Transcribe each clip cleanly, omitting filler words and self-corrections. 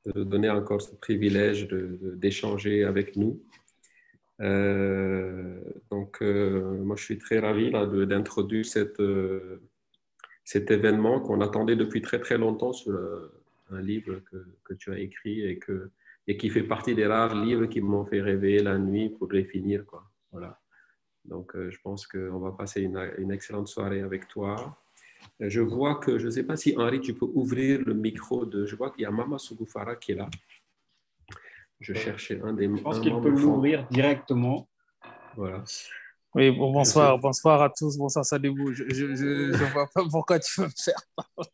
de donner encore ce privilège d'échanger avec nous. Moi, je suis très ravi d'introduire cet événement qu'on attendait depuis très, très longtemps sur un livre que tu as écrit et qui fait partie des rares livres qui m'ont fait rêver la nuit pour les finir, quoi. Voilà. Donc, je pense qu'on va passer une excellente soirée avec toi. Je vois que, je ne sais pas si Henri, tu peux ouvrir le micro je vois qu'il y a Mama Sougoufara qui est là. Je cherchais Je pense qu'il peut l'ouvrir directement. Voilà. Oui, bon, bonsoir à tous, bonsoir Sadibou. Je ne vois pas pourquoi tu veux me faire parler.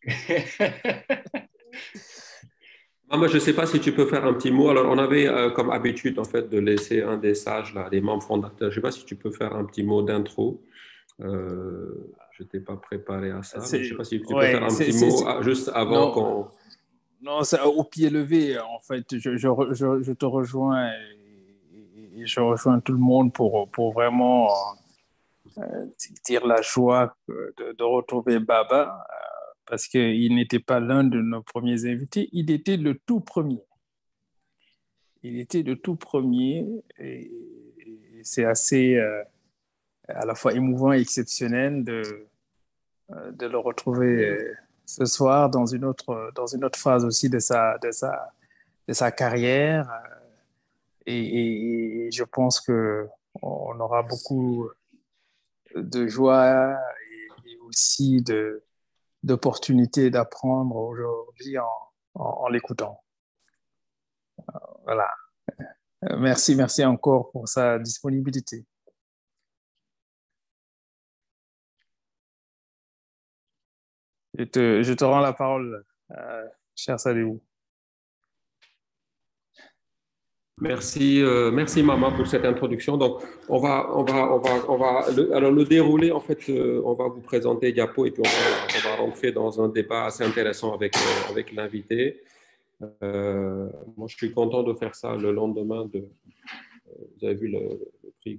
Moi, je ne sais pas si tu peux faire un petit mot. Alors, on avait comme habitude, en fait, de laisser un des sages, là, des membres fondateurs. Je ne sais pas si tu peux faire un petit mot d'intro. Je ne t'ai pas préparé à ça. Je ne sais pas si tu peux faire un petit mot juste avant qu'on... Non, c'est au pied levé, en fait. Je te rejoins et je rejoins tout le monde pour vraiment dire la joie de retrouver Baba, parce qu'il n'était pas l'un de nos premiers invités, il était le tout premier. Il était le tout premier et c'est assez à la fois émouvant et exceptionnel de le retrouver ce soir dans une autre phase aussi de sa carrière. Et je pense qu'on aura beaucoup de joie et aussi d'opportunités d'apprendre aujourd'hui en l'écoutant. Voilà. Merci encore pour sa disponibilité. Je te rends la parole, cher Sadibou. Merci Mama pour cette introduction. Donc, on va le dérouler. En fait, on va vous présenter Diapo et puis on va rentrer dans un débat assez intéressant avec l'invité. Moi, je suis content de faire ça le lendemain vous avez vu le prix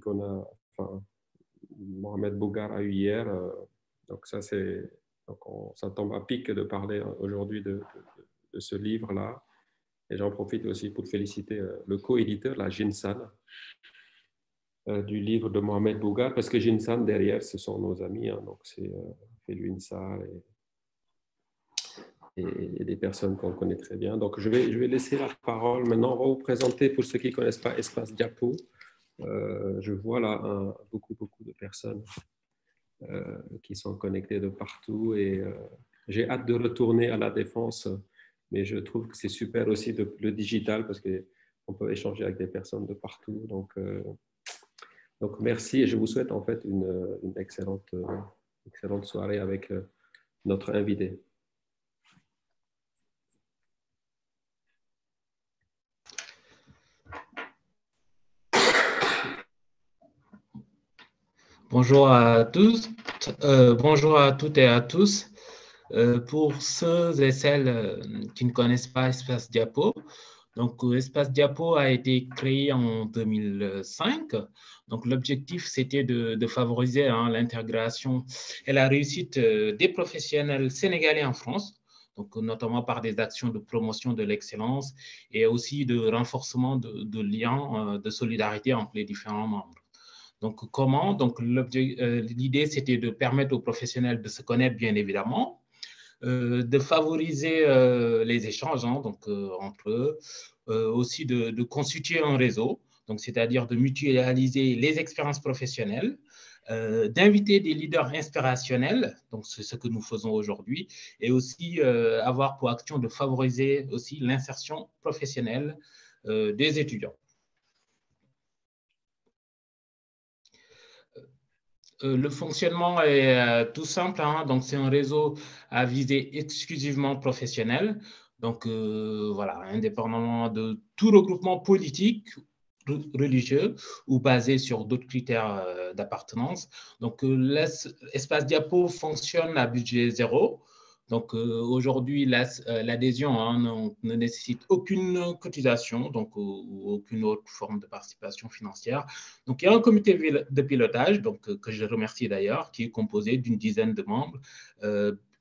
Mohamed Bougar a eu hier. Donc, ça tombe à pic de parler aujourd'hui de ce livre-là. Et j'en profite aussi pour féliciter le co-éditeur, la Jinsan, du livre de Mohamed Bougar, parce que Jinsan, derrière, ce sont nos amis. Hein, donc, c'est Felwine Sarr et des personnes qu'on connaît très bien. Donc, je vais laisser la parole. Maintenant, on va vous présenter, pour ceux qui ne connaissent pas, Espace Diapo. Je vois là beaucoup de personnes qui sont connectées de partout. Et j'ai hâte de retourner à la Défense. Mais je trouve que c'est super aussi le digital parce qu'on peut échanger avec des personnes de partout. Donc merci et je vous souhaite en fait une excellente soirée avec notre invité. Bonjour à tous, bonjour à toutes et à tous. Pour ceux et celles qui ne connaissent pas Espace Diapo, donc Espace Diapo a été créé en 2005. Donc l'objectif, c'était de favoriser l'intégration et la réussite des professionnels sénégalais en France, donc notamment par des actions de promotion de l'excellence et aussi de renforcement de liens de solidarité entre les différents membres. Donc comment? Donc l'idée, c'était de permettre aux professionnels de se connaître, bien évidemment, de favoriser les échanges entre eux, aussi de constituer un réseau, donc c'est-à-dire de mutualiser les expériences professionnelles, d'inviter des leaders inspirationnels, donc c'est ce que nous faisons aujourd'hui, et aussi avoir pour action de favoriser aussi l'insertion professionnelle des étudiants. Le fonctionnement est tout simple, donc c'est un réseau à visée exclusivement professionnelle, donc voilà, indépendamment de tout regroupement politique, religieux ou basé sur d'autres critères d'appartenance. Donc l'espace Diapo fonctionne à budget zéro. Donc aujourd'hui, l'adhésion ne nécessite aucune cotisation, donc ou aucune autre forme de participation financière. Donc il y a un comité de pilotage, donc que je remercie d'ailleurs, qui est composé d'une dizaine de membres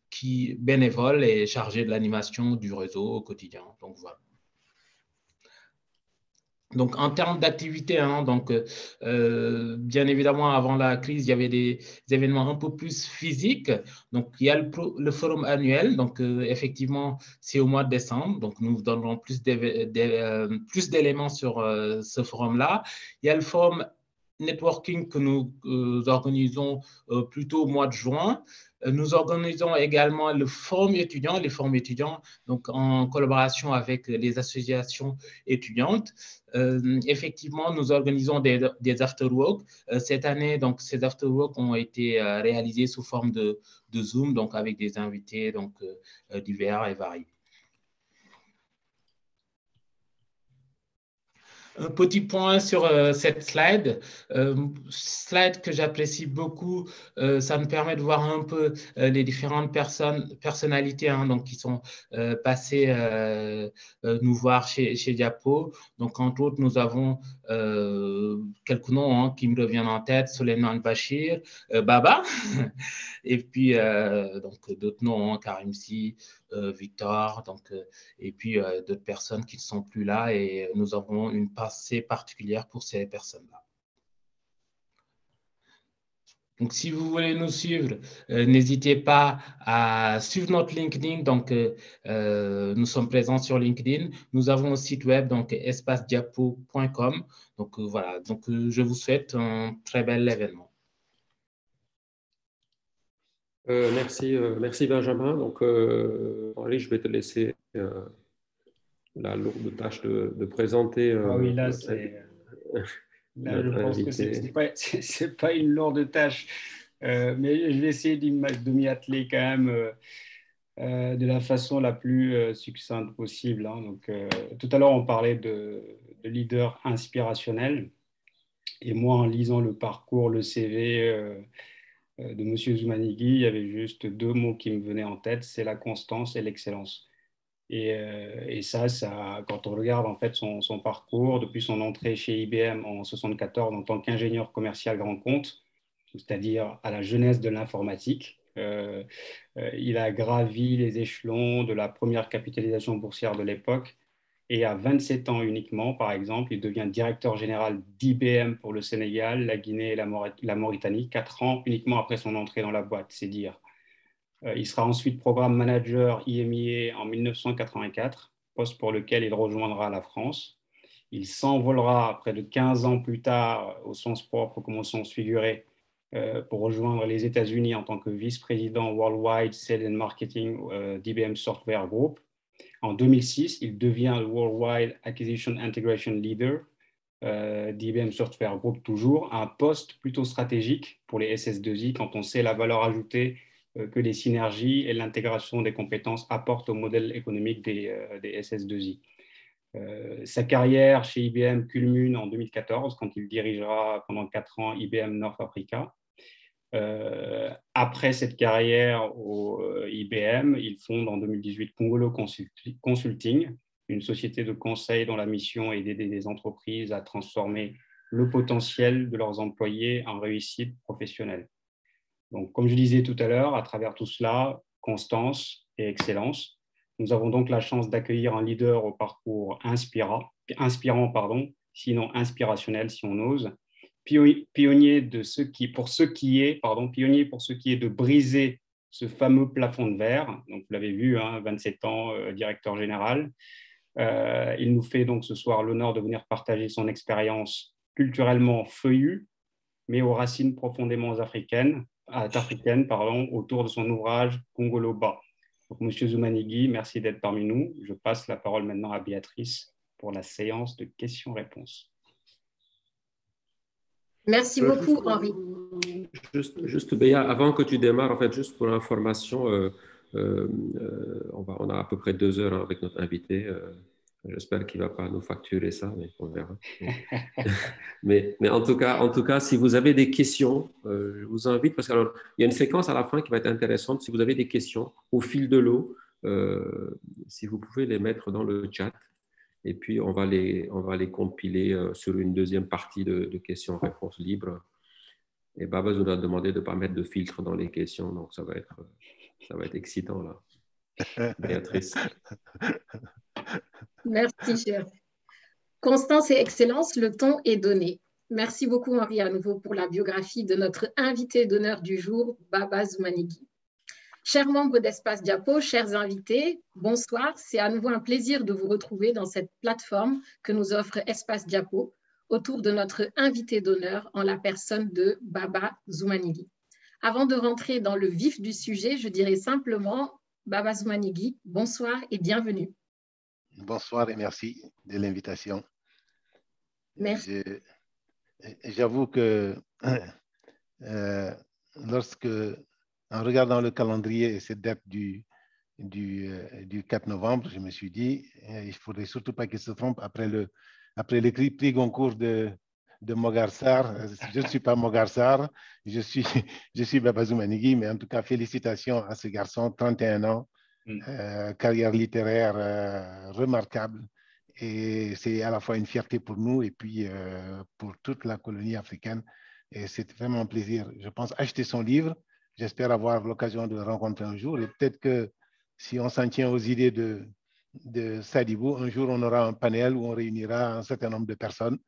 qui bénévoles et chargés de l'animation du réseau au quotidien. Donc voilà. Donc, en termes d'activité, hein, bien évidemment, avant la crise, il y avait des événements un peu plus physiques. Donc, il y a le forum annuel. Donc, effectivement, c'est au mois de décembre. Donc, nous donnerons plus d'éléments sur ce forum-là. Il y a le forum networking que nous organisons plutôt au mois de juin. Nous organisons également le forum étudiant, les forums étudiants, donc en collaboration avec les associations étudiantes. Effectivement, nous organisons des after-work. Cette année, donc, ces after-work ont été réalisés sous forme de Zoom, donc avec des invités donc, divers et variés. Un petit point sur cette slide que j'apprécie beaucoup. Ça me permet de voir un peu les différentes personnalités hein, donc, qui sont passées nous voir chez Diapo. Donc, entre autres, nous avons quelques noms hein, qui me reviennent en tête, Souleymane Bachir, Baba, et puis donc d'autres noms, hein, Karim Si, Victor, donc, et puis d'autres personnes qui ne sont plus là et nous avons une pensée particulière pour ces personnes-là. Donc, si vous voulez nous suivre, n'hésitez pas à suivre notre LinkedIn. Donc, nous sommes présents sur LinkedIn. Nous avons un site web, donc espacediapo.com. Donc, voilà. Donc, je vous souhaite un très bel événement. Merci Benjamin. Donc, Henri, je vais te laisser la lourde tâche de présenter. Ah oui, là, je pense que ce n'est pas une lourde tâche, mais je vais essayer de m'y atteler quand même de la façon la plus succincte possible. Hein. Donc, tout à l'heure, on parlait de leader inspirationnel. Et moi, en lisant le parcours, le CV de M. Zoumanigui, il y avait juste deux mots qui me venaient en tête, c'est la constance et l'excellence. Et ça, quand on regarde en fait son parcours, depuis son entrée chez IBM en 1974 en tant qu'ingénieur commercial grand compte, c'est-à-dire à la jeunesse de l'informatique, il a gravi les échelons de la première capitalisation boursière de l'époque. Et à 27 ans uniquement, par exemple, il devient directeur général d'IBM pour le Sénégal, la Guinée et la Mauritanie, 4 ans uniquement après son entrée dans la boîte, c'est dire. Il sera ensuite programme manager IMIA en 1984, poste pour lequel il rejoindra la France. Il s'envolera près de 15 ans plus tard, au sens propre comme au sens figuré, pour rejoindre les États-Unis en tant que vice-président Worldwide Sales and Marketing d'IBM Software Group. En 2006, il devient le Worldwide Acquisition Integration Leader d'IBM Software Group, toujours un poste plutôt stratégique pour les SS2I quand on sait la valeur ajoutée que les synergies et l'intégration des compétences apportent au modèle économique des SS2I. Sa carrière chez IBM culmine en 2014 quand il dirigera pendant 4 ans IBM North Africa. Après cette carrière au IBM, il fonde en 2018 Congolo Consulting, une société de conseil dont la mission est d'aider des entreprises à transformer le potentiel de leurs employés en réussite professionnelle. Donc, comme je disais tout à l'heure, à travers tout cela, constance et excellence. Nous avons donc la chance d'accueillir un leader au parcours inspirant, sinon inspirationnel si on ose, pionnier pour ce qui est de briser ce fameux plafond de verre. Donc, vous l'avez vu, hein, 27 ans, directeur général. Il nous fait donc ce soir l'honneur de venir partager son expérience culturellement feuillue, mais aux racines profondément africaines, autour de son ouvrage Congolo Ba. Donc, Monsieur Zoumanigui, merci d'être parmi nous. Je passe la parole maintenant à Béatrice pour la séance de questions-réponses. Merci beaucoup, Henri. Juste, Béa, avant que tu démarres, en fait, juste pour l'information, on a à peu près 2 heures avec notre invité. J'espère qu'il ne va pas nous facturer ça, mais on verra. mais en tout cas, si vous avez des questions, je vous invite, parce qu'il y a une séquence à la fin qui va être intéressante. Si vous avez des questions au fil de l'eau, si vous pouvez les mettre dans le chat, et puis on va les compiler sur une deuxième partie de questions-réponses libres. Et Baba nous a demandé de ne pas mettre de filtre dans les questions, donc ça va être excitant là. Béatrice. Merci, chef. Constance et excellence, le ton est donné. Merci beaucoup, Henri, à nouveau pour la biographie de notre invité d'honneur du jour, Baba Zoumanigui. Chers membres d'Espace Diapo, chers invités, bonsoir. C'est à nouveau un plaisir de vous retrouver dans cette plateforme que nous offre Espace Diapo autour de notre invité d'honneur en la personne de Baba Zoumanigui. Avant de rentrer dans le vif du sujet, je dirais simplement, Baba Zoumanigui, bonsoir et bienvenue. Bonsoir et merci de l'invitation. Merci. J'avoue que en regardant le calendrier et cette date du 4 novembre, je me suis dit, il ne faudrait surtout pas qu'il se trompe après le prix Goncourt de Moghar Sarr. Je ne suis pas Moghar Sarr, je suis Baba Zoumanigui, mais en tout cas, félicitations à ce garçon, 31 ans, carrière littéraire remarquable. Et c'est à la fois une fierté pour nous et puis pour toute la colonie africaine. Et c'est vraiment un plaisir, je pense, acheter son livre. J'espère avoir l'occasion de le rencontrer un jour. Et peut-être que si on s'en tient aux idées de Sadibou, un jour, on aura un panel où on réunira un certain nombre de personnes.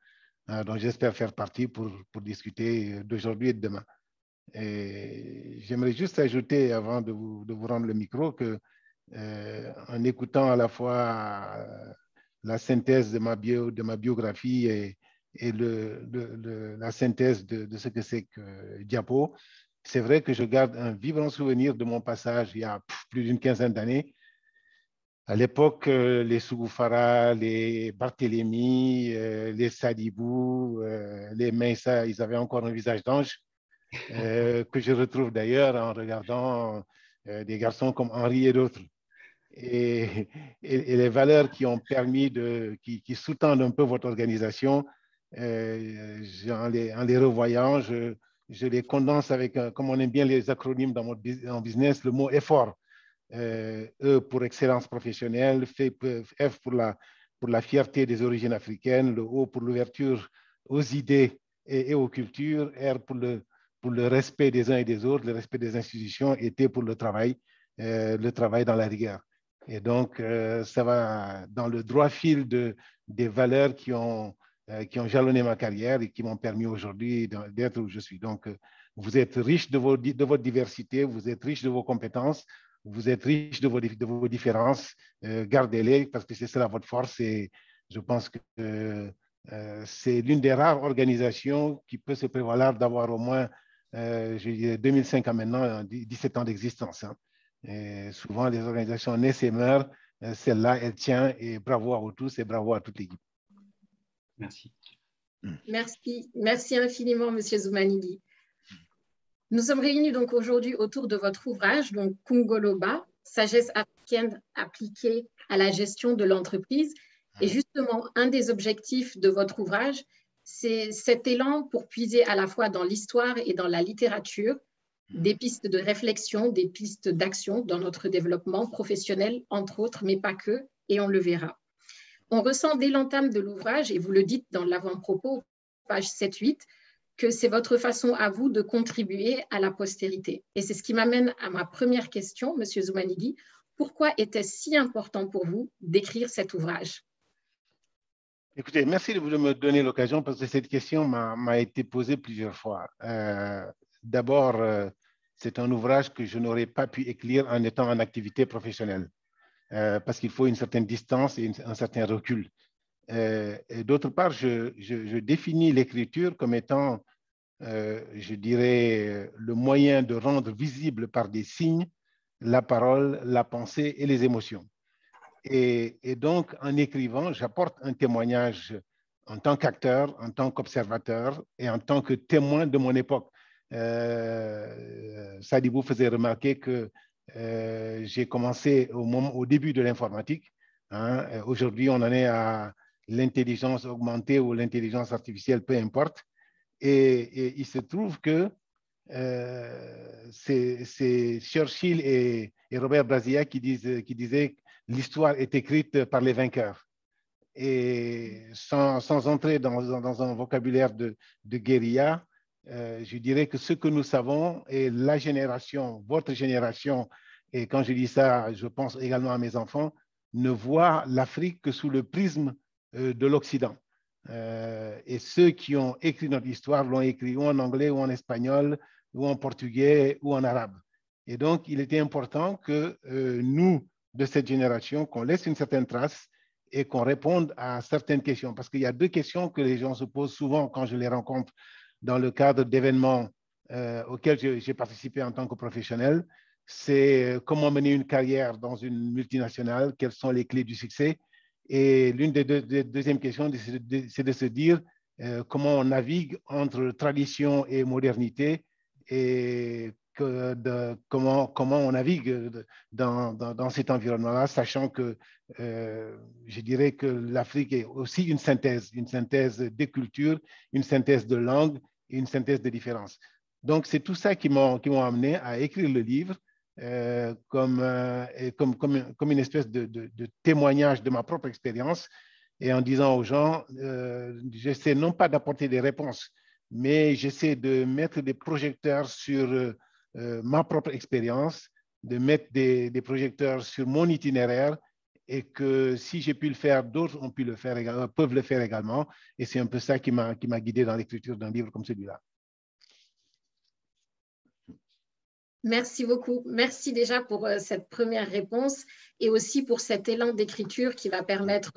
Donc, j'espère faire partie pour discuter d'aujourd'hui et de demain. Et j'aimerais juste ajouter, avant de vous rendre le micro, que en écoutant à la fois la synthèse de ma biographie et la synthèse de ce que c'est que Diapo, c'est vrai que je garde un vibrant souvenir de mon passage il y a plus d'une quinzaine d'années. À l'époque, les Sougoufara, les Barthélemy, les Sadibou, les Meissa, ils avaient encore un visage d'ange que je retrouve d'ailleurs en regardant des garçons comme Henri et d'autres. Et les valeurs qui ont permis qui sous-tendent un peu votre organisation, en les revoyant, je les condense avec, comme on aime bien les acronymes en business, le mot effort. E pour excellence professionnelle, F pour la fierté des origines africaines, le O pour l'ouverture aux idées et aux cultures, R pour le respect des uns et des autres, le respect des institutions, et T pour le travail dans la rigueur. Et donc, ça va dans le droit fil des valeurs qui ont jalonné ma carrière et qui m'ont permis aujourd'hui d'être où je suis. Donc, vous êtes riche de votre diversité, vous êtes riche de vos compétences, vous êtes riche de vos différences. Gardez-les parce que c'est cela votre force. Et je pense que c'est l'une des rares organisations qui peut se prévaloir d'avoir au moins, je dirais, 2005 à maintenant, 17 ans d'existence. Hein. Et souvent, les organisations naissent et meurent. Celle-là, elle tient, et bravo à vous tous et bravo à toute l'équipe. Merci. Merci infiniment, Monsieur Zoumanigui. Nous sommes réunis donc aujourd'hui autour de votre ouvrage, donc Kungoloba, sagesse africaine appliquée à la gestion de l'entreprise. Et justement, un des objectifs de votre ouvrage, c'est cet élan pour puiser à la fois dans l'histoire et dans la littérature des pistes de réflexion, des pistes d'action dans notre développement professionnel, entre autres, mais pas que, et on le verra. On ressent dès l'entame de l'ouvrage, et vous le dites dans l'avant-propos, page 7-8, que c'est votre façon à vous de contribuer à la postérité. Et c'est ce qui m'amène à ma première question, Monsieur Zoumanigui. Pourquoi était-ce si important pour vous d'écrire cet ouvrage? Écoutez, merci de me donner l'occasion parce que cette question m'a été posée plusieurs fois. D'abord, c'est un ouvrage que je n'aurais pas pu écrire en étant en activité professionnelle parce qu'il faut une certaine distance et un certain recul. Et d'autre part, je définis l'écriture comme étant, je dirais, le moyen de rendre visible par des signes la parole, la pensée et les émotions. Et donc, en écrivant, j'apporte un témoignage en tant qu'acteur, en tant qu'observateur et en tant que témoin de mon époque. Sadibou faisait remarquer que j'ai commencé au début de l'informatique. Hein. Aujourd'hui, on en est à l'intelligence augmentée ou l'intelligence artificielle, peu importe. Et il se trouve que c'est Churchill et Robert Brazillac qui disaient l'histoire est écrite par les vainqueurs. Et sans entrer dans un vocabulaire de guérilla, je dirais que ce que nous savons et la génération, votre génération, et quand je dis ça, je pense également à mes enfants, ne voient l'Afrique que sous le prisme de l'Occident. Et ceux qui ont écrit notre histoire l'ont écrit ou en anglais, ou en espagnol, ou en portugais, ou en arabe. Et donc, il était important que nous, de cette génération, qu'on laisse une certaine trace et qu'on réponde à certaines questions. Parce qu'il y a deux questions que les gens se posent souvent quand je les rencontre dans le cadre d'événements auxquels j'ai participé en tant que professionnel. C'est comment mener une carrière dans une multinationale, quelles sont les clés du succès. Et l'une des deuxièmes questions, c'est de se dire comment on navigue entre tradition et modernité et comment on navigue dans cet environnement-là, sachant que je dirais que l'Afrique est aussi une synthèse des cultures, une synthèse de langues et une synthèse de différences. Donc, c'est tout ça qui m'ont amené à écrire le livre comme une espèce de témoignage de ma propre expérience et en disant aux gens, j'essaie non pas d'apporter des réponses, mais j'essaie de mettre des projecteurs sur ma propre expérience, de mettre des projecteurs sur mon itinéraire et que si j'ai pu le faire, d'autres peuvent le faire également. Et c'est un peu ça qui m'a guidé dans l'écriture d'un livre comme celui-là. Merci beaucoup. Merci déjà pour cette première réponse et aussi pour cet élan d'écriture qui va permettre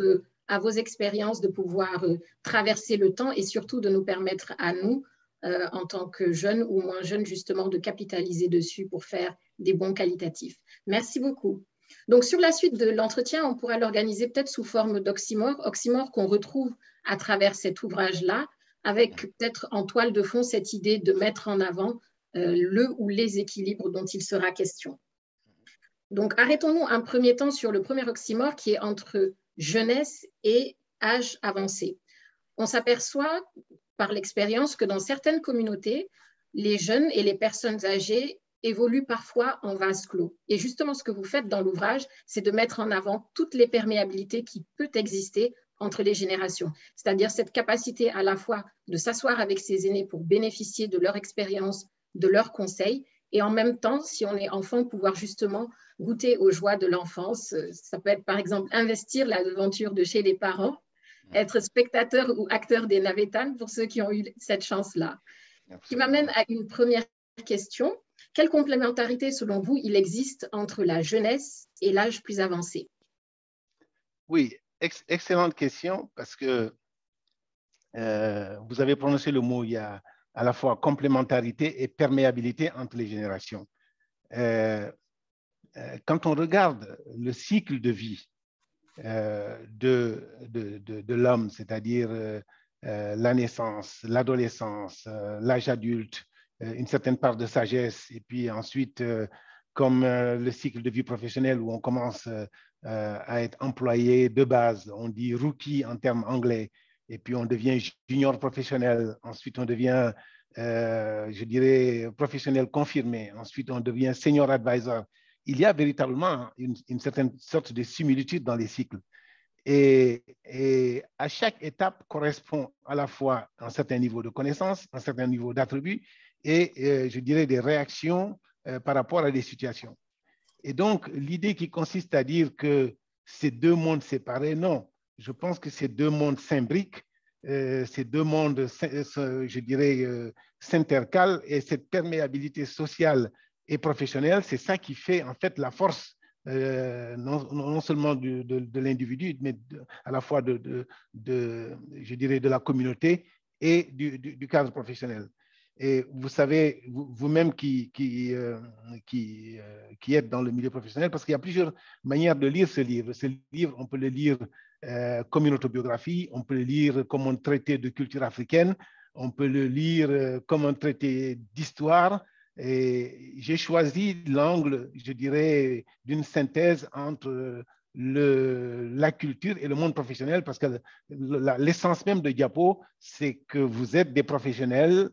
à vos expériences de pouvoir traverser le temps et surtout de nous permettre à nous, en tant que jeunes ou moins jeunes, justement, de capitaliser dessus pour faire des bons qualitatifs. Merci beaucoup. Donc, sur la suite de l'entretien, on pourra l'organiser peut-être sous forme d'oxymore qu'on retrouve à travers cet ouvrage-là, avec peut-être en toile de fond cette idée de mettre en avant le ou les équilibres dont il sera question. Donc, arrêtons-nous un premier temps sur le premier oxymore qui est entre jeunesse et âge avancé. On s'aperçoit par l'expérience que dans certaines communautés, les jeunes et les personnes âgées évoluent parfois en vase clos. Et justement, ce que vous faites dans l'ouvrage, c'est de mettre en avant toutes les perméabilités qui peuvent exister entre les générations, c'est-à-dire cette capacité à la fois de s'asseoir avec ses aînés pour bénéficier de leur expérience, de leurs conseils, et en même temps, si on est enfant, pouvoir justement goûter aux joies de l'enfance. Ça peut être par exemple investir l'aventure de chez les parents, être spectateur ou acteur des Navetanes pour ceux qui ont eu cette chance-là. Ce qui m'amène à une première question. Quelle complémentarité, selon vous, il existe entre la jeunesse et l'âge plus avancé? Oui, excellente question parce que vous avez prononcé le mot, il y a à la fois complémentarité et perméabilité entre les générations. Quand on regarde le cycle de vie de l'homme, c'est-à-dire la naissance, l'adolescence, l'âge adulte, une certaine part de sagesse, et puis ensuite, comme le cycle de vie professionnelle où on commence à être employé de base, on dit rookie en termes anglais, et puis on devient junior professionnel, ensuite on devient, je dirais, professionnel confirmé, ensuite on devient senior advisor. Il y a véritablement une certaine sorte de similitude dans les cycles. Et à chaque étape correspond à la fois un certain niveau de connaissance, un certain niveau d'attributs et, je dirais, des réactions par rapport à des situations. Et donc, l'idée qui consiste à dire que ces deux mondes séparés, non. Je pense que ces deux mondes s'imbriquent, ces deux mondes, je dirais, s'intercalent et cette perméabilité sociale et professionnelle, c'est ça qui fait en fait la force non seulement de l'individu, mais à la fois je dirais, de la communauté et du cadre professionnel. Et vous savez, vous-même qui êtes dans le milieu professionnel, parce qu'il y a plusieurs manières de lire ce livre. Ce livre, on peut le lire comme une autobiographie, on peut le lire comme un traité de culture africaine, on peut le lire comme un traité d'histoire. Et j'ai choisi l'angle, je dirais, d'une synthèse entre la culture et le monde professionnel, parce que l'essence même de Diapo, c'est que vous êtes des professionnels,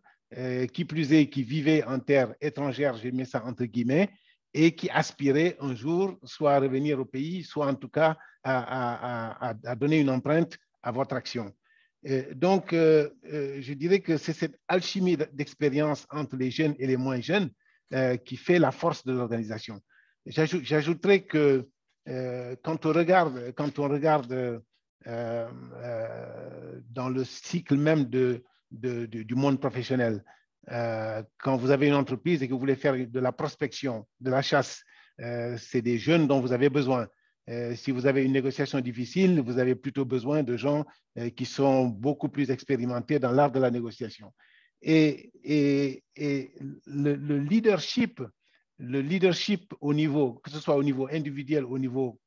qui plus est, qui vivaient en terre étrangère, j'ai mis ça entre guillemets, et qui aspiraient un jour soit à revenir au pays, soit en tout cas à donner une empreinte à votre action. Donc, je dirais que c'est cette alchimie d'expérience entre les jeunes et les moins jeunes qui fait la force de l'organisation. J'ajouterais que quand on regarde dans le cycle même du monde professionnel. Quand vous avez une entreprise et que vous voulez faire de la prospection, de la chasse, c'est des jeunes dont vous avez besoin. Si vous avez une négociation difficile, vous avez plutôt besoin de gens qui sont beaucoup plus expérimentés dans l'art de la négociation. Et le leadership au niveau, que ce soit au niveau individuel, au niveau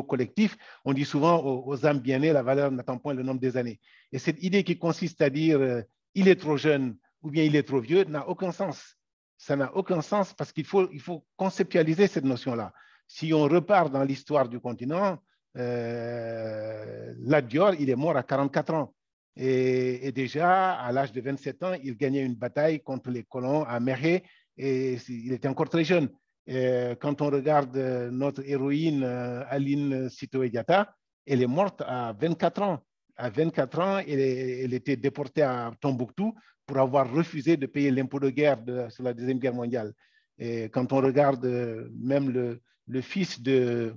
collectif, on dit souvent aux âmes bien nées, la valeur n'attend point le nombre des années. Et cette idée qui consiste à dire il est trop jeune ou bien il est trop vieux n'a aucun sens. Ça n'a aucun sens parce qu'il faut conceptualiser cette notion-là. Si on repart dans l'histoire du continent, Lat Dior, il est mort à 44 ans. Et déjà, à l'âge de 27 ans, il gagnait une bataille contre les colons à Méré et il était encore très jeune. Quand on regarde notre héroïne Aline Sitoé Diatta, elle est morte à 24 ans. À 24 ans, elle était déportée à Tombouctou pour avoir refusé de payer l'impôt de guerre sur la Deuxième Guerre mondiale. Et quand on regarde même le fils de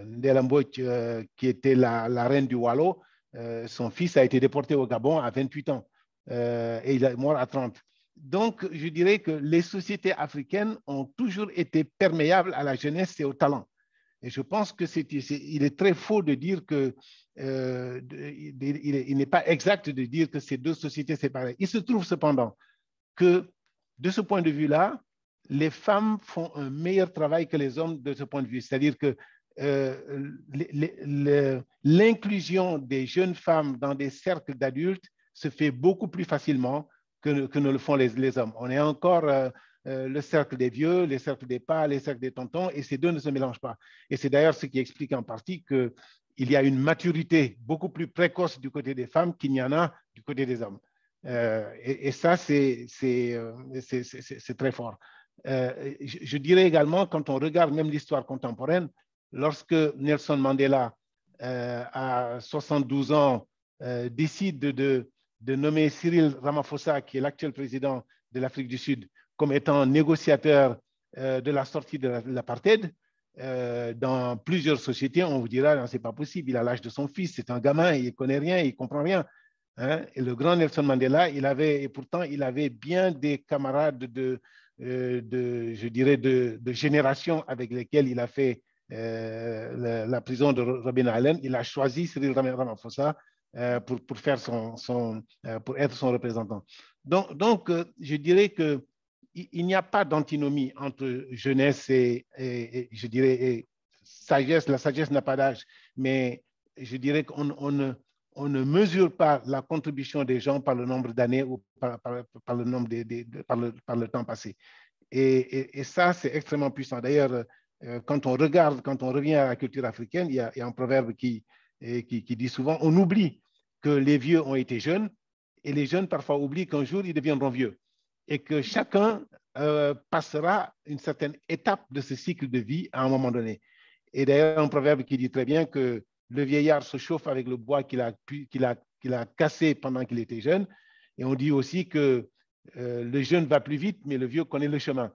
Ndella Mbodj, qui était la reine du Wallo, son fils a été déporté au Gabon à 28 ans et il est mort à 30. Donc, je dirais que les sociétés africaines ont toujours été perméables à la jeunesse et au talent. Et je pense qu'il est très faux de dire que, il n'est pas exact de dire que ces deux sociétés séparées. Il se trouve cependant que, de ce point de vue-là, les femmes font un meilleur travail que les hommes de ce point de vue. C'est-à-dire que l'inclusion des jeunes femmes dans des cercles d'adultes se fait beaucoup plus facilement que ne le font les hommes. On est encore le cercle des vieux, les cercles des pas, les cercles des tontons, et ces deux ne se mélangent pas. Et c'est d'ailleurs ce qui explique en partie qu'il y a une maturité beaucoup plus précoce du côté des femmes qu'il n'y en a du côté des hommes. Et ça, c'est très fort. Je dirais également, quand on regarde même l'histoire contemporaine, lorsque Nelson Mandela, à 72 ans, décide de nommer Cyril Ramaphosa, qui est l'actuel président de l'Afrique du Sud, comme étant négociateur de la sortie de l'apartheid, dans plusieurs sociétés, on vous dira, non, c'est pas possible, il a l'âge de son fils, c'est un gamin, il ne connaît rien, il ne comprend rien. Hein? Et le grand Nelson Mandela, pourtant, il avait bien des camarades je dirais, de génération avec lesquels il a fait la prison de Robben Island. Il a choisi Cyril Ramaphosa pour faire pour être son représentant. Donc je dirais que il n'y a pas d'antinomie entre jeunesse et je dirais sagesse. La sagesse n'a pas d'âge, mais je dirais qu'on ne mesure pas la contribution des gens par le nombre d'années ou par le temps passé. Et ça, c'est extrêmement puissant. D'ailleurs, quand on revient à la culture africaine, il y a un proverbe qui dit souvent, on oublie que les vieux ont été jeunes et les jeunes parfois oublient qu'un jour, ils deviendront vieux et que chacun passera une certaine étape de ce cycle de vie à un moment donné. Et d'ailleurs, un proverbe qui dit très bien que le vieillard se chauffe avec le bois qu'il a cassé pendant qu'il était jeune. Et on dit aussi que le jeune va plus vite, mais le vieux connaît le chemin.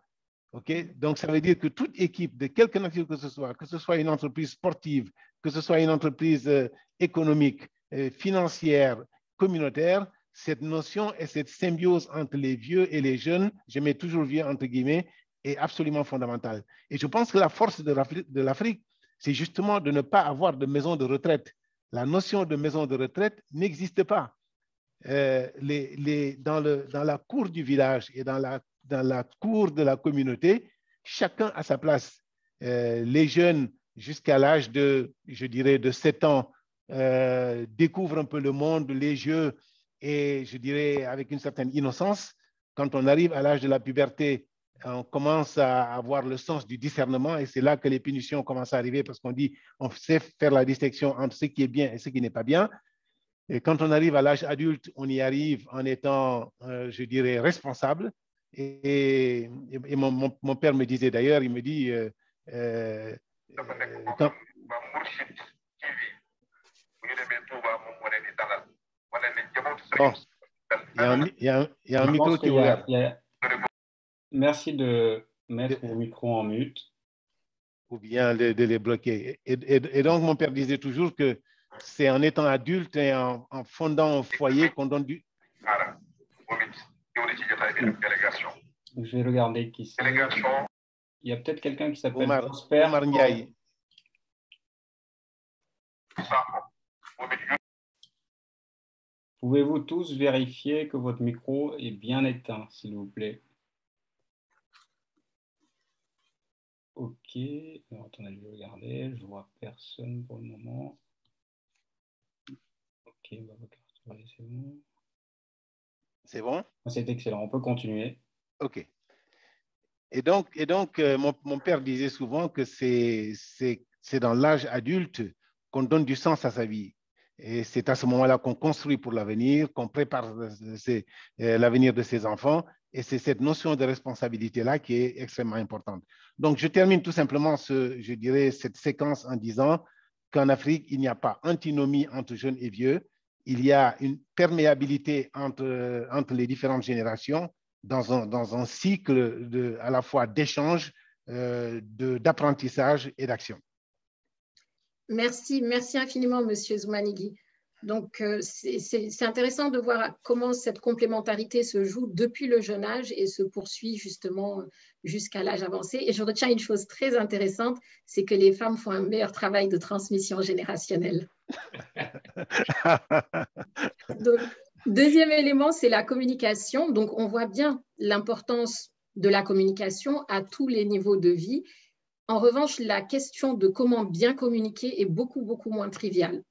Okay? Donc, ça veut dire que toute équipe, de quelque nature que ce soit une entreprise sportive, que ce soit une entreprise économique, financière, communautaire, cette notion et cette symbiose entre les vieux et les jeunes, je mets toujours vieux entre guillemets, est absolument fondamentale. Et je pense que la force de l'Afrique, c'est justement de ne pas avoir de maison de retraite. La notion de maison de retraite n'existe pas. Dans la cour du village et dans la cour de la communauté, chacun a sa place. Les jeunes, jusqu'à l'âge de, je dirais, de 7 ans, découvrent un peu le monde, les jeux, et je dirais avec une certaine innocence. Quand on arrive à l'âge de la puberté, on commence à avoir le sens du discernement et c'est là que les punitions commencent à arriver parce qu'on dit on sait faire la distinction entre ce qui est bien et ce qui n'est pas bien. Et quand on arrive à l'âge adulte, on y arrive en étant, je dirais, responsable. Et mon père me disait d'ailleurs, il me dit, quand... Bon, il y a un micro qui est ouvert. Merci de mettre vos micros en mute. ou bien de les bloquer. Et donc, mon père disait toujours que c'est en étant adulte et en fondant un foyer qu'on donne du... Je vais regarder qui c'est. Il y a peut-être quelqu'un qui s'appelle Prosper. Omar Ndiaye. Pouvez-vous tous vérifier que votre micro est bien éteint, s'il vous plaît? Ok. Alors, attendez, je vais regarder. Je ne vois personne pour le moment. Ok, on va regarder. C'est bon. C'est bon? C'est excellent. On peut continuer. Ok. Et donc mon père disait souvent que c'est dans l'âge adulte qu'on donne du sens à sa vie. Et c'est à ce moment-là qu'on construit pour l'avenir, qu'on prépare l'avenir de ses enfants. Et c'est cette notion de responsabilité-là qui est extrêmement importante. Donc, je termine tout simplement, je dirais, cette séquence en disant qu'en Afrique, il n'y a pas antinomie entre jeunes et vieux. Il y a une perméabilité entre les différentes générations dans un cycle à la fois d'échange, d'apprentissage et d'action. Merci infiniment, Monsieur Zoumanigui. Donc, c'est intéressant de voir comment cette complémentarité se joue depuis le jeune âge et se poursuit justement jusqu'à l'âge avancé. Et je retiens une chose très intéressante, c'est que les femmes font un meilleur travail de transmission générationnelle. Donc, deuxième élément, c'est la communication. Donc, on voit bien l'importance de la communication à tous les niveaux de vie. En revanche, la question de comment bien communiquer est beaucoup moins triviale.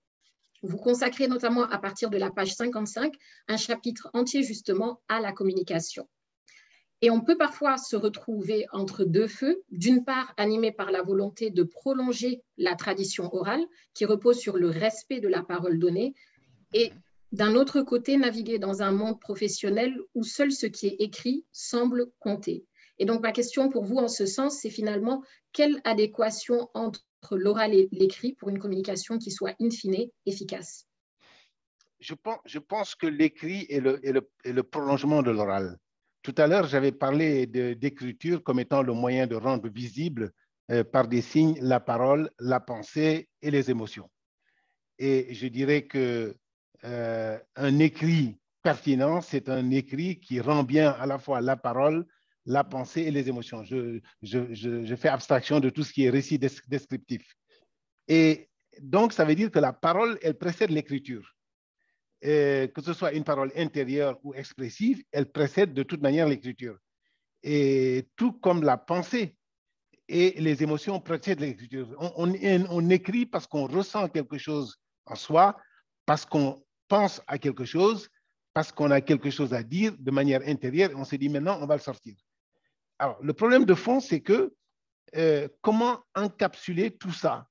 Vous consacrez notamment à partir de la page 55 un chapitre entier justement à la communication. Et on peut parfois se retrouver entre deux feux, d'une part animé par la volonté de prolonger la tradition orale qui repose sur le respect de la parole donnée, et d'un autre côté naviguer dans un monde professionnel où seul ce qui est écrit semble compter. Et donc ma question pour vous en ce sens, c'est finalement quelle adéquation entre l'oral et l'écrit pour une communication qui soit in fine efficace? Je pense que l'écrit est le prolongement de l'oral. Tout à l'heure, j'avais parlé d'écriture comme étant le moyen de rendre visible par des signes la parole, la pensée et les émotions. Et je dirais que un écrit pertinent, c'est un écrit qui rend bien à la fois la parole, la pensée et les émotions. Je fais abstraction de tout ce qui est récit descriptif. Et donc, ça veut dire que la parole, elle précède l'écriture. Que ce soit une parole intérieure ou expressive, elle précède de toute manière l'écriture. Et tout comme la pensée et les émotions précèdent l'écriture. On écrit parce qu'on ressent quelque chose en soi, parce qu'on pense à quelque chose, parce qu'on a quelque chose à dire de manière intérieure, et on se dit maintenant, on va le sortir. Alors, le problème de fond, c'est que comment encapsuler tout ça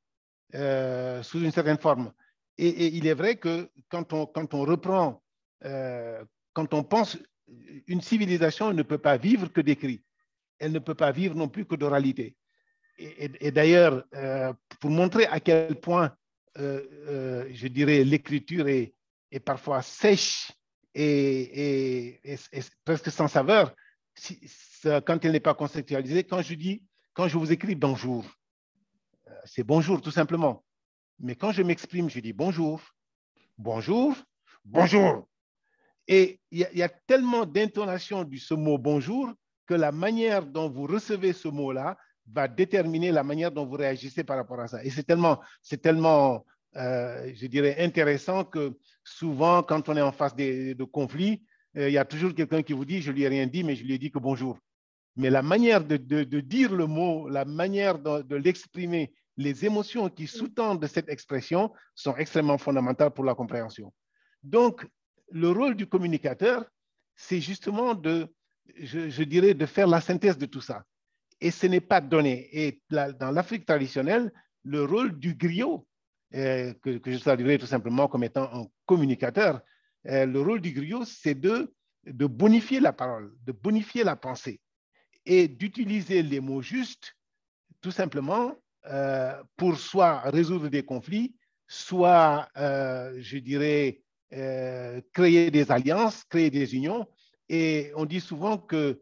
sous une certaine forme? Et il est vrai que quand on reprend, quand on pense, une civilisation ne peut pas vivre que d'écrit. Elle ne peut pas vivre non plus que d'oralité. Et d'ailleurs, pour montrer à quel point, je dirais, l'écriture est parfois sèche et presque sans saveur, quand elle n'est pas conceptualisée, quand je vous écris bonjour, c'est bonjour tout simplement. Mais quand je m'exprime, je dis bonjour, bonjour, bonjour. Et il y a tellement d'intonation de ce mot bonjour que la manière dont vous recevez ce mot-là va déterminer la manière dont vous réagissez par rapport à ça. Et c'est tellement je dirais, intéressant que souvent, quand on est en face de conflits, il y a toujours quelqu'un qui vous dit, je ne lui ai rien dit, mais je lui ai dit que bonjour. Mais la manière de dire le mot, la manière de l'exprimer, les émotions qui sous-tendent cette expression sont extrêmement fondamentales pour la compréhension. Donc, le rôle du communicateur, c'est justement je dirais, de faire la synthèse de tout ça. Et ce n'est pas donné. Et dans l'Afrique traditionnelle, le rôle du griot, que je saluerai tout simplement comme étant un communicateur, le rôle du griot, c'est de bonifier la parole, de bonifier la pensée et d'utiliser les mots justes, tout simplement, pour soit résoudre des conflits, soit, je dirais, créer des alliances, créer des unions. Et on dit souvent que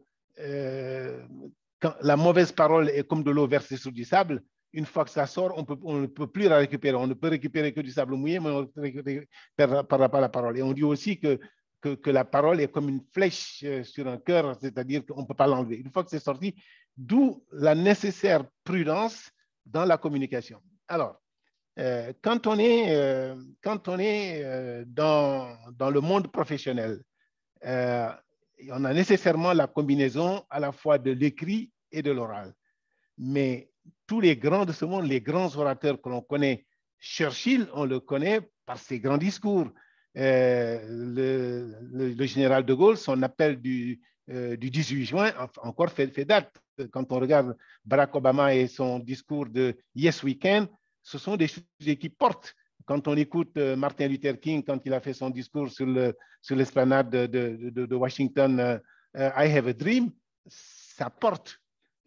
quand la mauvaise parole est comme de l'eau versée sur du sable, une fois que ça sort, on ne peut plus la récupérer. On ne peut récupérer que du sable mouillé, mais on ne perdra pas la parole. Et on dit aussi que la parole est comme une flèche sur un cœur, c'est-à-dire qu'on ne peut pas l'enlever. Une fois que c'est sorti, d'où la nécessaire prudence dans la communication. Alors, quand on est dans le monde professionnel, on a nécessairement la combinaison à la fois de l'écrit et de l'oral. Mais tous les grands de ce monde, les grands orateurs que l'on connaît, Churchill, on le connaît par ses grands discours. Le général de Gaulle, son appel du 18 juin, encore fait date. Quand on regarde Barack Obama et son discours de Yes We Can, ce sont des choses qui portent. Quand on écoute Martin Luther King, quand il a fait son discours sur l'esplanade de Washington, I have a dream, ça porte.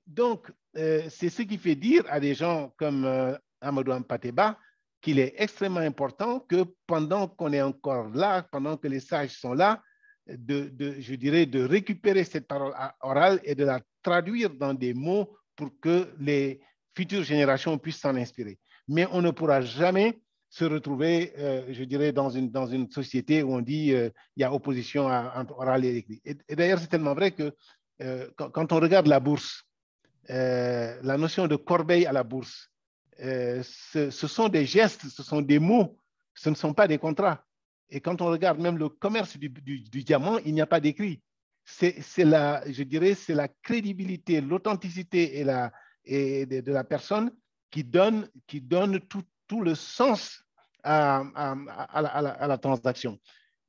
Donc, c'est ce qui fait dire à des gens comme Amadou Hampâté-Bâ qu'il est extrêmement important que pendant qu'on est encore là, pendant que les sages sont là, je dirais, de récupérer cette parole orale et de la traduire dans des mots pour que les futures générations puissent s'en inspirer. Mais on ne pourra jamais se retrouver, je dirais, dans une société où on dit il y a opposition entre oral et écrit. Et d'ailleurs, c'est tellement vrai que quand on regarde la bourse, la notion de corbeille à la bourse, ce sont des gestes, ce sont des mots, ce ne sont pas des contrats. Et quand on regarde même le commerce du diamant, il n'y a pas d'écrit. Je dirais, c'est la crédibilité, l'authenticité de la personne qui donne tout le sens à la transaction.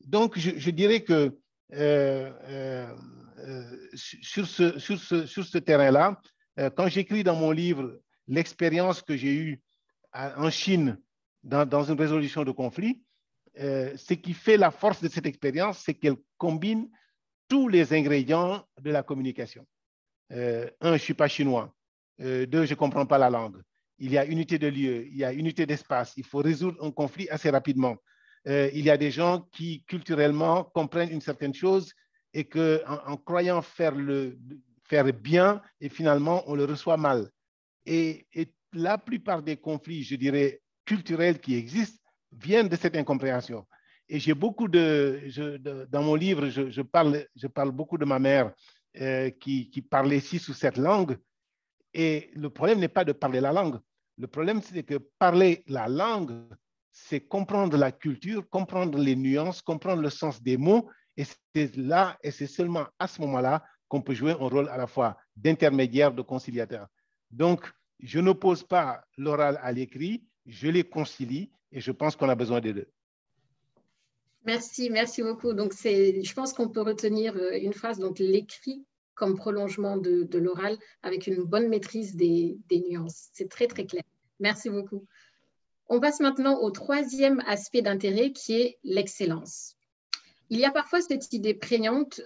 Donc, je dirais que sur ce terrain-là, quand j'écris dans mon livre l'expérience que j'ai eue en Chine dans une résolution de conflit, ce qui fait la force de cette expérience, c'est qu'elle combine tous les ingrédients de la communication. Un, je ne suis pas chinois. Deux, je ne comprends pas la langue. Il y a unité de lieu, il y a unité d'espace. Il faut résoudre un conflit assez rapidement. Il y a des gens qui, culturellement, comprennent une certaine chose et qu'en croyant faire bien, et finalement, on le reçoit mal. Et la plupart des conflits, je dirais, culturels qui existent, viennent de cette incompréhension. Et j'ai beaucoup dans mon livre, je parle beaucoup de ma mère qui parlait 6 ou 7 langues. Et le problème n'est pas de parler la langue. Le problème, c'est que parler la langue, c'est comprendre la culture, comprendre les nuances, comprendre le sens des mots. Et c'est là, et c'est seulement à ce moment-là qu'on peut jouer un rôle à la fois d'intermédiaire, de conciliateur. Donc, je n'oppose pas l'oral à l'écrit, je les concilie et je pense qu'on a besoin des deux. Merci beaucoup. Donc, je pense qu'on peut retenir une phrase, donc l'écrit comme prolongement de l'oral avec une bonne maîtrise des nuances. C'est très, très clair. Merci beaucoup. On passe maintenant au troisième aspect d'intérêt qui est l'excellence. Il y a parfois cette idée prégnante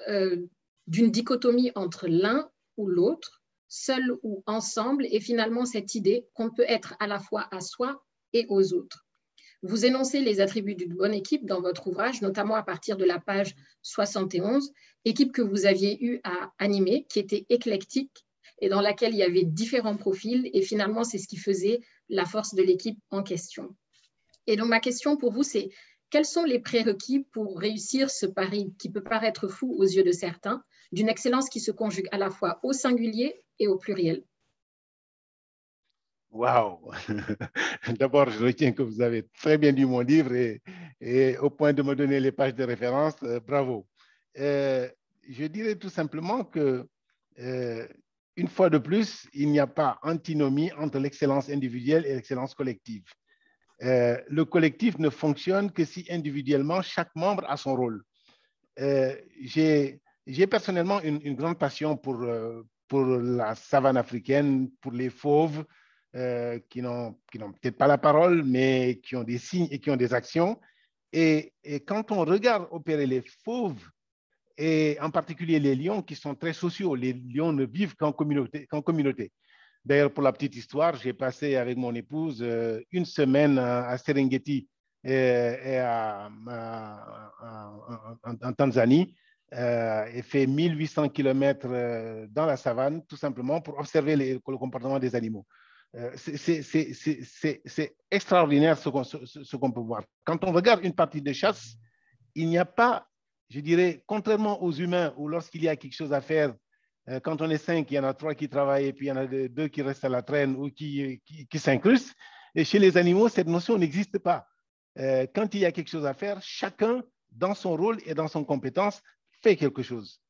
d'une dichotomie entre l'un ou l'autre, seul ou ensemble, et finalement cette idée qu'on peut être à la fois à soi et aux autres. Vous énoncez les attributs d'une bonne équipe dans votre ouvrage, notamment à partir de la page 71, équipe que vous aviez eu à animer, qui était éclectique et dans laquelle il y avait différents profils. Et finalement, c'est ce qui faisait la force de l'équipe en question. Et donc, ma question pour vous, c'est quels sont les prérequis pour réussir ce pari qui peut paraître fou aux yeux de certains, d'une excellence qui se conjugue à la fois au singulier et au pluriel? Waouh! D'abord, je retiens que vous avez très bien lu mon livre et au point de me donner les pages de référence, bravo. Je dirais tout simplement que, une fois de plus, il n'y a pas antinomie entre l'excellence individuelle et l'excellence collective. Le collectif ne fonctionne que si individuellement, chaque membre a son rôle. J'ai personnellement une grande passion pour la savane africaine, pour les fauves, qui n'ont peut-être pas la parole, mais qui ont des signes et qui ont des actions. Et quand on regarde opérer les fauves, et en particulier les lions qui sont très sociaux, les lions ne vivent qu'en communauté. D'ailleurs, pour la petite histoire, j'ai passé avec mon épouse une semaine à Serengeti et en Tanzanie, et fait 1800 km dans la savane, tout simplement pour observer le comportement des animaux. C'est extraordinaire ce qu'on peut voir. Quand on regarde une partie de chasse, il n'y a pas, je dirais, contrairement aux humains, où lorsqu'il y a quelque chose à faire, quand on est 5, il y en a 3 qui travaillent et puis il y en a 2 qui restent à la traîne ou qui s'incrustent. Et chez les animaux, cette notion n'existe pas. Quand il y a quelque chose à faire, chacun, dans son rôle et dans son compétence, fait quelque chose.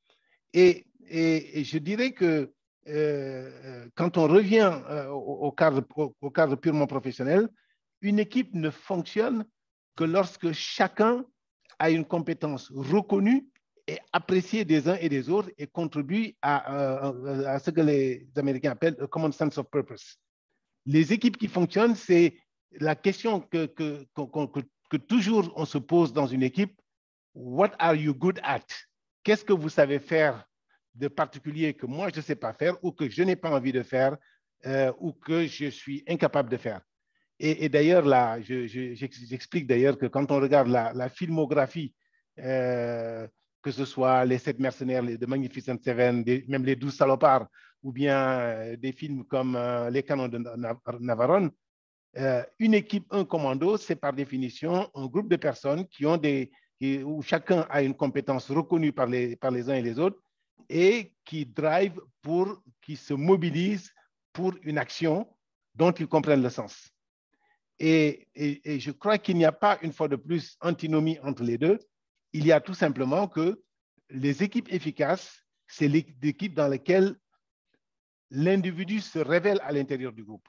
Et je dirais que quand on revient au cadre purement professionnel, une équipe ne fonctionne que lorsque chacun a une compétence reconnue et appréciée des uns et des autres et contribue à ce que les Américains appellent a common sense of purpose. Les équipes qui fonctionnent, c'est la question que toujours on se pose dans une équipe. What are you good at? Qu'est-ce que vous savez faire de particulier que moi je ne sais pas faire ou que je n'ai pas envie de faire ou que je suis incapable de faire? Et d'ailleurs, là, j'explique d'ailleurs que quand on regarde la filmographie, que ce soit Les 7 mercenaires, The Magnificent Seven, même Les 12 salopards, ou bien des films comme Les canons de Navarone, une équipe, un commando, c'est par définition un groupe de personnes où chacun a une compétence reconnue par les uns et les autres et qui se mobilisent pour une action dont ils comprennent le sens. Et je crois qu'il n'y a pas, une fois de plus, antinomie entre les deux. Il y a tout simplement que les équipes efficaces, c'est les équipes dans lesquelles l'individu se révèle à l'intérieur du groupe.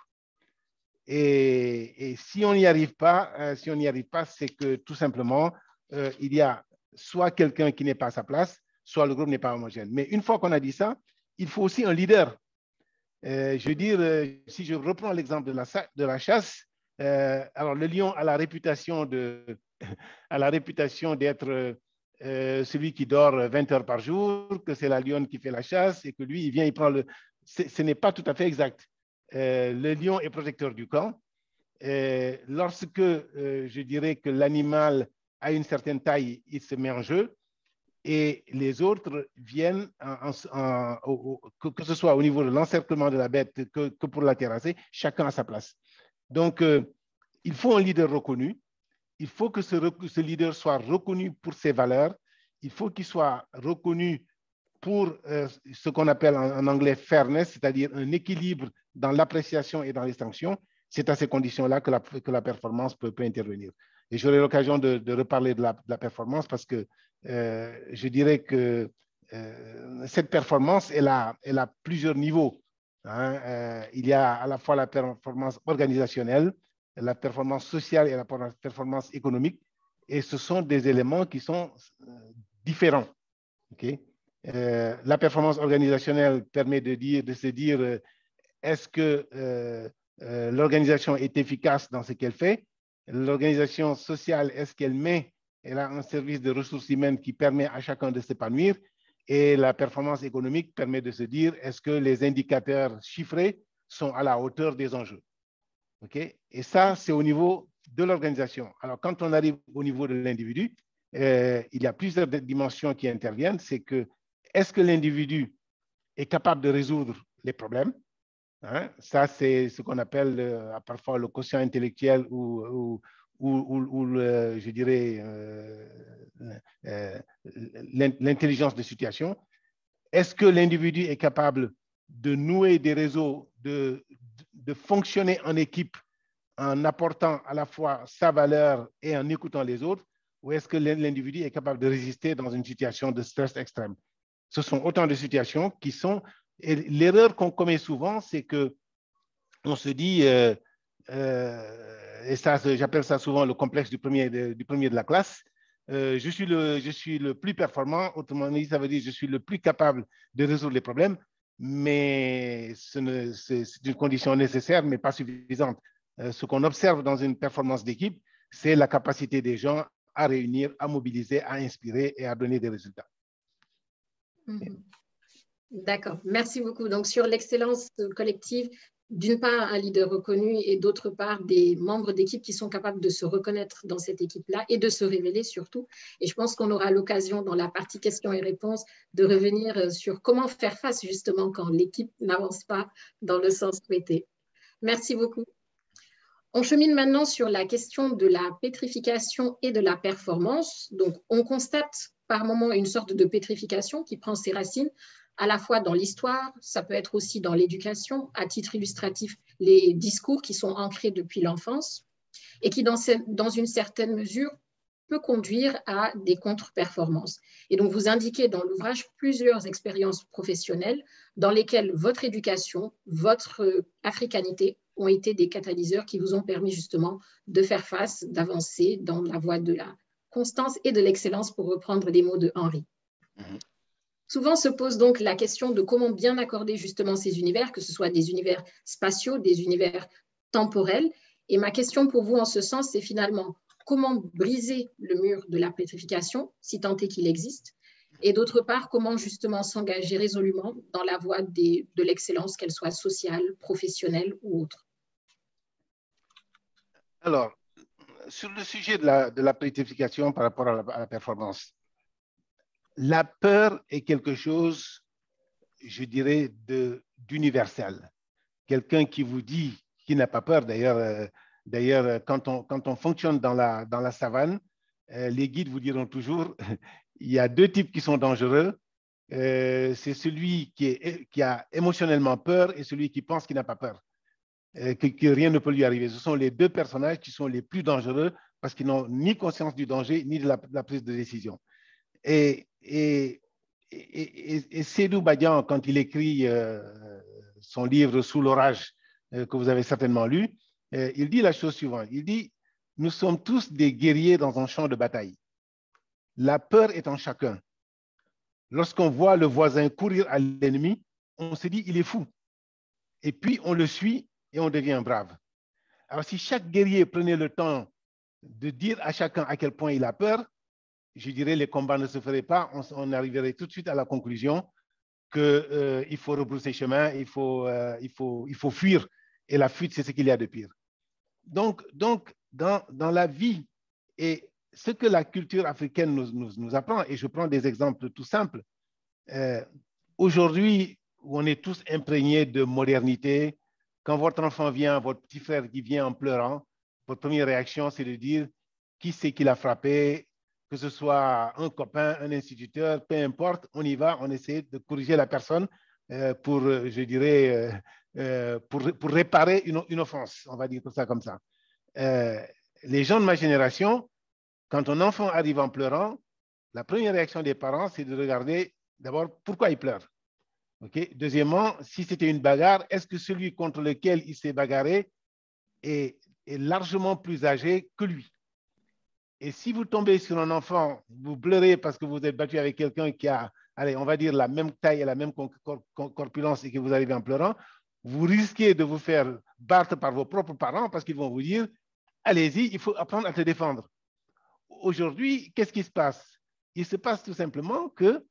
Et si on n'y arrive pas, c'est que tout simplement, il y a soit quelqu'un qui n'est pas à sa place, soit le groupe n'est pas homogène. Mais une fois qu'on a dit ça, il faut aussi un leader. Je veux dire, si je reprends l'exemple de la chasse, alors le lion a la réputation d'être celui qui dort 20 heures par jour, que c'est la lionne qui fait la chasse et que lui, il vient, il prend le... Ce n'est pas tout à fait exact. Le lion est protecteur du camp. Lorsque je dirais que l'animal a une certaine taille, il se met en jeu et les autres viennent, que ce soit au niveau de l'encerclement de la bête que pour la terrasser, chacun à sa place. Donc, il faut un leader reconnu. Il faut que ce leader soit reconnu pour ses valeurs. Il faut qu'il soit reconnu pour ce qu'on appelle en anglais fairness, c'est-à-dire un équilibre dans l'appréciation et dans les sanctions. C'est à ces conditions-là que la performance peut intervenir. Et j'aurai l'occasion de reparler de la performance parce que je dirais que cette performance, elle a plusieurs niveaux. Hein. Il y a à la fois la performance organisationnelle, la performance sociale et la performance économique. Et ce sont des éléments qui sont différents. Okay? La performance organisationnelle permet de se dire est-ce que l'organisation est efficace dans ce qu'elle fait? L'organisation sociale, est-ce qu'elle a un service de ressources humaines qui permet à chacun de s'épanouir? Et la performance économique permet de se dire est-ce que les indicateurs chiffrés sont à la hauteur des enjeux? Okay? Et ça, c'est au niveau de l'organisation. Alors, quand on arrive au niveau de l'individu, il y a plusieurs dimensions qui interviennent. C'est que est-ce que l'individu est capable de résoudre les problèmes? Hein? Ça, c'est ce qu'on appelle parfois le quotient intellectuel ou je dirais l'intelligence de situation. Est-ce que l'individu est capable de nouer des réseaux, de fonctionner en équipe en apportant à la fois sa valeur et en écoutant les autres? Ou est-ce que l'individu est capable de résister dans une situation de stress extrême? Ce sont autant de situations qui sont... Et l'erreur qu'on commet souvent, c'est qu'on se dit, et ça, j'appelle ça souvent le complexe du premier de la classe, je suis le plus performant, autrement dit, ça veut dire je suis le plus capable de résoudre les problèmes, mais c'est une condition nécessaire, mais pas suffisante. Ce qu'on observe dans une performance d'équipe, c'est la capacité des gens à réunir, à mobiliser, à inspirer et à donner des résultats. D'accord, merci beaucoup. Donc, sur l'excellence collective, d'une part, un leader reconnu et d'autre part, des membres d'équipe qui sont capables de se reconnaître dans cette équipe-là et de se révéler surtout. Et je pense qu'on aura l'occasion, dans la partie questions et réponses, de revenir sur comment faire face justement quand l'équipe n'avance pas dans le sens souhaité. Merci beaucoup. On chemine maintenant sur la question de la pétrification et de la performance. Donc, on constate par moment une sorte de pétrification qui prend ses racines à la fois dans l'histoire, ça peut être aussi dans l'éducation, à titre illustratif, les discours qui sont ancrés depuis l'enfance et qui, dans une certaine mesure, peut conduire à des contre-performances. Et donc, vous indiquez dans l'ouvrage plusieurs expériences professionnelles dans lesquelles votre éducation, votre africanité ont été des catalyseurs qui vous ont permis justement de faire face, d'avancer dans la voie de la constance et de l'excellence, pour reprendre les mots de Henri. Souvent se pose donc la question de comment bien accorder justement ces univers, que ce soit des univers spatiaux, des univers temporels. Et ma question pour vous en ce sens, c'est finalement comment briser le mur de la pétrification, si tant est qu'il existe, et d'autre part, comment justement s'engager résolument dans la voie de l'excellence, qu'elle soit sociale, professionnelle ou autre. Alors, sur le sujet de la pétrification par rapport à la performance, la peur est quelque chose, je dirais, d'universel. Quelqu'un qui vous dit qu'il n'a pas peur, d'ailleurs, quand on fonctionne dans la savane, les guides vous diront toujours, il y a deux types qui sont dangereux. C'est celui qui a émotionnellement peur et celui qui pense qu'il n'a pas peur, que rien ne peut lui arriver. Ce sont les deux personnages qui sont les plus dangereux parce qu'ils n'ont ni conscience du danger, ni de la prise de décision. Et Seydou Badian, quand il écrit son livre « Sous l'orage », que vous avez certainement lu, il dit la chose suivante. Il dit, nous sommes tous des guerriers dans un champ de bataille. La peur est en chacun. Lorsqu'on voit le voisin courir à l'ennemi, on se dit, il est fou. Et puis, on le suit et on devient brave. Alors, si chaque guerrier prenait le temps de dire à chacun à quel point il a peur, je dirais, les combats ne se feraient pas. On arriverait tout de suite à la conclusion qu'il faut rebrousser chemin, il faut fuir. Et la fuite, c'est ce qu'il y a de pire. Donc dans la vie, et ce que la culture africaine nous apprend, et je prends des exemples tout simples, aujourd'hui, où on est tous imprégnés de modernité, quand votre enfant vient, votre petit frère qui vient en pleurant, votre première réaction, c'est de dire qui c'est qui l'a frappé, que ce soit un copain, un instituteur, peu importe, on y va, on essaie de corriger la personne pour, je dirais, pour réparer une offense, on va dire ça comme ça. Les gens de ma génération, quand un enfant arrive en pleurant, la première réaction des parents, c'est de regarder d'abord pourquoi il pleure. Okay? Deuxièmement, si c'était une bagarre, est-ce que celui contre lequel il s'est bagarré est largement plus âgé que lui? Et si vous tombez sur un enfant, vous pleurez parce que vous êtes battu avec quelqu'un qui a, allez, on va dire la même taille et la même corpulence et que vous arrivez en pleurant, vous risquez de vous faire battre par vos propres parents parce qu'ils vont vous dire, allez-y, il faut apprendre à te défendre. Aujourd'hui, qu'est-ce qui se passe? Il se passe tout simplement que,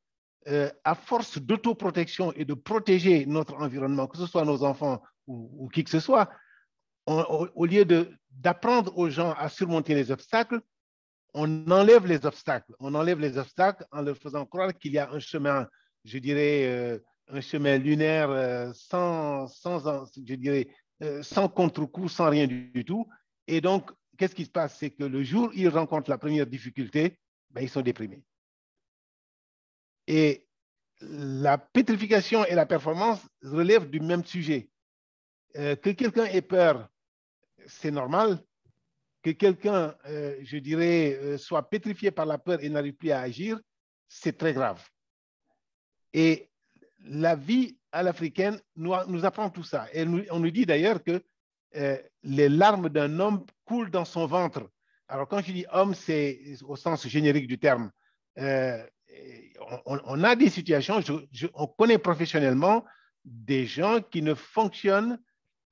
à force d'autoprotection et de protéger notre environnement, que ce soit nos enfants ou qui que ce soit, au lieu d'apprendre aux gens à surmonter les obstacles, on enlève les obstacles. On enlève les obstacles en leur faisant croire qu'il y a un chemin, je dirais, un chemin lunaire sans contre-coup, sans rien du tout. Et donc, qu'est-ce qui se passe? C'est que le jour où ils rencontrent la première difficulté, ben, ils sont déprimés. Et la pétrification et la performance relèvent du même sujet. Que quelqu'un ait peur, c'est normal. Que quelqu'un, je dirais, soit pétrifié par la peur et n'arrive plus à agir, c'est très grave. Et la vie à l'africaine nous apprend tout ça. Et on nous dit d'ailleurs que les larmes d'un homme coulent dans son ventre. Alors quand je dis homme, c'est au sens générique du terme. On a des situations, on connaît professionnellement des gens qui ne fonctionnent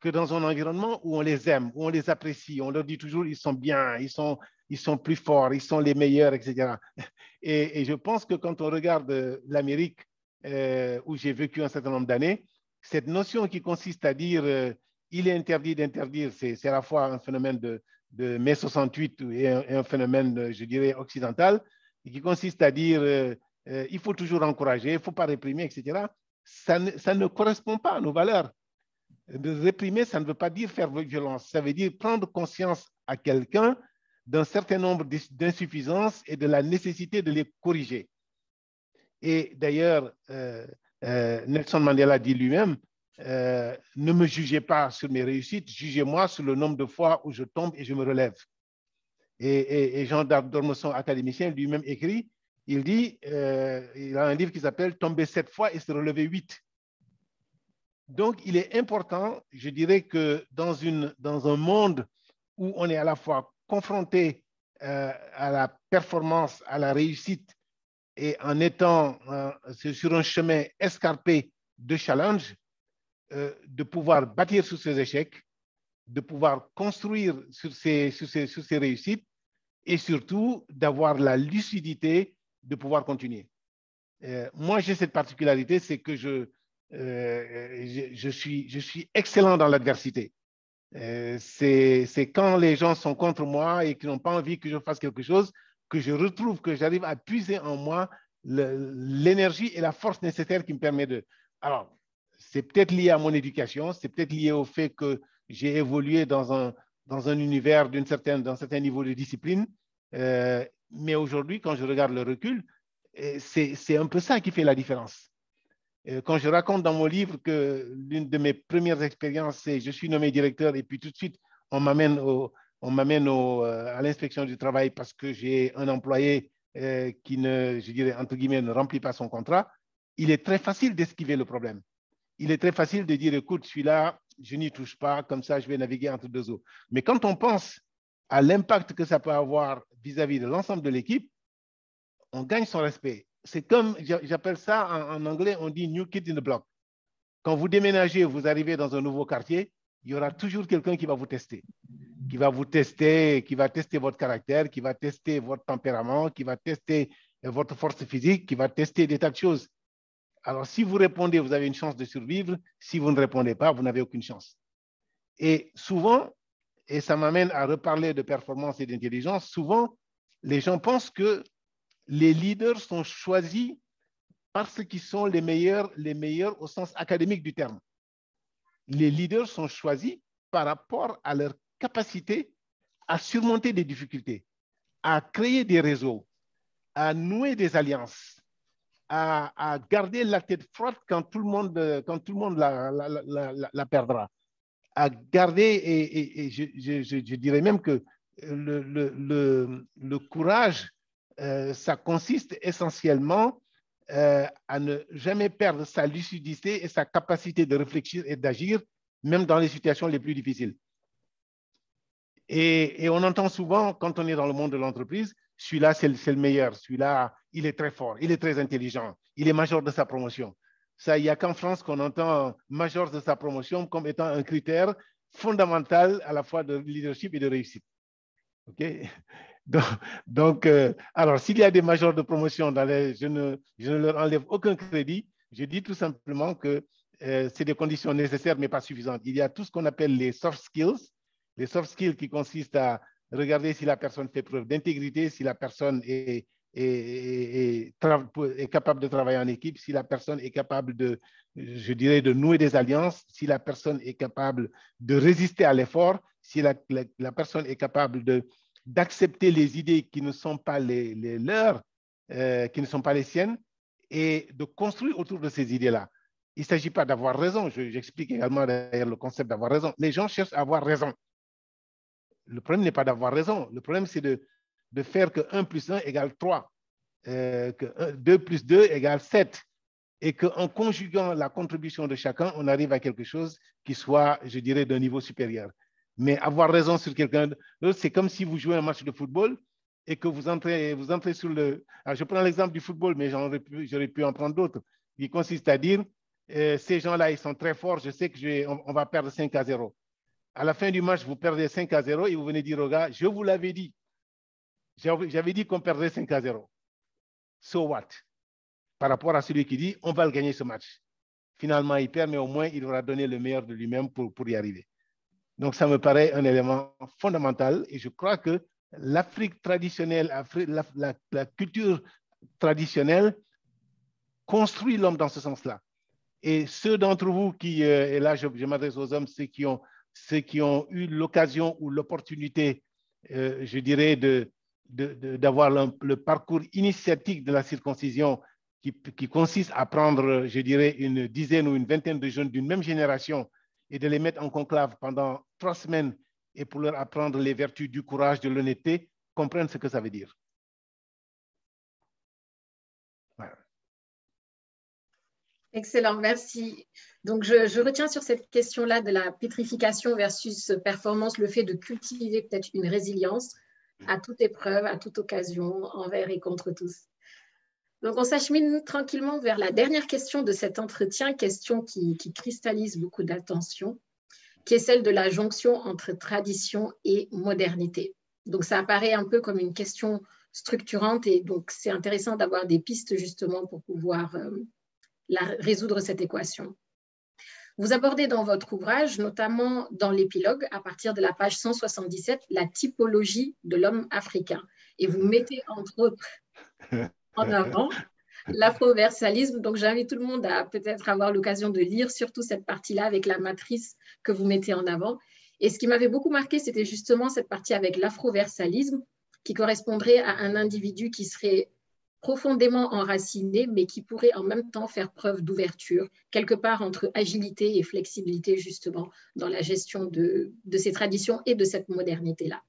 que dans un environnement où on les aime, où on les apprécie. On leur dit toujours ils sont bien, ils sont plus forts, ils sont les meilleurs, etc. Et je pense que quand on regarde l'Amérique, où j'ai vécu un certain nombre d'années, cette notion qui consiste à dire il est interdit d'interdire, c'est à la fois un phénomène de mai 68 et un phénomène, je dirais, occidental, et qui consiste à dire il faut toujours encourager, il ne faut pas réprimer, etc. Ça ne correspond pas à nos valeurs. Réprimer, ça ne veut pas dire faire violence. Ça veut dire prendre conscience à quelqu'un d'un certain nombre d'insuffisances et de la nécessité de les corriger. Et d'ailleurs, Nelson Mandela dit lui-même, ne me jugez pas sur mes réussites, jugez-moi sur le nombre de fois où je tombe et je me relève. Et Jean d'Ormesson, académicien, lui-même écrit, il dit, il a un livre qui s'appelle « Tomber 7 fois et se relever 8 ». Donc, il est important, je dirais que dans un monde où on est à la fois confronté à la performance, à la réussite, et en étant sur un chemin escarpé de challenge, de pouvoir bâtir sur ses échecs, de pouvoir construire sur ses réussites et surtout d'avoir la lucidité de pouvoir continuer. Moi, j'ai cette particularité, c'est que je suis excellent dans l'adversité. C'est quand les gens sont contre moi et qui n'ont pas envie que je fasse quelque chose que je retrouve, que j'arrive à puiser en moi l'énergie et la force nécessaire qui me permet de... Alors, c'est peut-être lié à mon éducation, c'est peut-être lié au fait que j'ai évolué dans un univers d'un certain niveau de discipline, mais aujourd'hui, quand je regarde le recul, c'est un peu ça qui fait la différence. Quand je raconte dans mon livre que l'une de mes premières expériences, c'est je suis nommé directeur et puis tout de suite, on m'amène à l'inspection du travail parce que j'ai un employé qui ne, je dirais, entre guillemets, ne remplit pas son contrat, il est très facile d'esquiver le problème. Il est très facile de dire, écoute, celui-là, je n'y touche pas, comme ça, je vais naviguer entre deux eaux. Mais quand on pense à l'impact que ça peut avoir vis-à-vis de l'ensemble de l'équipe, on gagne son respect. C'est comme, j'appelle ça en anglais, on dit new kid in the block. Quand vous déménagez, vous arrivez dans un nouveau quartier, il y aura toujours quelqu'un qui va vous tester. Qui va tester votre caractère, qui va tester votre tempérament, qui va tester votre force physique, qui va tester des tas de choses. Alors, si vous répondez, vous avez une chance de survivre. Si vous ne répondez pas, vous n'avez aucune chance. Et souvent, et ça m'amène à reparler de performance et d'intelligence, souvent, les gens pensent que les leaders sont choisis parce qu'ils sont les meilleurs au sens académique du terme. Les leaders sont choisis par rapport à leur capacité à surmonter des difficultés, à créer des réseaux, à nouer des alliances, à garder la tête froide quand tout le monde la perdra, à garder, et je dirais même que le courage, ça consiste essentiellement à ne jamais perdre sa lucidité et sa capacité de réfléchir et d'agir, même dans les situations les plus difficiles. Et on entend souvent, quand on est dans le monde de l'entreprise, celui-là, c'est le meilleur, celui-là, il est très fort, il est très intelligent, il est major de sa promotion. Ça, il n'y a qu'en France qu'on entend major de sa promotion comme étant un critère fondamental à la fois de leadership et de réussite. OK? Donc, alors, s'il y a des majors de promotion, je ne leur enlève aucun crédit. Je dis tout simplement que c'est des conditions nécessaires, mais pas suffisantes. Il y a tout ce qu'on appelle les soft skills. Les soft skills qui consistent à regarder si la personne fait preuve d'intégrité, si la personne est capable de travailler en équipe, si la personne est capable de, je dirais, de nouer des alliances, si la personne est capable de résister à l'effort, si la personne est capable d'accepter les idées qui ne sont pas les leurs, qui ne sont pas les siennes, et de construire autour de ces idées-là. Il ne s'agit pas d'avoir raison. J'explique également d'ailleurs le concept d'avoir raison. Les gens cherchent à avoir raison. Le problème n'est pas d'avoir raison. Le problème, c'est de faire que 1 plus 1 égale 3, que 2 plus 2 égale 7, et qu'en conjuguant la contribution de chacun, on arrive à quelque chose qui soit, je dirais, d'un niveau supérieur. Mais avoir raison sur quelqu'un d'autre, c'est comme si vous jouez un match de football et que vous entrez sur le... Alors, je prends l'exemple du football, mais j'aurais pu en prendre d'autres. Il consiste à dire, ces gens-là, ils sont très forts, je sais qu'on va perdre 5-0. À la fin du match, vous perdez 5-0 et vous venez dire aux gars, je vous l'avais dit. J'avais dit qu'on perdrait 5-0. So what? Par rapport à celui qui dit, on va le gagner ce match. Finalement, il perd, mais au moins, il aura donné le meilleur de lui-même pour y arriver. Donc, ça me paraît un élément fondamental et je crois que l'Afrique traditionnelle, la culture traditionnelle construit l'homme dans ce sens-là. Et ceux d'entre vous qui, et là je m'adresse aux hommes, ceux qui ont eu l'occasion ou l'opportunité, je dirais, d'avoir le parcours initiatique de la circoncision qui consiste à prendre, je dirais, une dizaine ou une vingtaine de jeunes d'une même génération et de les mettre en conclave pendant 3 semaines et pour leur apprendre les vertus du courage, de l'honnêteté, comprennent ce que ça veut dire. Voilà. Excellent, merci. Donc, je retiens sur cette question-là de la pétrification versus performance, le fait de cultiver peut-être une résilience à toute épreuve, à toute occasion, envers et contre tous. Donc, on s'achemine tranquillement vers la dernière question de cet entretien, question qui cristallise beaucoup d'attention, qui est celle de la jonction entre tradition et modernité. Donc, ça apparaît un peu comme une question structurante et donc c'est intéressant d'avoir des pistes justement pour pouvoir résoudre cette équation. Vous abordez dans votre ouvrage, notamment dans l'épilogue, à partir de la page 177, la typologie de l'homme africain. Et vous mettez entre autres en avant l'afroversalisme. Donc, j'invite tout le monde à peut-être avoir l'occasion de lire surtout cette partie-là avec la matrice que vous mettez en avant. Et ce qui m'avait beaucoup marqué, c'était justement cette partie avec l'afroversalisme qui correspondrait à un individu qui serait profondément enraciné, mais qui pourrait en même temps faire preuve d'ouverture, quelque part entre agilité et flexibilité, justement, dans la gestion de ces traditions et de cette modernité-là.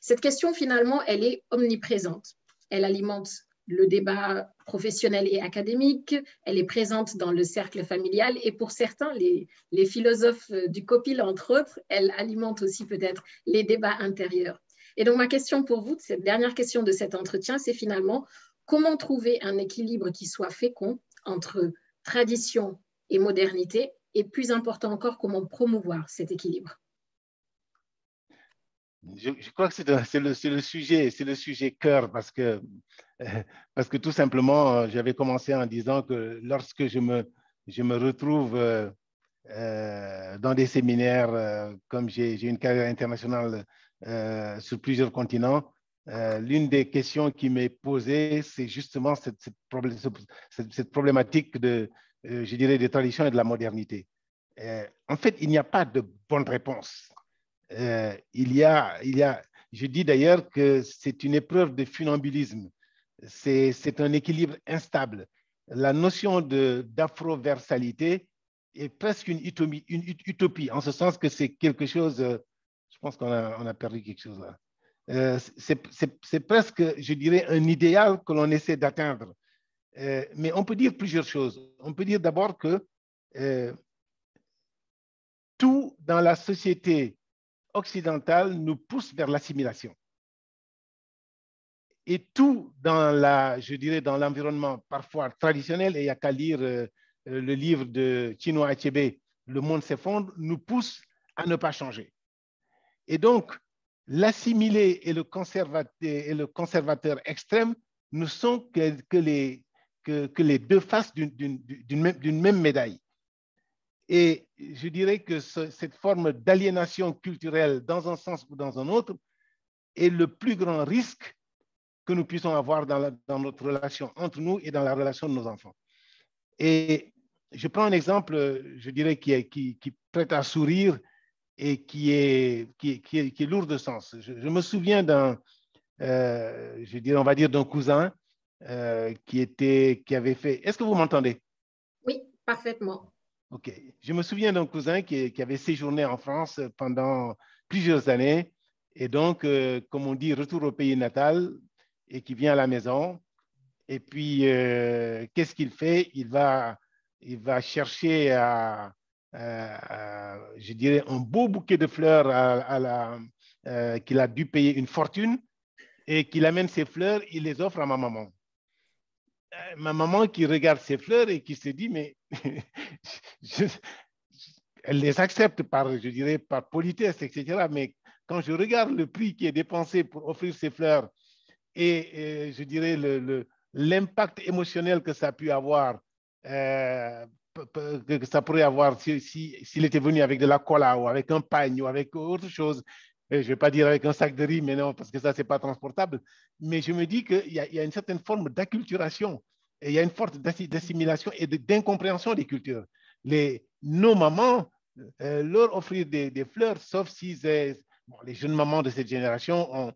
Cette question, finalement, elle est omniprésente. Elle alimente le débat professionnel et académique, elle est présente dans le cercle familial et pour certains, les philosophes du COPIL, entre autres, elle alimente aussi peut-être les débats intérieurs. Et donc, ma question pour vous, cette dernière question de cet entretien, c'est finalement comment trouver un équilibre qui soit fécond entre tradition et modernité et plus important encore, comment promouvoir cet équilibre? Je crois que c'est le sujet cœur parce que tout simplement, j'avais commencé en disant que lorsque je me retrouve dans des séminaires, comme j'ai une carrière internationale sur plusieurs continents, l'une des questions qui m'est posée, c'est justement cette problématique je dirais, des traditions et de la modernité. En fait, il n'y a pas de bonne réponse. Je dis d'ailleurs que c'est une épreuve de funambulisme. C'est un équilibre instable. La notion d'afroversalité est presque une utopie, en ce sens que c'est quelque chose, je pense qu'on a perdu quelque chose là. C'est presque, je dirais, un idéal que l'on essaie d'atteindre. Mais on peut dire plusieurs choses. On peut dire d'abord que tout dans la société occidentale nous pousse vers l'assimilation. Et tout je dirais, dans l'environnement parfois traditionnel, et il n'y a qu'à lire le livre de Chinua Achebe, Le monde s'effondre, nous pousse à ne pas changer. Et donc, l'assimilé et le conservateur extrême ne sont que les deux faces d'une même médaille. Et je dirais que cette forme d'aliénation culturelle dans un sens ou dans un autre est le plus grand risque que nous puissions avoir dans notre relation entre nous et dans la relation de nos enfants. Et je prends un exemple, je dirais, qui prête à sourire et qui est lourd de sens. Je me souviens je dirais, on va dire, d'un cousin qui avait fait... Est-ce que vous m'entendez? Oui, parfaitement. OK. Je me souviens d'un cousin qui avait séjourné en France pendant plusieurs années et donc, comme on dit, retour au pays natal et qui vient à la maison. Et puis, qu'est-ce qu'il fait? Il va chercher je dirais, un beau bouquet de fleurs qu'il a dû payer une fortune et qu'il amène ces fleurs, il les offre à ma maman. Ma maman qui regarde ces fleurs et qui se dit, mais elle les accepte je dirais, par politesse, etc. Mais quand je regarde le prix qui est dépensé pour offrir ces fleurs et je dirais l'impact émotionnel que ça a pu avoir, que ça pourrait avoir s'il était venu avec de la cola ou avec un pagne ou avec autre chose, je ne vais pas dire avec un sac de riz, mais non, parce que ça, ce n'est pas transportable. Mais je me dis qu'il y a une certaine forme d'acculturation et il y a une forme d'assimilation et d'incompréhension des cultures. nos mamans, leur offrir des fleurs, sauf si les jeunes mamans de cette génération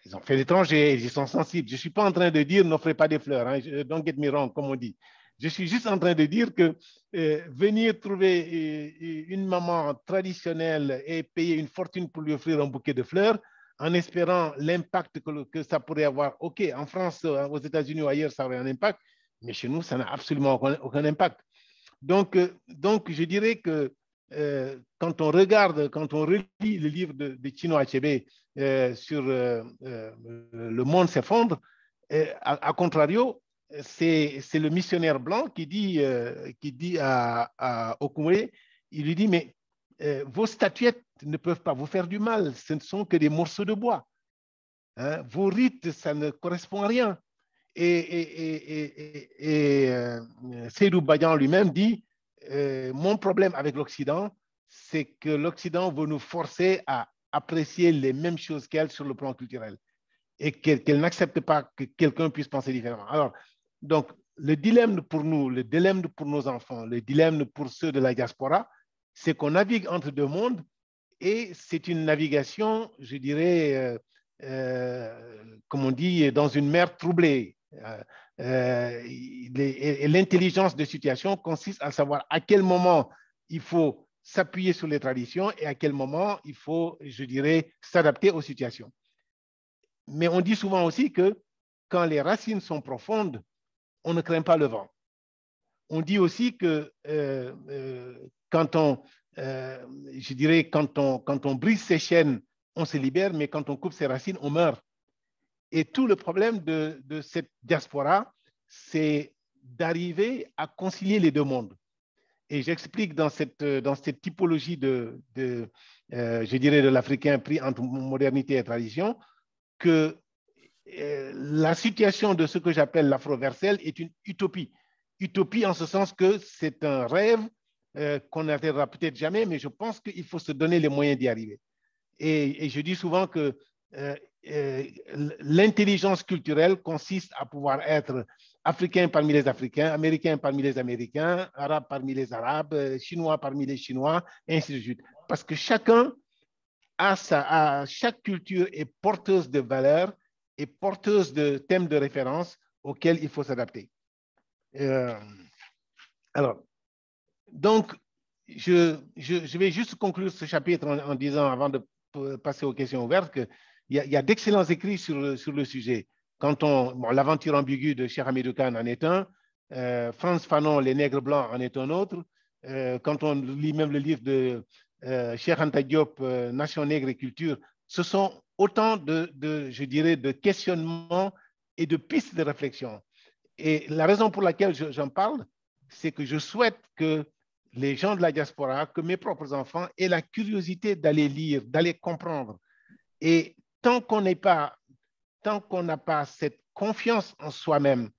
ils ont fait l'étranger, ils sont sensibles. Je ne suis pas en train de dire n'offrez pas des fleurs, hein, don't get me wrong, comme on dit. Je suis juste en train de dire que venir trouver une maman traditionnelle et payer une fortune pour lui offrir un bouquet de fleurs, en espérant l'impact que ça pourrait avoir. OK, en France, aux États-Unis ou ailleurs, ça aurait un impact, mais chez nous, ça n'a absolument aucun impact. Donc, je dirais que quand on relit le livre de Chinua Achebe sur le monde s'effondre, à contrario, c'est le missionnaire blanc qui dit à Okoumé, il lui dit, mais vos statuettes ne peuvent pas vous faire du mal, ce ne sont que des morceaux de bois. Hein? Vos rites, ça ne correspond à rien. Et Seydou Badian lui-même dit, mon problème avec l'Occident, c'est que l'Occident veut nous forcer à apprécier les mêmes choses qu'elle sur le plan culturel et qu'elle n'accepte pas que quelqu'un puisse penser différemment. Alors, donc, le dilemme pour nous, le dilemme pour nos enfants, le dilemme pour ceux de la diaspora, c'est qu'on navigue entre deux mondes et c'est une navigation, je dirais, comme on dit, dans une mer troublée. Et l'intelligence de situation consiste à savoir à quel moment il faut s'appuyer sur les traditions et à quel moment il faut, je dirais, s'adapter aux situations. Mais on dit souvent aussi que quand les racines sont profondes, on ne craint pas le vent. On dit aussi que quand on brise ses chaînes, on se libère, mais quand on coupe ses racines, on meurt. Et tout le problème de cette diaspora, c'est d'arriver à concilier les deux mondes. Et j'explique dans cette typologie je dirais, de l'Africain pris entre modernité et tradition, que la situation de ce que j'appelle l'afro-versel est une utopie. Utopie en ce sens que c'est un rêve qu'on n'atteindra peut-être jamais, mais je pense qu'il faut se donner les moyens d'y arriver. Et je dis souvent que l'intelligence culturelle consiste à pouvoir être africain parmi les Africains, américain parmi les Américains, arabe parmi les Arabes, chinois parmi les Chinois, et ainsi de suite. Parce que chaque culture est porteuse de valeurs et porteuse de thèmes de référence auxquels il faut s'adapter. Alors, donc, je vais juste conclure ce chapitre en disant, avant de passer aux questions ouvertes, qu'il y a d'excellents écrits sur le sujet. L'aventure ambiguë de Cheikh Hamidou Kane en est un, Frantz Fanon, Les Nègres Blancs en est un autre. Quand on lit même le livre de Cheikh Anta Diop, Nation Nègre et Culture, ce sont autant je dirais, de questionnements et de pistes de réflexion. Et la raison pour laquelle j'en parle, c'est que je souhaite que les gens de la diaspora, que mes propres enfants aient la curiosité d'aller lire, d'aller comprendre. Et tant qu'on n'a pas cette confiance en soi-même,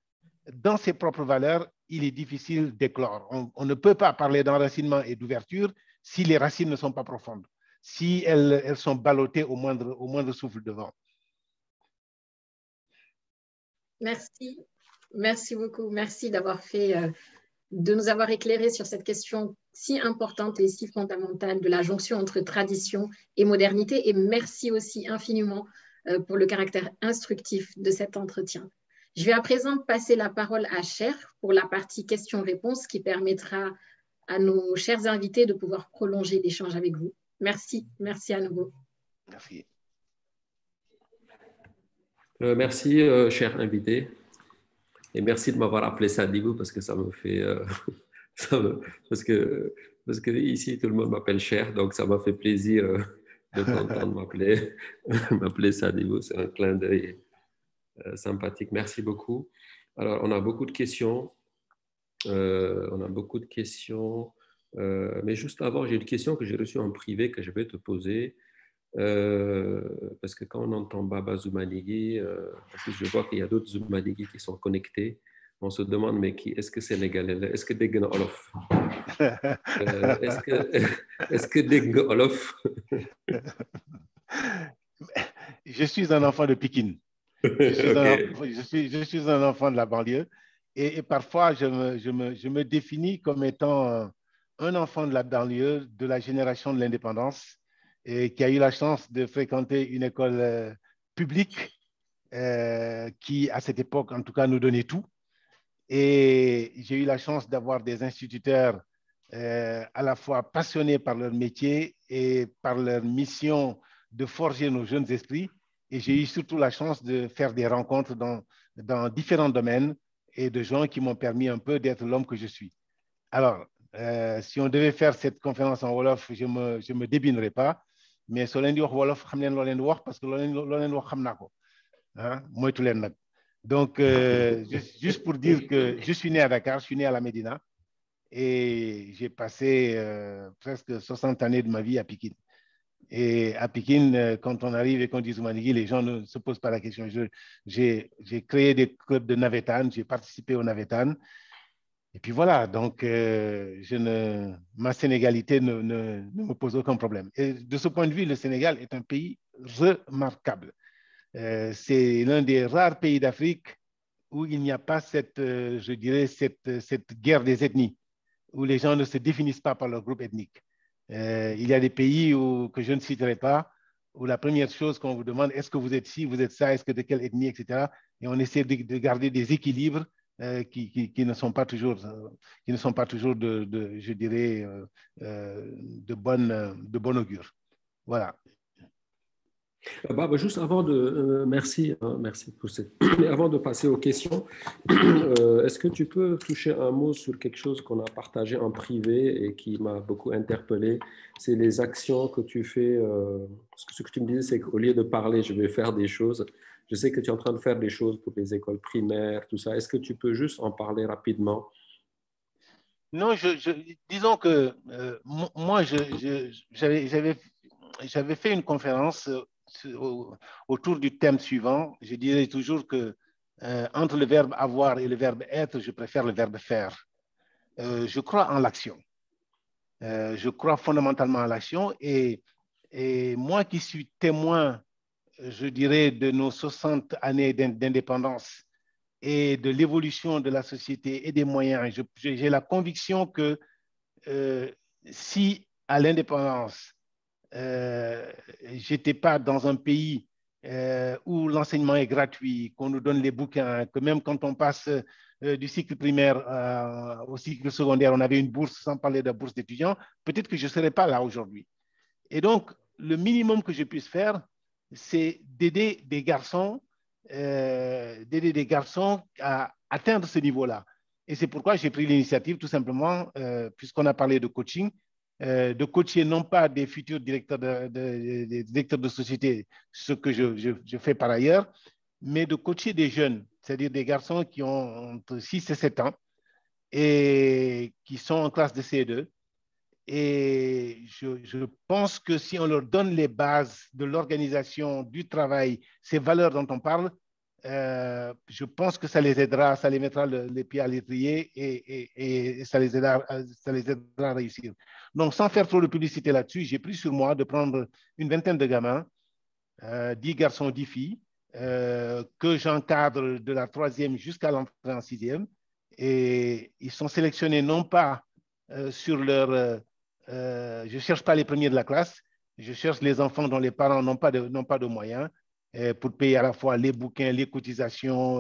dans ses propres valeurs, il est difficile d'éclore. On ne peut pas parler d'enracinement et d'ouverture si les racines ne sont pas profondes, si elles sont ballottées au moindre souffle de vent. Merci. Merci beaucoup. Merci de nous avoir éclairé sur cette question si importante et si fondamentale de la jonction entre tradition et modernité. Et merci aussi infiniment pour le caractère instructif de cet entretien. Je vais à présent passer la parole à Cher pour la partie questions-réponses qui permettra à nos chers invités de pouvoir prolonger l'échange avec vous. Merci. Merci à nouveau. Merci. Merci, cher invité. Et merci de m'avoir appelé Sadibou parce que ça me fait... parce que ici, tout le monde m'appelle Cher, donc ça m'a fait plaisir de t'entendre m'appeler Sadibou. C'est un clin d'œil sympathique. Merci beaucoup. Alors, on a beaucoup de questions. Mais juste avant, j'ai une question que j'ai reçue en privé que je vais te poser. Parce que quand on entend Baba Zoumanigui, je vois qu'il y a d'autres Zoumanigui qui sont connectés. On se demande, mais est-ce que Sénégalais? Est-ce que dégg na Olof? Est-ce que dégg nga Olof? Je suis un enfant de Pikine. Je suis un enfant de la banlieue. Et parfois, je me définis comme étant un enfant de la banlieue, de la génération de l'indépendance, et qui a eu la chance de fréquenter une école publique qui, à cette époque, en tout cas, nous donnait tout. Et j'ai eu la chance d'avoir des instituteurs à la fois passionnés par leur métier et par leur mission de forger nos jeunes esprits. Et j'ai eu surtout la chance de faire des rencontres dans différents domaines et de gens qui m'ont permis un peu d'être l'homme que je suis. Alors, si on devait faire cette conférence en Wolof, je me débinerais pas. Mais soo leen di wax Wolof xam leen loo leen di wax parce que loo leen wax xam naa ko ah moytu leen nag. Donc, juste pour dire que je suis né à Dakar, je suis né à la Médina et j'ai passé presque 60 années de ma vie à Pikine. Et à Pikine, quand on arrive et qu'on dit Zoumanigui, les gens ne se posent pas la question. J'ai créé des clubs de Navetan, j'ai participé au Navetan. Et puis voilà, donc ma sénégalité ne me pose aucun problème. Et de ce point de vue, le Sénégal est un pays remarquable. C'est l'un des rares pays d'Afrique où il n'y a pas je dirais, cette guerre des ethnies, où les gens ne se définissent pas par leur groupe ethnique. Il y a des pays que je ne citerai pas, où la première chose qu'on vous demande, est-ce que vous êtes ci, vous êtes ça, est-ce que de quelle ethnie, etc. Et on essaie de garder des équilibres qui ne sont pas toujours, je dirais, de bon augure. Voilà. Juste avant de... merci pour cette... Avant de passer aux questions, est-ce que tu peux toucher un mot sur quelque chose qu'on a partagé en privé et qui m'a beaucoup interpellé? C'est les actions que tu fais. Ce que tu me disais, c'est qu'au lieu de parler, je vais faire des choses. Je sais que tu es en train de faire des choses pour les écoles primaires, tout ça. Est-ce que tu peux juste en parler rapidement? Non, disons que moi, j'avais fait une conférence autour du thème suivant. Je dirais toujours que entre le verbe avoir et le verbe être, je préfère le verbe faire. Je crois en l'action. Je crois fondamentalement en l'action et moi qui suis témoin, je dirais, de nos 60 années d'indépendance et de l'évolution de la société et des moyens, j'ai la conviction que si à l'indépendance, j'étais pas dans un pays où l'enseignement est gratuit, qu'on nous donne les bouquins, que même quand on passe du cycle primaire au cycle secondaire, on avait une bourse, sans parler de la bourse d'étudiants, peut-être que je ne serais pas là aujourd'hui. Et donc, le minimum que je puisse faire, c'est d'aider des garçons à atteindre ce niveau-là. Et c'est pourquoi j'ai pris l'initiative, tout simplement, puisqu'on a parlé de coaching, de coacher non pas des futurs directeurs de société, ce que je fais par ailleurs, mais de coacher des jeunes, c'est-à-dire des garçons qui ont entre 6 et 7 ans et qui sont en classe de CE2. Et je pense que si on leur donne les bases de l'organisation, du travail, ces valeurs dont on parle, je pense que ça les aidera, ça les mettra les pieds à l'étrier et ça les aidera à réussir. Donc, sans faire trop de publicité là-dessus, j'ai pris sur moi de prendre une vingtaine de gamins, 10 garçons, 10 filles, que j'encadre de la 3e jusqu'à l'entrée en 6e. Et ils sont sélectionnés non pas sur leur... je ne cherche pas les premiers de la classe, je cherche les enfants dont les parents n'ont pas de moyens pour payer à la fois les bouquins, les cotisations,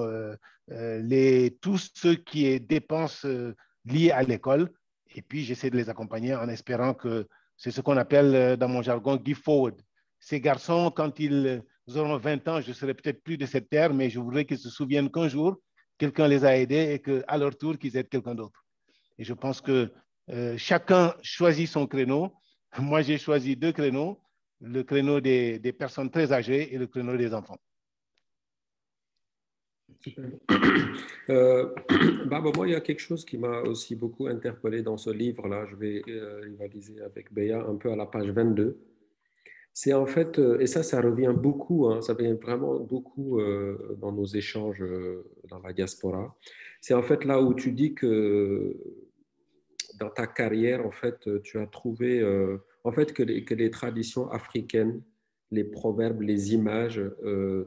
tout ce qui est dépenses liées à l'école. Et puis, j'essaie de les accompagner en espérant que c'est ce qu'on appelle dans mon jargon « give forward ». Ces garçons, quand ils auront 20 ans, je ne serai peut-être plus de cette terre, mais je voudrais qu'ils se souviennent qu'un jour, quelqu'un les a aidés et qu'à leur tour, qu'ils aident quelqu'un d'autre. Et je pense que chacun choisit son créneau. Moi, j'ai choisi 2 créneaux, le créneau des personnes très âgées et le créneau des enfants. Moi, il y a quelque chose qui m'a aussi beaucoup interpellé dans ce livre-là. Je vais rivaliser avec Béa un peu à la page 22. C'est en fait, et ça revient beaucoup, hein, ça revient vraiment beaucoup dans nos échanges dans la diaspora. C'est en fait là où tu dis que dans ta carrière, en fait, tu as trouvé en fait, que les traditions africaines, les proverbes, les images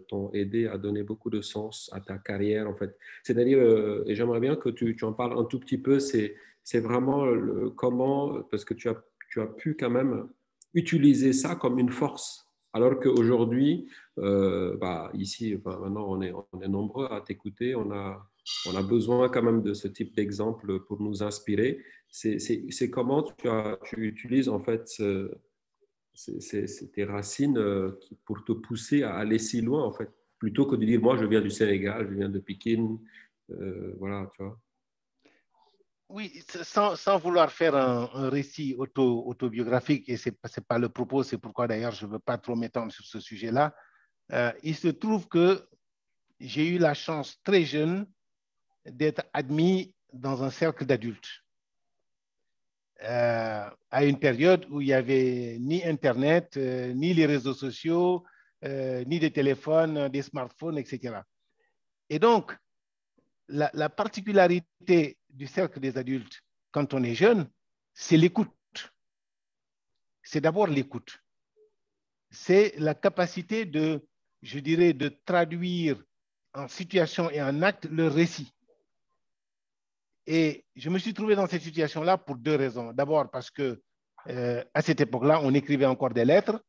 t'ont aidé à donner beaucoup de sens à ta carrière, en fait. C'est-à-dire, et j'aimerais bien que tu en parles un tout petit peu, c'est vraiment comment, parce que tu as pu quand même utiliser ça comme une force, alors qu'aujourd'hui, ici, maintenant, on est nombreux à t'écouter, on a besoin quand même de ce type d'exemple pour nous inspirer. C'est comment tu utilises, en fait, c'est tes racines pour te pousser à aller si loin, en fait, plutôt que de dire, moi, je viens du Sénégal, je viens de Pékin, voilà, tu vois. Oui, sans vouloir faire un récit autobiographique, et ce n'est pas le propos, c'est pourquoi d'ailleurs je ne veux pas trop m'étendre sur ce sujet-là. Il se trouve que j'ai eu la chance très jeune d'être admis dans un cercle d'adultes. À une période où il n'y avait ni Internet, ni les réseaux sociaux, ni des téléphones, des smartphones, etc. Et donc, la particularité du cercle des adultes quand on est jeune, c'est l'écoute. C'est d'abord l'écoute. C'est la capacité de, je dirais, de traduire en situation et en acte le récit. Et je me suis trouvé dans cette situation-là pour deux raisons. D'abord parce que à cette époque-là, on écrivait encore des lettres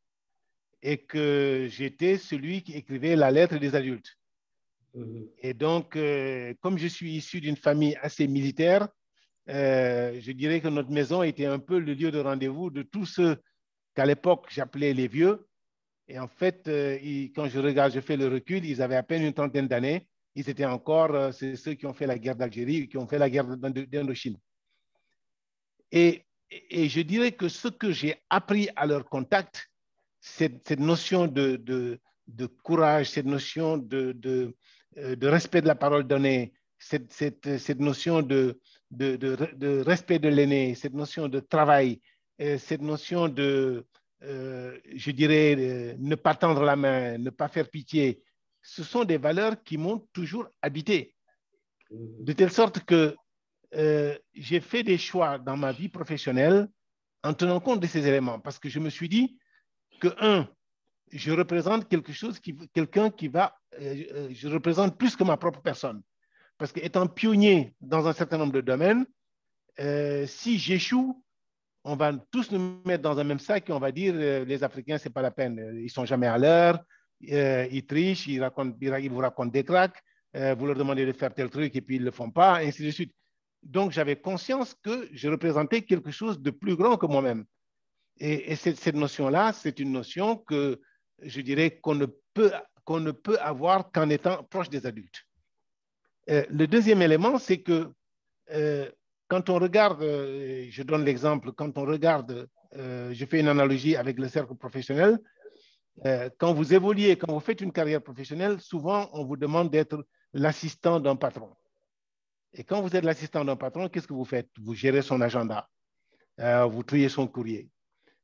et que j'étais celui qui écrivait la lettre des adultes. Et donc, comme je suis issu d'une famille assez militaire, je dirais que notre maison était un peu le lieu de rendez-vous de tous ceux qu'à l'époque j'appelais les vieux. Et en fait, quand je fais le recul, ils avaient à peine une trentaine d'années. Ils étaient encore ceux qui ont fait la guerre d'Algérie, qui ont fait la guerre d'Indochine. Et je dirais que ce que j'ai appris à leur contact, cette notion de courage, cette notion de respect de la parole donnée, cette notion de respect de l'aîné, cette notion de travail, cette notion je dirais, ne pas tendre la main, ne pas faire pitié, ce sont des valeurs qui m'ont toujours habité. De telle sorte que j'ai fait des choix dans ma vie professionnelle en tenant compte de ces éléments, parce que je me suis dit que, je représente quelqu'un qui va, je représente plus que ma propre personne. Parce qu'étant pionnier dans un certain nombre de domaines, si j'échoue, on va tous nous mettre dans un même sac et on va dire les Africains, ce n'est pas la peine. Ils ne sont jamais à l'heure, ils trichent, ils vous racontent des cracks, vous leur demandez de faire tel truc et puis ils ne le font pas, et ainsi de suite. Donc, j'avais conscience que je représentais quelque chose de plus grand que moi-même. Et cette notion-là, c'est une notion que je dirais qu'on ne peut avoir qu'en étant proche des adultes. Le deuxième élément, c'est que quand on regarde, je donne l'exemple, quand on regarde, je fais une analogie avec le cercle professionnel, quand vous évoluez, quand vous faites une carrière professionnelle, souvent on vous demande d'être l'assistant d'un patron. Et quand vous êtes l'assistant d'un patron, qu'est-ce que vous faites? Vous gérez son agenda, vous triez son courrier,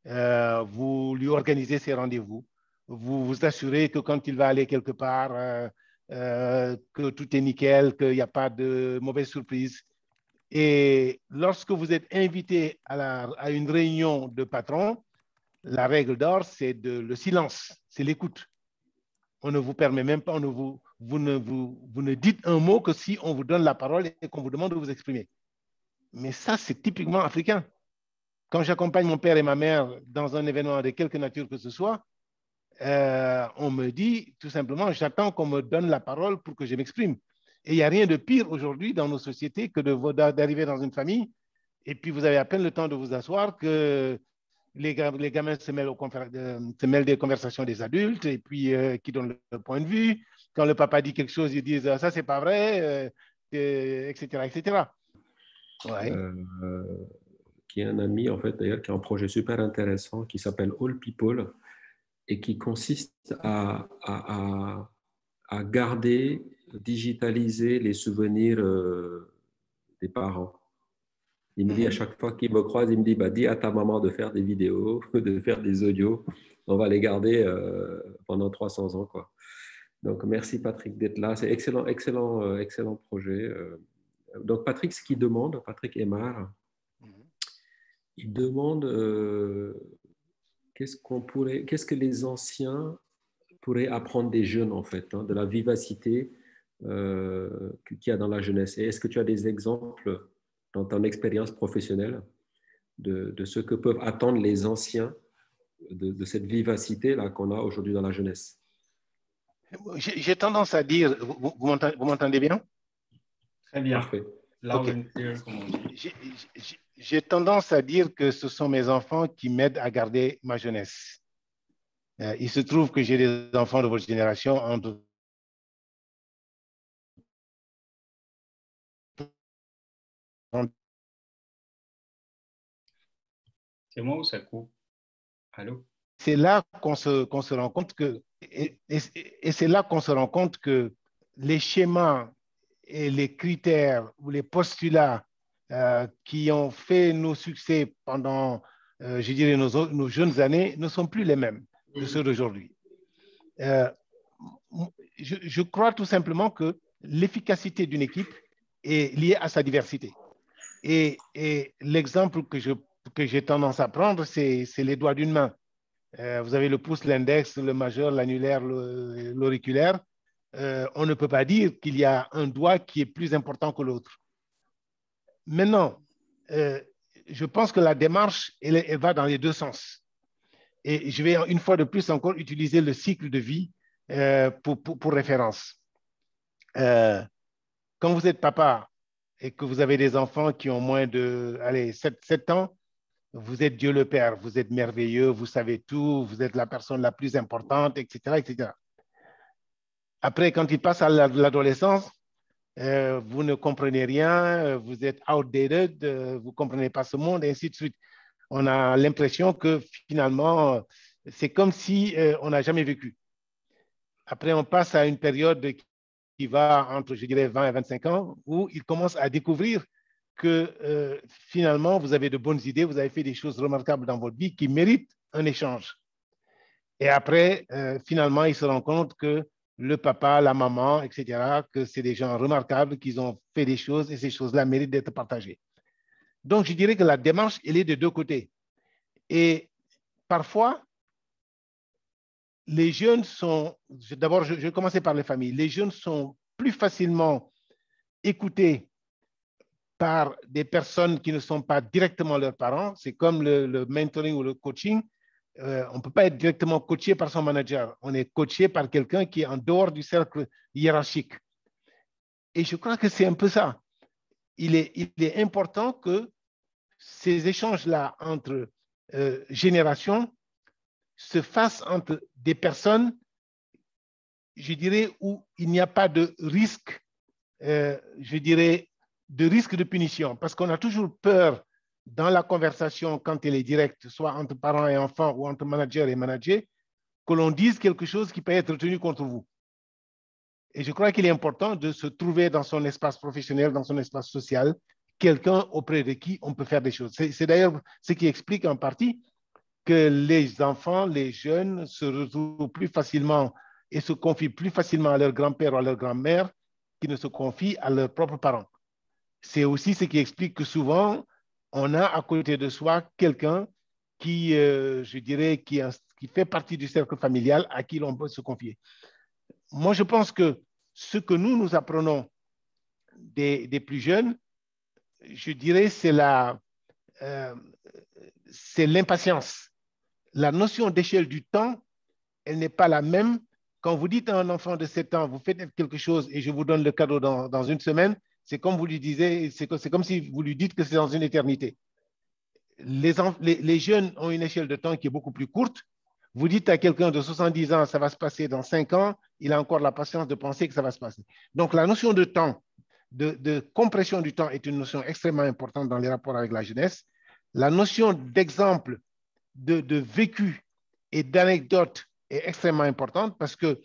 vous lui organisez ses rendez-vous, vous vous assurez que quand il va aller quelque part, que tout est nickel, qu'il n'y a pas de mauvaise surprise. Et lorsque vous êtes invité à une réunion de patrons, la règle d'or, c'est le silence, c'est l'écoute. On ne vous permet même pas, vous ne dites un mot que si on vous donne la parole et qu'on vous demande de vous exprimer. Mais ça, c'est typiquement africain. Quand j'accompagne mon père et ma mère dans un événement de quelque nature que ce soit, on me dit tout simplement, j'attends qu'on me donne la parole pour que je m'exprime. Et il n'y a rien de pire aujourd'hui dans nos sociétés que d'arriver dans une famille et puis vous avez à peine le temps de vous asseoir que les gamins se mêlent des conversations des adultes et puis qui donnent leur point de vue. Quand le papa dit quelque chose, ils disent ça, c'est pas vrai, etc., etc. Ouais. Qui est un ami, en fait, d'ailleurs, qui a un projet super intéressant qui s'appelle All People et qui consiste à garder, digitaliser les souvenirs des parents. Il me dit à chaque fois qu'il me croise, il me dit, dis à ta maman de faire des vidéos, de faire des audios. On va les garder pendant 300 ans, quoi. Donc, merci Patrick d'être là. C'est excellent, excellent, excellent projet. Donc, Patrick, ce qu'il demande, Patrick Aymar, il demande qu'est-ce que les anciens pourraient apprendre des jeunes, en fait, hein, de la vivacité qu'il y a dans la jeunesse. Et est-ce que tu as des exemples dans ton expérience professionnelle de ce que peuvent attendre les anciens de cette vivacité-là qu'on a aujourd'hui dans la jeunesse? J'ai tendance à dire, vous m'entendez bien? Très bien. Parfait. Okay. J'ai tendance à dire que ce sont mes enfants qui m'aident à garder ma jeunesse. Il se trouve que j'ai des enfants de votre génération entre C'est moi ou ça coupe? Allô? C'est là qu'on se rend compte que, et c'est là qu'on se rend compte que les schémas et les critères ou les postulats qui ont fait nos succès pendant, je dirais, nos jeunes années ne sont plus les mêmes de ceux d'aujourd'hui. Je crois tout simplement que l'efficacité d'une équipe est liée à sa diversité. Et l'exemple que j'ai tendance à prendre, c'est les doigts d'une main. Vous avez le pouce, l'index, le majeur, l'annulaire, l'auriculaire. On ne peut pas dire qu'il y a un doigt qui est plus important que l'autre. Maintenant, je pense que la démarche, elle va dans les deux sens. Et je vais une fois de plus encore utiliser le cycle de vie pour référence. Quand vous êtes papa et que vous avez des enfants qui ont moins de 7 ans, vous êtes Dieu le Père, vous êtes merveilleux, vous savez tout, vous êtes la personne la plus importante, etc., etc. Après, quand ils passent à l'adolescence, vous ne comprenez rien, vous êtes outdated, vous ne comprenez pas ce monde, et ainsi de suite. On a l'impression que finalement, c'est comme si on n'a jamais vécu. Après, on passe à une période qui va entre, je dirais, 20 et 25 ans, où ils commencent à découvrir que finalement, vous avez de bonnes idées, vous avez fait des choses remarquables dans votre vie qui méritent un échange. Et après, finalement, ils se rendent compte que le papa, la maman, etc., que c'est des gens remarquables, qu'ils ont fait des choses et ces choses-là méritent d'être partagées. Donc, je dirais que la démarche, elle est de deux côtés. Et parfois, les jeunes sont, d'abord, je vais commencer par les familles, les jeunes sont plus facilement écoutés par des personnes qui ne sont pas directement leurs parents. C'est comme le mentoring ou le coaching. On ne peut pas être directement coaché par son manager. On est coaché par quelqu'un qui est en dehors du cercle hiérarchique. Et je crois que c'est un peu ça. Il est important que ces échanges-là entre générations se fassent entre des personnes, je dirais, où il n'y a pas de risque, je dirais, de risque de punition. Parce qu'on a toujours peur dans la conversation, quand elle est directe, soit entre parents et enfants ou entre manager et manager, que l'on dise quelque chose qui peut être retenu contre vous. Et je crois qu'il est important de se trouver dans son espace professionnel, dans son espace social, quelqu'un auprès de qui on peut faire des choses. C'est d'ailleurs ce qui explique en partie que les enfants, les jeunes se retrouvent plus facilement et se confient plus facilement à leur grand-père ou à leur grand-mère qu'ils ne se confient à leurs propres parents. C'est aussi ce qui explique que souvent, on a à côté de soi quelqu'un qui, je dirais, qui fait partie du cercle familial à qui l'on peut se confier. Moi, je pense que ce que nous apprenons des plus jeunes, je dirais, c'est l'impatience. La notion d'échelle du temps, elle n'est pas la même. Quand vous dites à un enfant de 7 ans, vous faites quelque chose et je vous donne le cadeau dans une semaine, c'est comme vous lui disiez, c'est comme si vous lui dites que c'est dans une éternité. Les jeunes ont une échelle de temps qui est beaucoup plus courte. Vous dites à quelqu'un de 70 ans, ça va se passer dans 5 ans, il a encore la patience de penser que ça va se passer. Donc, la notion de temps, de compression du temps est une notion extrêmement importante dans les rapports avec la jeunesse. La notion d'exemple, de vécu et d'anecdote est extrêmement importante parce que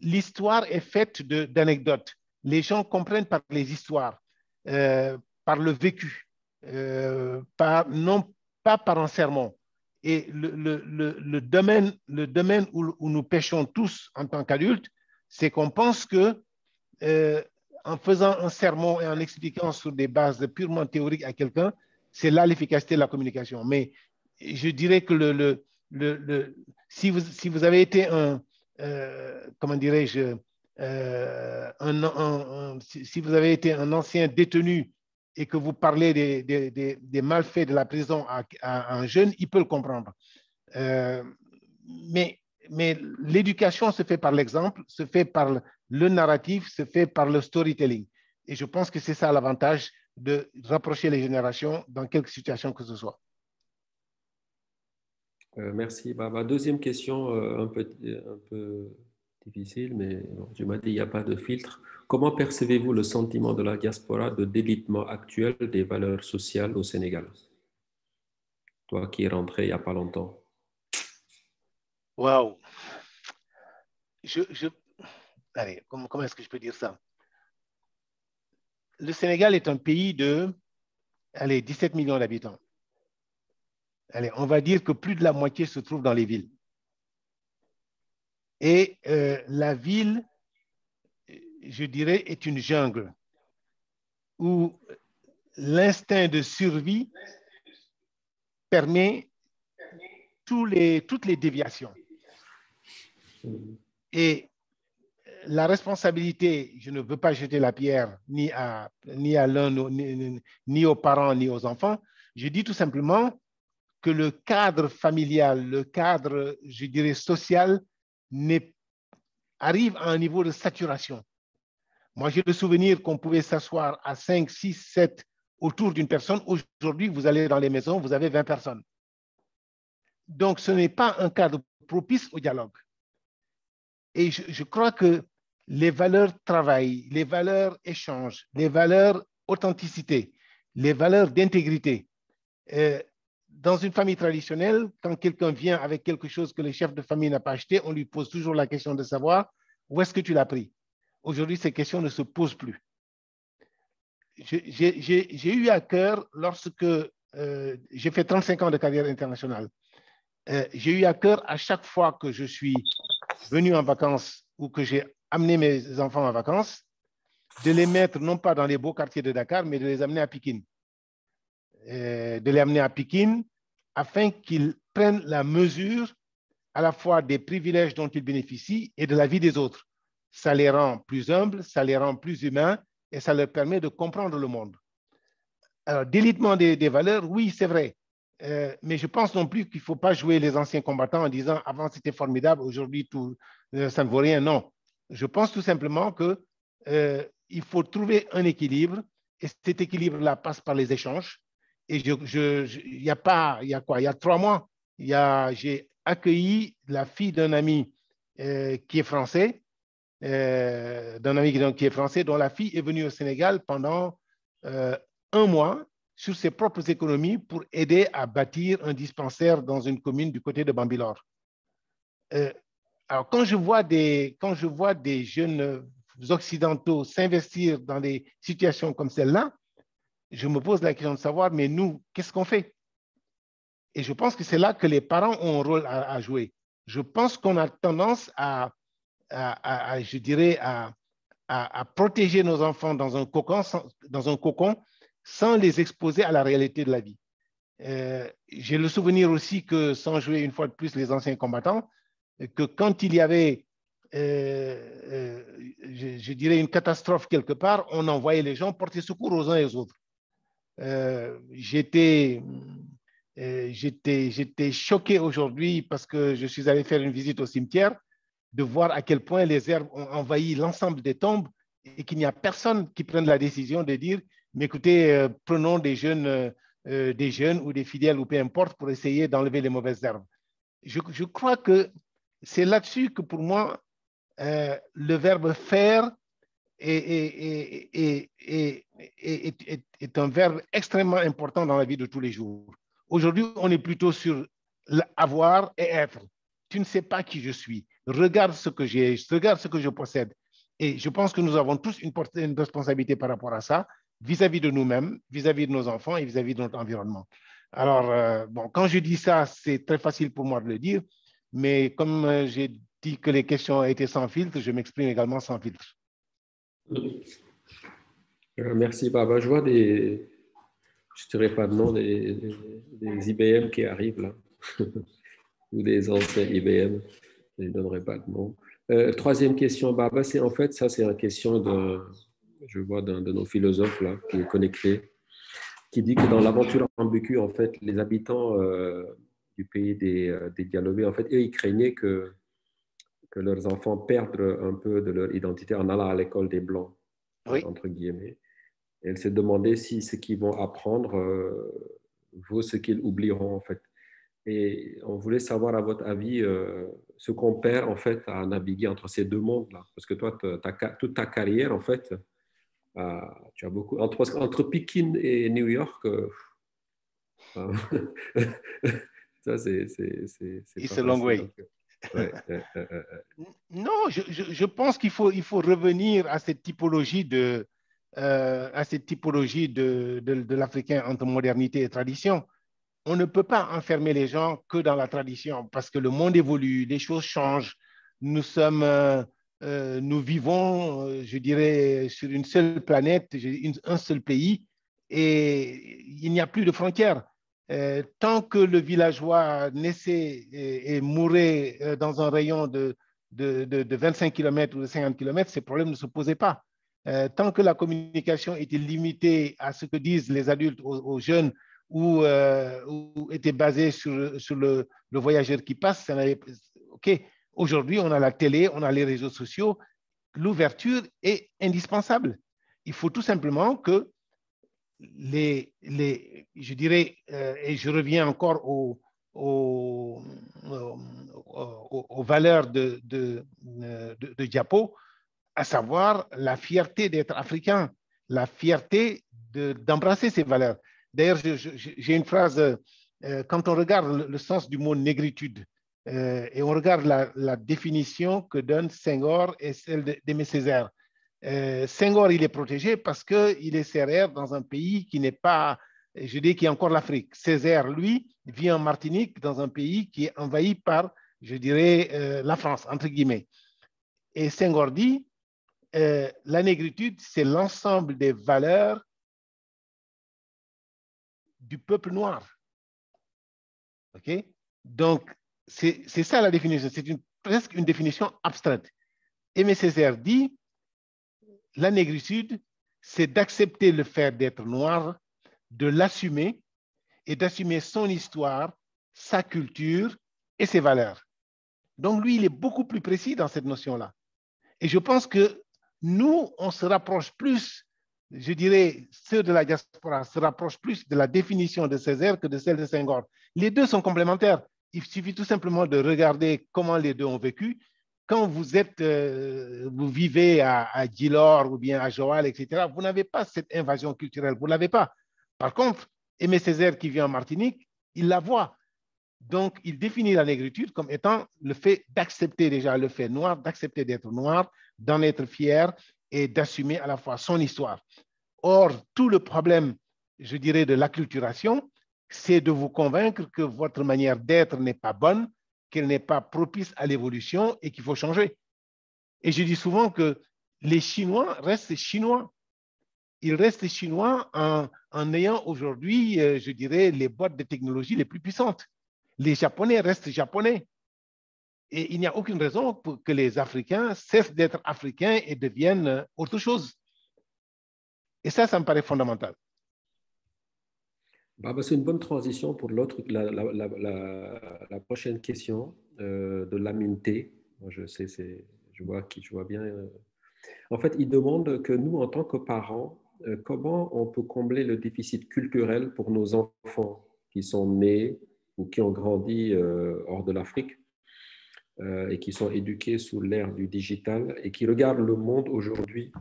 l'histoire est faite d'anecdotes. Les gens comprennent par les histoires, par le vécu, non pas par un sermon. Et le domaine où nous pêchons tous en tant qu'adultes, c'est qu'on pense que en faisant un sermon et en expliquant sur des bases purement théoriques à quelqu'un, c'est là l'efficacité de la communication. Mais je dirais que si vous avez été comment dirais-je, si vous avez été un ancien détenu et que vous parlez des malfaits de la prison à un jeune, il peut le comprendre. Mais l'éducation se fait par l'exemple, se fait par le narratif, se fait par le storytelling. Et je pense que c'est ça l'avantage de rapprocher les générations dans quelque situation que ce soit. Merci. Ma deuxième question, un peu difficile, mais bon, tu m'as dit il n'y a pas de filtre. Comment percevez-vous le sentiment de la diaspora de délitement actuel des valeurs sociales au Sénégal? Toi qui es rentré il n'y a pas longtemps. Waouh! Allez, comment est-ce que je peux dire ça? Le Sénégal est un pays de 17 millions d'habitants. Allez, on va dire que plus de la moitié se trouve dans les villes. Et la ville, je dirais, est une jungle où l'instinct de survie permet toutes les déviations. Et la responsabilité, je ne veux pas jeter la pierre ni à l'un, ni aux parents, ni aux enfants. Je dis tout simplement que le cadre familial, le cadre, je dirais, social, arrive à un niveau de saturation. Moi, j'ai le souvenir qu'on pouvait s'asseoir à 5, 6, 7 autour d'une personne. Aujourd'hui, vous allez dans les maisons, vous avez 20 personnes. Donc, ce n'est pas un cadre propice au dialogue. Et je crois que les valeurs travail, les valeurs échange, les valeurs authenticité, les valeurs d'intégrité, dans une famille traditionnelle, quand quelqu'un vient avec quelque chose que le chef de famille n'a pas acheté, on lui pose toujours la question de savoir où est-ce que tu l'as pris. Aujourd'hui, ces questions ne se posent plus. J'ai eu à cœur, lorsque j'ai fait 35 ans de carrière internationale, j'ai eu à cœur à chaque fois que je suis venu en vacances ou que j'ai amené mes enfants en vacances, de les mettre non pas dans les beaux quartiers de Dakar, mais de les amener à Pikine. De les amener à Pikine afin qu'ils prennent la mesure à la fois des privilèges dont ils bénéficient et de la vie des autres. Ça les rend plus humbles, ça les rend plus humains et ça leur permet de comprendre le monde. Alors, délitement des valeurs, oui, c'est vrai. Mais je pense non plus qu'il ne faut pas jouer les anciens combattants en disant « avant c'était formidable, aujourd'hui ça ne vaut rien ». Non, je pense tout simplement qu'il faut trouver un équilibre et cet équilibre-là passe par les échanges. Et il y a 3 mois, j'ai accueilli la fille d'un ami qui est français, dont la fille est venue au Sénégal pendant 1 mois sur ses propres économies pour aider à bâtir un dispensaire dans une commune du côté de Bambilor. Alors, quand je vois des jeunes occidentaux s'investir dans des situations comme celle-là, je me pose la question de savoir, mais nous, qu'est-ce qu'on fait? Et je pense que c'est là que les parents ont un rôle à jouer. Je pense qu'on a tendance à protéger nos enfants dans un cocon sans les exposer à la réalité de la vie. J'ai le souvenir aussi que, sans jouer une fois de plus les anciens combattants, que quand il y avait, je dirais, une catastrophe quelque part, on envoyait les gens porter secours aux uns et aux autres. J'étais choqué aujourd'hui parce que je suis allé faire une visite au cimetière de voir à quel point les herbes ont envahi l'ensemble des tombes et qu'il n'y a personne qui prenne la décision de dire mais écoutez, prenons des jeunes ou des fidèles ou peu importe pour essayer d'enlever les mauvaises herbes. Je crois que c'est là-dessus que pour moi, le verbe faire est un verbe extrêmement important dans la vie de tous les jours. Aujourd'hui, on est plutôt sur avoir et être. Tu ne sais pas qui je suis. Regarde ce que j'ai, regarde ce que je possède. Et je pense que nous avons tous une responsabilité par rapport à ça, vis-à-vis de nous-mêmes, vis-à-vis de nos enfants et vis-à-vis de notre environnement. Alors, bon, quand je dis ça, c'est très facile pour moi de le dire, mais comme j'ai dit que les questions étaient sans filtre, je m'exprime également sans filtre. Merci, Baba. Je vois je ne dirais pas de nom des IBM qui arrivent là, ou des anciens IBM, je ne donnerai pas de nom. Troisième question, Baba, c'est en fait, ça c'est une question je vois d'un de nos philosophes là, qui est connecté, qui dit que dans l'aventure en Ambicu, en fait, les habitants du pays des Dialobés, en fait, eux, ils craignaient que leurs enfants perdent un peu de leur identité en allant à l'école des Blancs, Oui. entre guillemets. Et elle s'est demandé si ce qu'ils vont apprendre vaut ce qu'ils oublieront, en fait. Et on voulait savoir, à votre avis, ce qu'on perd, en fait, à naviguer entre ces deux mondes-là. Parce que toi, toute ta carrière, en fait, tu as beaucoup... Entre Pékin et New York, ça, c'est It's pas a long facile. way. Donc, ouais, Non, je pense qu'il faut revenir à cette typologie de l'Africain entre modernité et tradition. On ne peut pas enfermer les gens que dans la tradition parce que le monde évolue, les choses changent. Nous vivons, je dirais, sur une seule planète, un seul pays, et il n'y a plus de frontières. Tant que le villageois naissait et mourait dans un rayon de 25 km ou de 50 km, ces problèmes ne se posaient pas. Tant que la communication était limitée à ce que disent les adultes aux jeunes, ou était basée sur le voyageur qui passe, OK. Aujourd'hui, on a la télé, on a les réseaux sociaux. L'ouverture est indispensable. Il faut tout simplement que je dirais, et je reviens encore aux valeurs de Diapo, à savoir la fierté d'être africain, la fierté d'embrasser ces valeurs. D'ailleurs, j'ai une phrase, quand on regarde le sens du mot négritude, et on regarde la définition que donne Senghor et celle d'Aimé Césaire. Senghor, il est protégé parce qu'il est sérère dans un pays qui n'est pas, je dis, qui est encore l'Afrique. Césaire, lui, vit en Martinique, dans un pays qui est envahi par, je dirais, la France, entre guillemets. Et Senghor dit, la négritude, c'est l'ensemble des valeurs du peuple noir. OK? Donc, c'est ça la définition. C'est presque une définition abstraite. Aimé Césaire dit, la négritude, c'est d'accepter le fait d'être noir, de l'assumer et d'assumer son histoire, sa culture et ses valeurs. Donc, lui, il est beaucoup plus précis dans cette notion-là. Et je pense que nous, on se rapproche plus, je dirais, ceux de la diaspora se rapprochent plus de la définition de Césaire que de celle de Senghor. Les deux sont complémentaires. Il suffit tout simplement de regarder comment les deux ont vécu. Quand vous vivez à Djilor ou bien à Joal, etc., vous n'avez pas cette invasion culturelle, vous ne l'avez pas. Par contre, Aimé Césaire qui vit en Martinique, il la voit. Donc, il définit la négritude comme étant le fait d'accepter déjà le fait noir, d'accepter d'être noir, d'en être fier et d'assumer à la fois son histoire. Or, tout le problème, je dirais, de l'acculturation, c'est de vous convaincre que votre manière d'être n'est pas bonne, qu'elle n'est pas propice à l'évolution et qu'il faut changer. Et je dis souvent que les Chinois restent Chinois. Ils restent Chinois en ayant aujourd'hui, je dirais, les boîtes de technologie les plus puissantes. Les Japonais restent Japonais. Et il n'y a aucune raison pour que les Africains cessent d'être Africains et deviennent autre chose. Et ça me paraît fondamental. C'est une bonne transition pour la prochaine question de Lamine T. Moi, je vois bien. En fait, il demande que nous, en tant que parents, comment on peut combler le déficit culturel pour nos enfants qui sont nés ou qui ont grandi hors de l'Afrique et qui sont éduqués sous l'ère du digital et qui regardent le monde aujourd'hui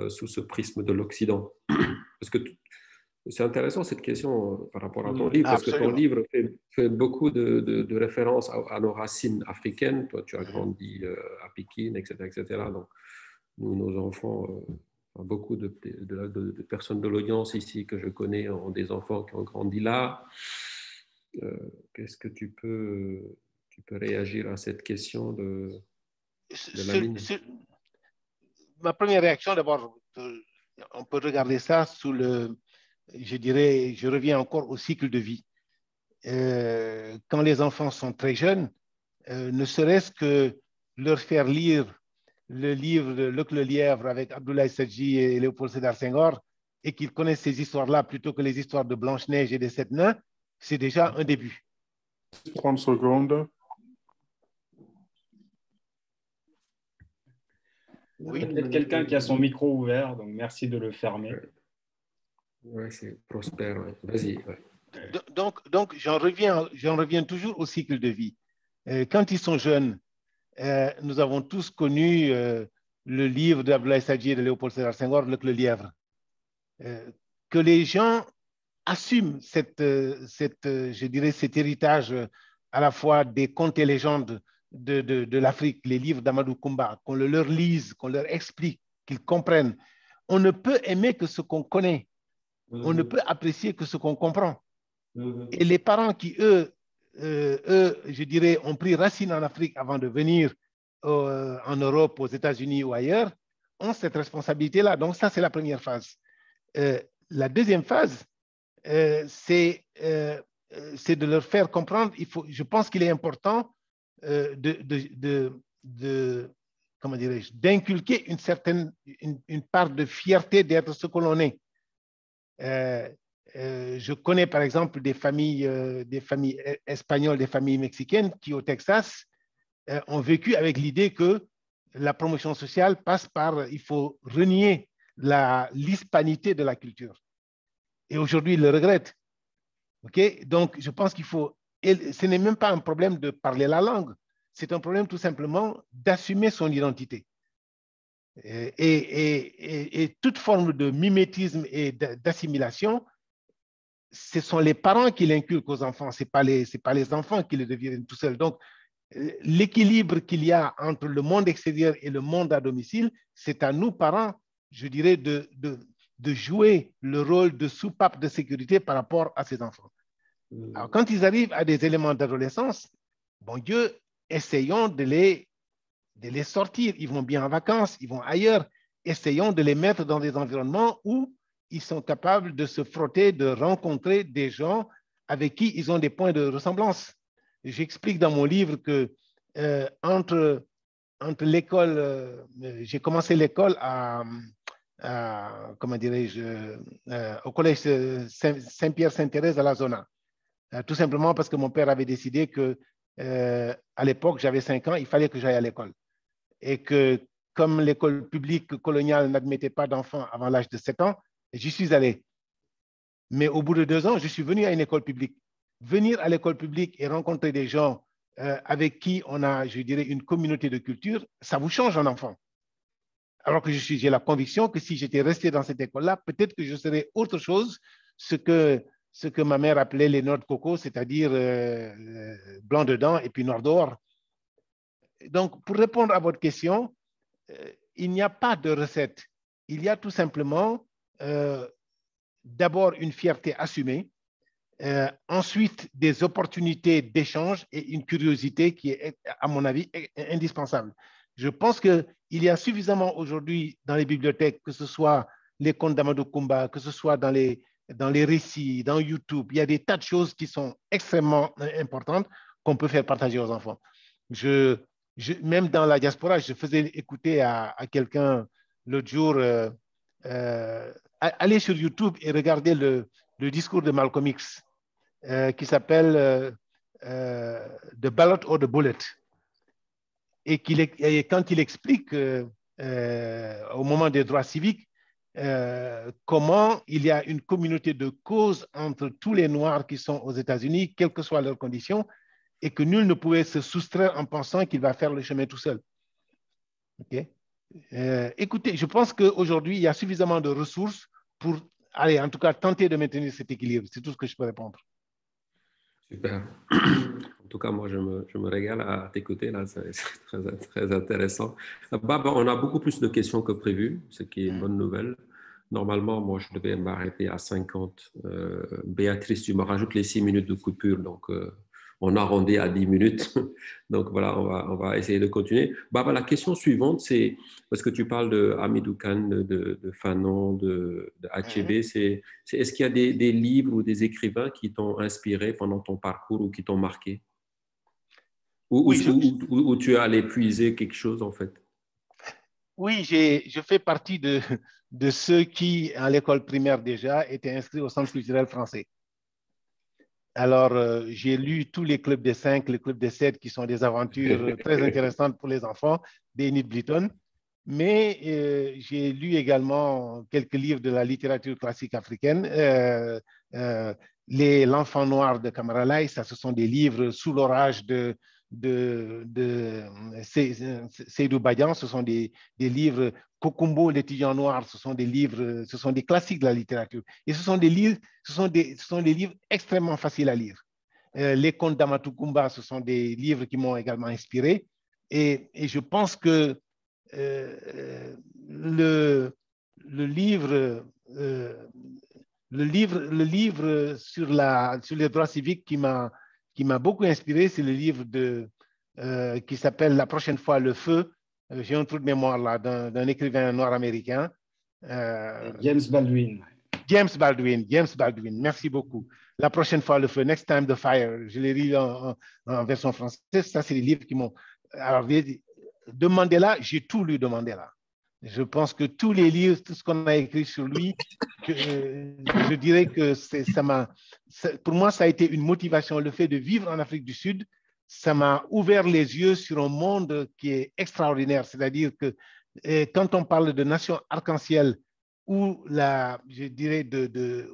sous ce prisme de l'Occident. Parce que c'est intéressant cette question par rapport à ton livre, parce que ton livre fait beaucoup de références à nos racines africaines. Toi, tu as grandi à Pékin, etc., etc. Donc, nous, nos enfants, beaucoup de personnes de l'audience ici que je connais ont des enfants qui ont grandi là. Qu'est-ce que tu peux réagir à cette question de Lamine? Ma première réaction, d'abord, on peut regarder ça sous je dirais, je reviens encore au cycle de vie. Quand les enfants sont très jeunes, ne serait-ce que leur faire lire le livre de Luc le Lièvre avec Abdoulaye Sadji et Léopold Sédar Senghor, et qu'ils connaissent ces histoires-là plutôt que les histoires de Blanche-Neige et des Sept Nains, c'est déjà un début. 30 secondes. Oui. Il y a peut-être quelqu'un qui a son micro ouvert, donc merci de le fermer. Oui, c'est Prosper, ouais. Vas-y. Ouais. Donc j'en reviens toujours au cycle de vie. Quand ils sont jeunes, nous avons tous connu le livre d'Abdoulaye Sadji et de Léopold Sédar Senghor, Luc le Lièvre. Que les gens assument je dirais, cet héritage à la fois des contes et légendes de l'Afrique, les livres d'Amadou Koumba, qu'on le leur lise, qu'on leur explique, qu'ils comprennent. On ne peut aimer que ce qu'on connaît. On ne peut apprécier que ce qu'on comprend. Et les parents qui, eux, je dirais, ont pris racine en Afrique avant de venir en Europe, aux États-Unis ou ailleurs, ont cette responsabilité-là. Donc ça, c'est la première phase. La deuxième phase, c'est de leur faire comprendre, je pense qu'il est important comment dirais-je, d'inculquer une part de fierté d'être ce que l'on est. Je connais par exemple des familles espagnoles, des familles mexicaines qui au Texas ont vécu avec l'idée que la promotion sociale passe par, il faut renier l'hispanité de la culture. Et aujourd'hui, ils le regrettent. Okay? Donc, je pense qu'il faut, et ce n'est même pas un problème de parler la langue, c'est un problème tout simplement d'assumer son identité. Et toute forme de mimétisme et d'assimilation, ce sont les parents qui l'inculquent aux enfants, ce n'est pas les enfants qui le deviennent tout seuls. Donc, l'équilibre qu'il y a entre le monde extérieur et le monde à domicile, c'est à nous, parents, je dirais, de jouer le rôle de soupape de sécurité par rapport à ces enfants. Alors, quand ils arrivent à des éléments d'adolescence, bon Dieu, essayons de les sortir. Ils vont bien en vacances, ils vont ailleurs. Essayons de les mettre dans des environnements où ils sont capables de se frotter, de rencontrer des gens avec qui ils ont des points de ressemblance. J'explique dans mon livre que entre l'école, j'ai commencé l'école comment dirais-je, au collège Saint-Pierre-Sainte-Thérèse à la Zona. Tout simplement parce que mon père avait décidé que à l'époque, j'avais 5 ans, il fallait que j'aille à l'école. Et que comme l'école publique coloniale n'admettait pas d'enfants avant l'âge de 7 ans, j'y suis allé. Mais au bout de 2 ans, je suis venu à une école publique. Venir à l'école publique et rencontrer des gens avec qui on a, je dirais, une communauté de culture, ça vous change un enfant. Alors que j'ai la conviction que si j'étais resté dans cette école-là, peut-être que je serais autre chose, ce que ma mère appelait les noix de coco, c'est-à-dire blanc dedans et puis noir dehors. Donc, pour répondre à votre question, il n'y a pas de recette. Il y a tout simplement d'abord une fierté assumée, ensuite des opportunités d'échange et une curiosité qui est, à mon avis, indispensable. Je pense qu'il y a suffisamment aujourd'hui dans les bibliothèques, que ce soit les contes d'Amadou Koumba, que ce soit dans les récits, dans YouTube, il y a des tas de choses qui sont extrêmement importantes qu'on peut faire partager aux enfants. Même dans la diaspora, je faisais écouter à quelqu'un l'autre jour, allez sur YouTube et regardez le discours de Malcolm X qui s'appelle The Ballot or the Bullet. Et quand il explique au moment des droits civiques comment il y a une communauté de cause entre tous les Noirs qui sont aux États-Unis, quelles que soient leurs conditions, et que nul ne pouvait se soustraire en pensant qu'il va faire le chemin tout seul. Okay? Écoutez, je pense qu'aujourd'hui, il y a suffisamment de ressources pour, en tout cas, tenter de maintenir cet équilibre. C'est tout ce que je peux répondre. Super. En tout cas, moi, je me régale à t'écouter. Là, c'est très, très intéressant. Baba, on a beaucoup plus de questions que prévu, ce qui est une bonne nouvelle. Normalement, moi, je devais m'arrêter à 50. Béatrice, tu me rajoutes les 6 minutes de coupure, donc on arrondit à 10 minutes. Donc voilà, on va essayer de continuer. Baba, la question suivante, c'est, parce que tu parles de Hamidou Kane, de Fanon, de Achebe, c'est est-ce qu'il y a des livres ou des écrivains qui t'ont inspiré pendant ton parcours ou qui t'ont marqué? Ou tu es allé puiser quelque chose, en fait? Oui, je fais partie de ceux qui, à l'école primaire déjà, étaient inscrits au Centre culturel français. Alors, j'ai lu tous les clubs des 5, les clubs des 7, qui sont des aventures très intéressantes pour les enfants d'Enid Blyton. Mais j'ai lu également quelques livres de la littérature classique africaine. L'Enfant noir de Camara Lai, ça, ce sont des livres sous l'orage de Seydou Badian, ce sont des livres. Kokumbo, l'étudiant noir, ce sont des livres, ce sont des classiques de la littérature. Et ce sont des livres, ce sont des livres extrêmement faciles à lire. Les contes d'Amatou Kumba, ce sont des livres qui m'ont également inspiré. Et je pense que le livre sur les droits civiques qui m'a beaucoup inspiré, c'est le livre qui s'appelle La prochaine fois le feu. J'ai un trou de mémoire là d'un écrivain nord-américain. James Baldwin. James Baldwin, merci beaucoup. La prochaine fois le feu, Next Time the Fire. Je l'ai lu en version française. Ça, c'est les livres qui m'ont... Alors, de Mandela, j'ai tout lu de Mandela. Je pense que tous les livres, tout ce qu'on a écrit sur lui, je dirais que pour moi, ça a été une motivation. Le fait de vivre en Afrique du Sud, ça m'a ouvert les yeux sur un monde qui est extraordinaire. C'est-à-dire que quand on parle de nation arc-en-ciel, où je dirais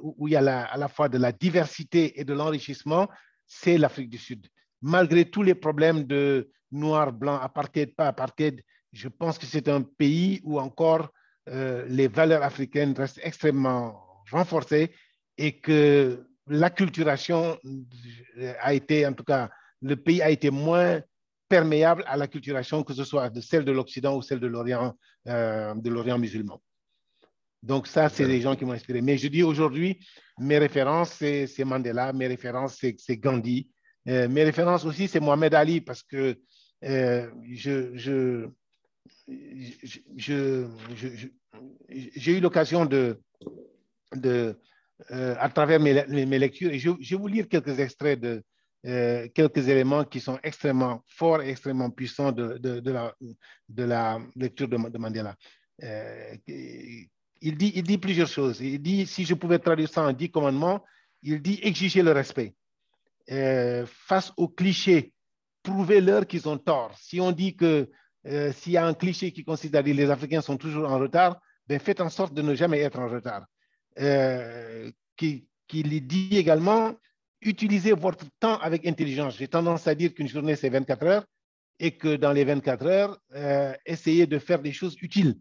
où il y a à la fois de la diversité et de l'enrichissement, c'est l'Afrique du Sud. Malgré tous les problèmes de noir, blanc, apartheid, pas apartheid, je pense que c'est un pays où encore les valeurs africaines restent extrêmement renforcées et que l'acculturation a été, en tout cas, le pays a été moins perméable à l'acculturation, que ce soit de celle de l'Occident ou celle de l'Orient musulman. Donc ça, c'est des gens qui m'ont inspiré. Mais je dis aujourd'hui, mes références, c'est Mandela, mes références, c'est Gandhi. Mes références aussi, c'est Mohamed Ali, parce que j'ai eu l'occasion à travers mes lectures, et je vais vous lire quelques extraits quelques éléments qui sont extrêmement forts et extrêmement puissants de la lecture de Mandela. Il dit plusieurs choses. Il dit, si je pouvais traduire ça en 10 commandements, il dit exiger le respect. Face aux clichés, prouvez-leur qu'ils ont tort. Si on dit que s'il y a un cliché qui consiste à dire que les Africains sont toujours en retard, ben faites en sorte de ne jamais être en retard. Qu'il dit également, utilisez votre temps avec intelligence. J'ai tendance à dire qu'une journée, c'est 24 heures et que dans les 24 heures, essayez de faire des choses utiles.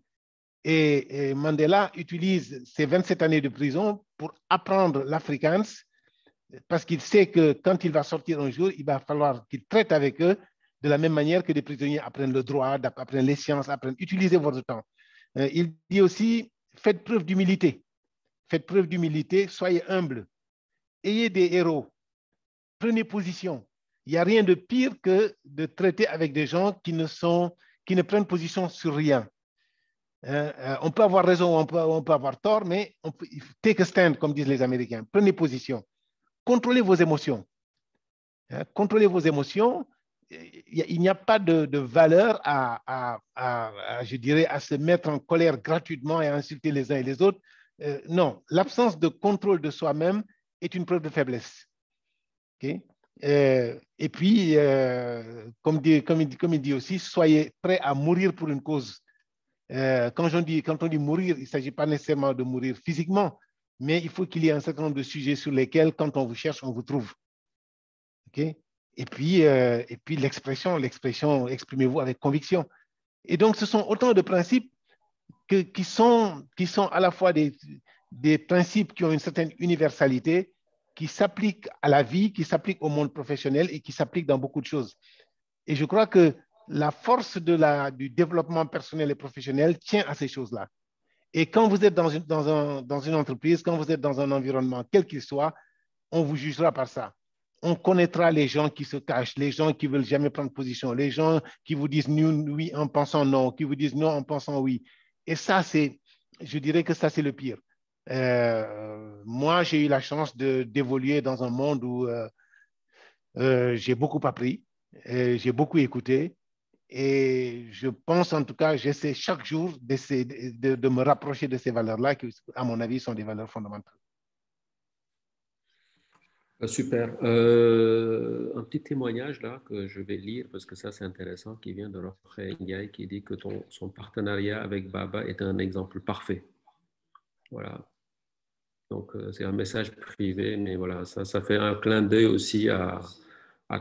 Et Mandela utilise ses 27 années de prison pour apprendre l'Afrikaans, parce qu'il sait que quand il va sortir un jour, il va falloir qu'il traite avec eux de la même manière que des prisonniers apprennent le droit, apprennent les sciences, utilisez votre temps. Il dit aussi, faites preuve d'humilité. Faites preuve d'humilité, soyez humble. Ayez des héros. Prenez position. Il n'y a rien de pire que de traiter avec des gens qui ne prennent position sur rien. On peut avoir raison, on peut avoir tort, mais take a stand, comme disent les Américains. Prenez position. Contrôlez vos émotions. Contrôlez vos émotions. Il n'y a pas de valeur je dirais, à se mettre en colère gratuitement et à insulter les uns et les autres. Non, l'absence de contrôle de soi-même est une preuve de faiblesse. Okay? Et puis, comme il dit aussi, soyez prêts à mourir pour une cause. Quand on dit mourir, il ne s'agit pas nécessairement de mourir physiquement, mais il faut qu'il y ait un certain nombre de sujets sur lesquels, quand on vous cherche, on vous trouve. Okay? Et puis l'expression, exprimez-vous avec conviction. Et donc, ce sont autant de principes qui sont à la fois des principes qui ont une certaine universalité, qui s'appliquent à la vie, qui s'appliquent au monde professionnel et qui s'appliquent dans beaucoup de choses. Et je crois que la force du développement personnel et professionnel tient à ces choses-là. Et quand vous êtes dans une entreprise, quand vous êtes dans un environnement, quel qu'il soit, on vous jugera par ça. on connaîtra les gens qui se cachent, les gens qui ne veulent jamais prendre position, les gens qui vous disent oui en pensant non, qui vous disent non en pensant oui. Et ça, je dirais que ça, c'est le pire. Moi, j'ai eu la chance d'évoluer dans un monde où j'ai beaucoup appris, j'ai beaucoup écouté. Et je pense, en tout cas, j'essaie chaque jour de me rapprocher de ces valeurs-là, qui, à mon avis, sont des valeurs fondamentales. Super. Un petit témoignage là que je vais lire parce que ça c'est intéressant, qui vient de Rafraï Ndiaye, qui dit que son partenariat avec Baba est un exemple parfait. Voilà. Donc c'est un message privé, mais voilà, ça fait un clin d'œil aussi à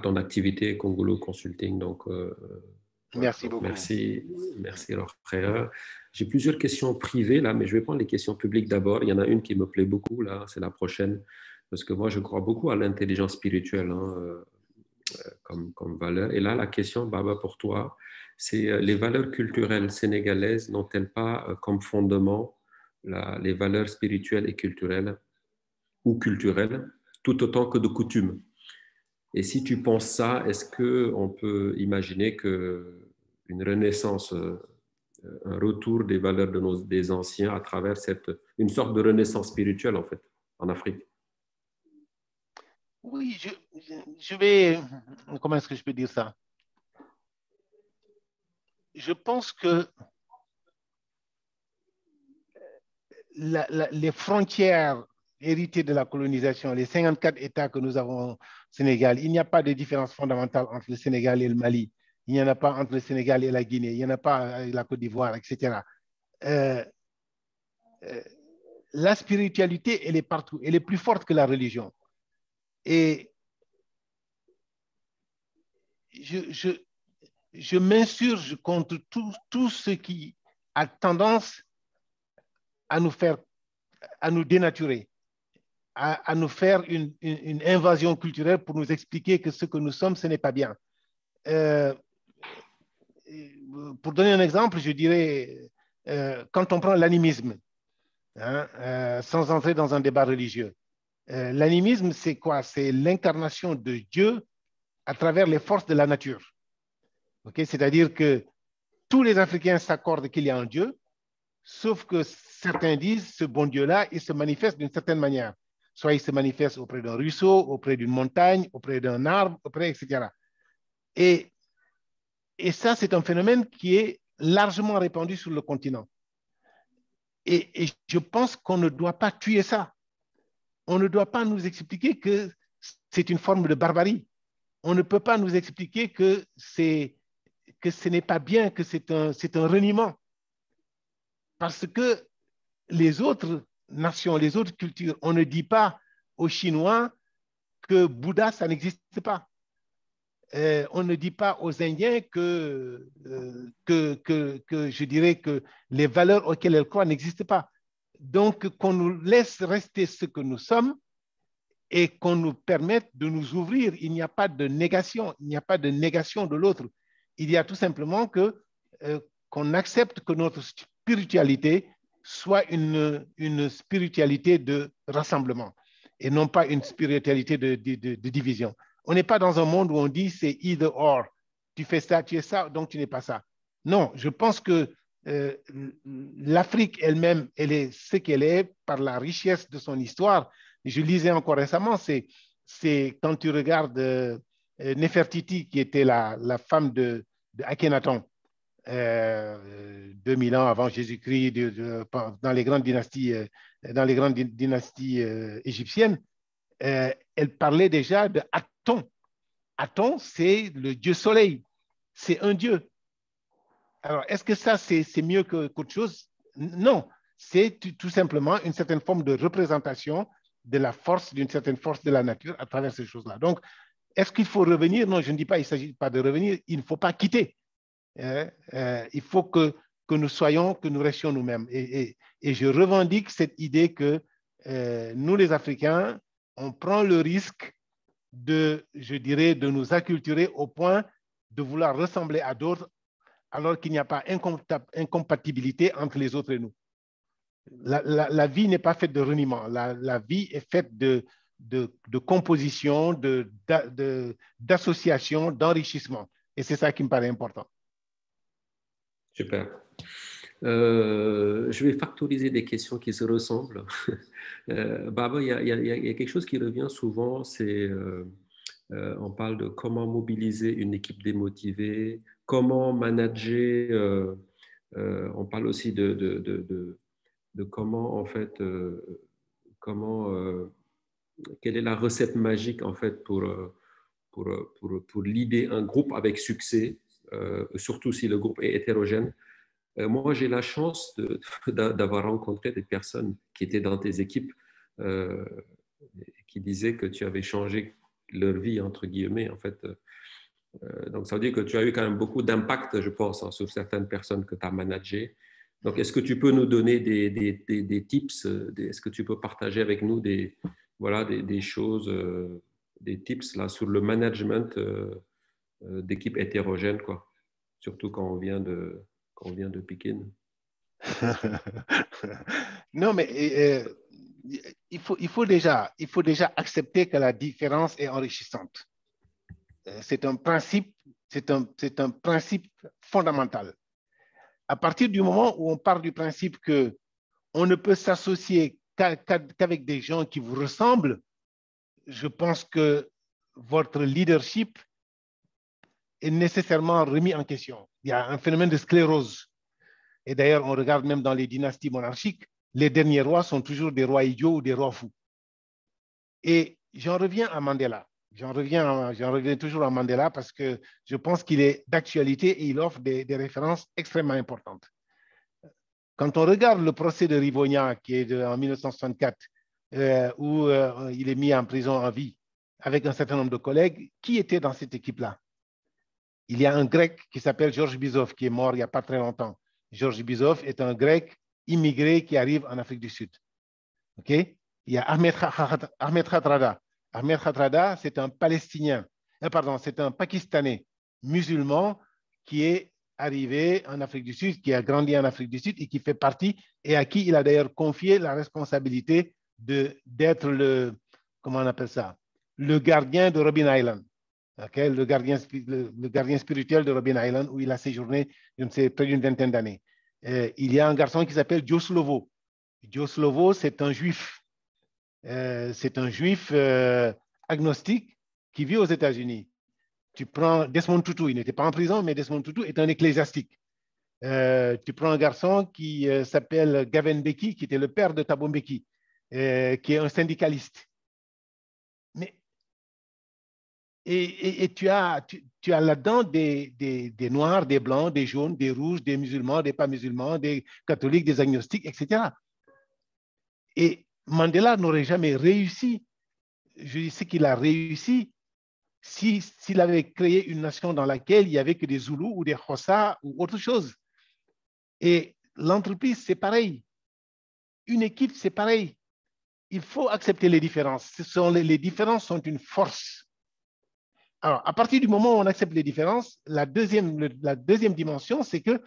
ton activité Congolo Consulting. Donc voilà. Merci beaucoup. Merci Rafraï. J'ai plusieurs questions privées là, mais je vais prendre les questions publiques d'abord. Il y en a une qui me plaît beaucoup là, c'est la prochaine. Parce que moi, je crois beaucoup à l'intelligence spirituelle comme valeur. Et là, la question, Baba, pour toi, c'est les valeurs culturelles sénégalaises n'ont-elles pas comme fondement les valeurs spirituelles et culturelles ou culturelles, tout autant que de coutumes? Et si tu penses ça, est-ce qu'on peut imaginer qu'une renaissance, un retour des valeurs des anciens à travers une sorte de renaissance spirituelle, en fait, en Afrique? Oui, je vais... Comment est-ce que je peux dire ça? Je pense que les frontières héritées de la colonisation, les 54 États que nous avons au Sénégal, il n'y a pas de différence fondamentale entre le Sénégal et le Mali. Il n'y en a pas entre le Sénégal et la Guinée. Il n'y en a pas avec la Côte d'Ivoire, etc. La spiritualité, elle est partout. Elle est plus forte que la religion. Et je m'insurge contre tout ce qui a tendance à nous dénaturer, à nous faire une invasion culturelle pour nous expliquer que ce que nous sommes, ce n'est pas bien. Pour donner un exemple, je dirais, quand on prend l'animisme, sans entrer dans un débat religieux, l'animisme, c'est quoi? C'est l'incarnation de Dieu à travers les forces de la nature. Okay? C'est-à-dire que tous les Africains s'accordent qu'il y a un Dieu, sauf que certains disent ce bon Dieu-là, il se manifeste d'une certaine manière. Soit il se manifeste auprès d'un ruisseau, auprès d'une montagne, auprès d'un arbre, etc. Et ça, c'est un phénomène qui est largement répandu sur le continent. Et je pense qu'on ne doit pas tuer ça. On ne doit pas nous expliquer que c'est une forme de barbarie. On ne peut pas nous expliquer que ce n'est pas bien, que c'est un reniement. Parce que les autres nations, les autres cultures, on ne dit pas aux Chinois que Bouddha, ça n'existe pas. On ne dit pas aux Indiens que je dirais que les valeurs auxquelles elles croient n'existent pas. Donc, qu'on nous laisse rester ce que nous sommes et qu'on nous permette de nous ouvrir. Il n'y a pas de négation, il n'y a pas de négation de l'autre. Il y a tout simplement qu'on accepte que notre spiritualité soit une spiritualité de rassemblement et non pas une spiritualité de division. On n'est pas dans un monde où on dit c'est either or. Tu fais ça, tu es ça, donc tu n'es pas ça. Non, je pense que l'Afrique elle-même, elle est ce qu'elle est par la richesse de son histoire. Je lisais encore récemment, c'est quand tu regardes Nefertiti, qui était la femme de Akhenaton, 2000 ans avant Jésus-Christ, dans les grandes dynasties, égyptiennes, elle parlait déjà de Aton. Aton, c'est le dieu soleil. C'est un dieu. Alors, est-ce que ça, c'est mieux qu'autre chose? Non. C'est tout simplement une certaine forme de représentation de la force, d'une certaine force de la nature à travers ces choses-là. Donc, est-ce qu'il faut revenir? Non, je ne dis pas, il ne s'agit pas de revenir. Il ne faut pas quitter. Il faut que nous restions nous-mêmes. Et je revendique cette idée que nous, les Africains, on prend le risque de nous acculturer au point de vouloir ressembler à d'autres alors qu'il n'y a pas incompatibilité entre les autres et nous. La vie n'est pas faite de reniement. La vie est faite de de composition, d'association, d'enrichissement. Et c'est ça qui me paraît important. Super. Je vais factoriser des questions qui se ressemblent. Baba, il y a quelque chose qui revient souvent, c'est on parle de comment mobiliser une équipe démotivée, comment manager, on parle aussi de comment, en fait, quelle est la recette magique, en fait, pour leader un groupe avec succès, surtout si le groupe est hétérogène. Moi, j'ai la chance d'avoir rencontré des personnes qui étaient dans tes équipes qui disaient que tu avais changé leur vie, entre guillemets, en fait. Donc, ça veut dire que tu as eu quand même beaucoup d'impact, je pense, hein, sur certaines personnes que tu as managées. Donc, est-ce que tu peux nous donner des tips, est-ce que tu peux partager avec nous des choses, des tips là, sur le management d'équipes hétérogènes, quoi, surtout quand on vient de Pékin? Non, mais il faut déjà accepter que la différence est enrichissante. C'est un principe fondamental. À partir du moment où on part du principe qu'on ne peut s'associer qu'avec des gens qui vous ressemblent, je pense que votre leadership est nécessairement remis en question. Il y a un phénomène de sclérose. Et d'ailleurs, on regarde même dans les dynasties monarchiques, les derniers rois sont toujours des rois idiots ou des rois fous. Et j'en reviens à Mandela. J'en reviens toujours à Mandela parce que je pense qu'il est d'actualité et il offre des références extrêmement importantes. Quand on regarde le procès de Rivonia, qui est en 1964, où il est mis en prison en vie avec un certain nombre de collègues, qui était dans cette équipe-là? Il y a un Grec qui s'appelle Georges Bizov, qui est mort il n'y a pas très longtemps. Georges Bizov est un Grec immigré qui arrive en Afrique du Sud. Okay? Il y a Ahmed Khatrada. Ahmed Khatrada, c'est un Palestinien, c'est un Pakistanais musulman qui est arrivé en Afrique du Sud, qui a grandi en Afrique du Sud et qui fait partie, et à qui il a d'ailleurs confié la responsabilité d'être le gardien de Robben Island. Okay? Le gardien spirituel de Robben Island, où il a séjourné, je ne sais, près d'une vingtaine d'années. Il y a un garçon qui s'appelle Joe Slovo. Joe Slovo, c'est un juif. Agnostique qui vit aux États-Unis. Tu prends Desmond Tutu, il n'était pas en prison, mais Desmond Tutu est un ecclésiastique. Tu prends un garçon qui s'appelle Gavin Mbeki, qui était le père de Thabo Mbeki, qui est un syndicaliste. Et tu as là-dedans des noirs, des blancs, des jaunes, des rouges, des musulmans, des pas musulmans, des catholiques, des agnostiques, etc. Et Mandela n'aurait jamais réussi, je sais qu'il a réussi, s'il avait créé une nation dans laquelle il n'y avait que des Zoulous ou des Xhosa ou autre chose. Et l'entreprise, c'est pareil. Une équipe, c'est pareil. Il faut accepter les différences. Les différences sont une force. Alors, à partir du moment où on accepte les différences, la deuxième dimension, c'est qu'il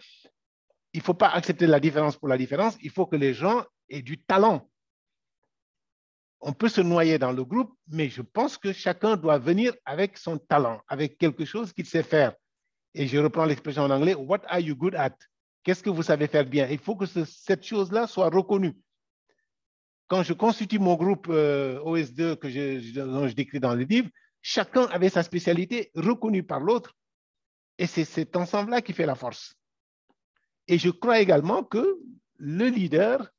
ne faut pas accepter la différence pour la différence, il faut que les gens aient du talent. On peut se noyer dans le groupe, mais je pense que chacun doit venir avec son talent, avec quelque chose qu'il sait faire. Et je reprends l'expression en anglais, what are you good at? Qu'est-ce que vous savez faire bien? Il faut que cette chose-là soit reconnue. Quand je constitue mon groupe OS2 dont je décris dans le livre, chacun avait sa spécialité reconnue par l'autre. Et c'est cet ensemble-là qui fait la force. Et je crois également que le leader,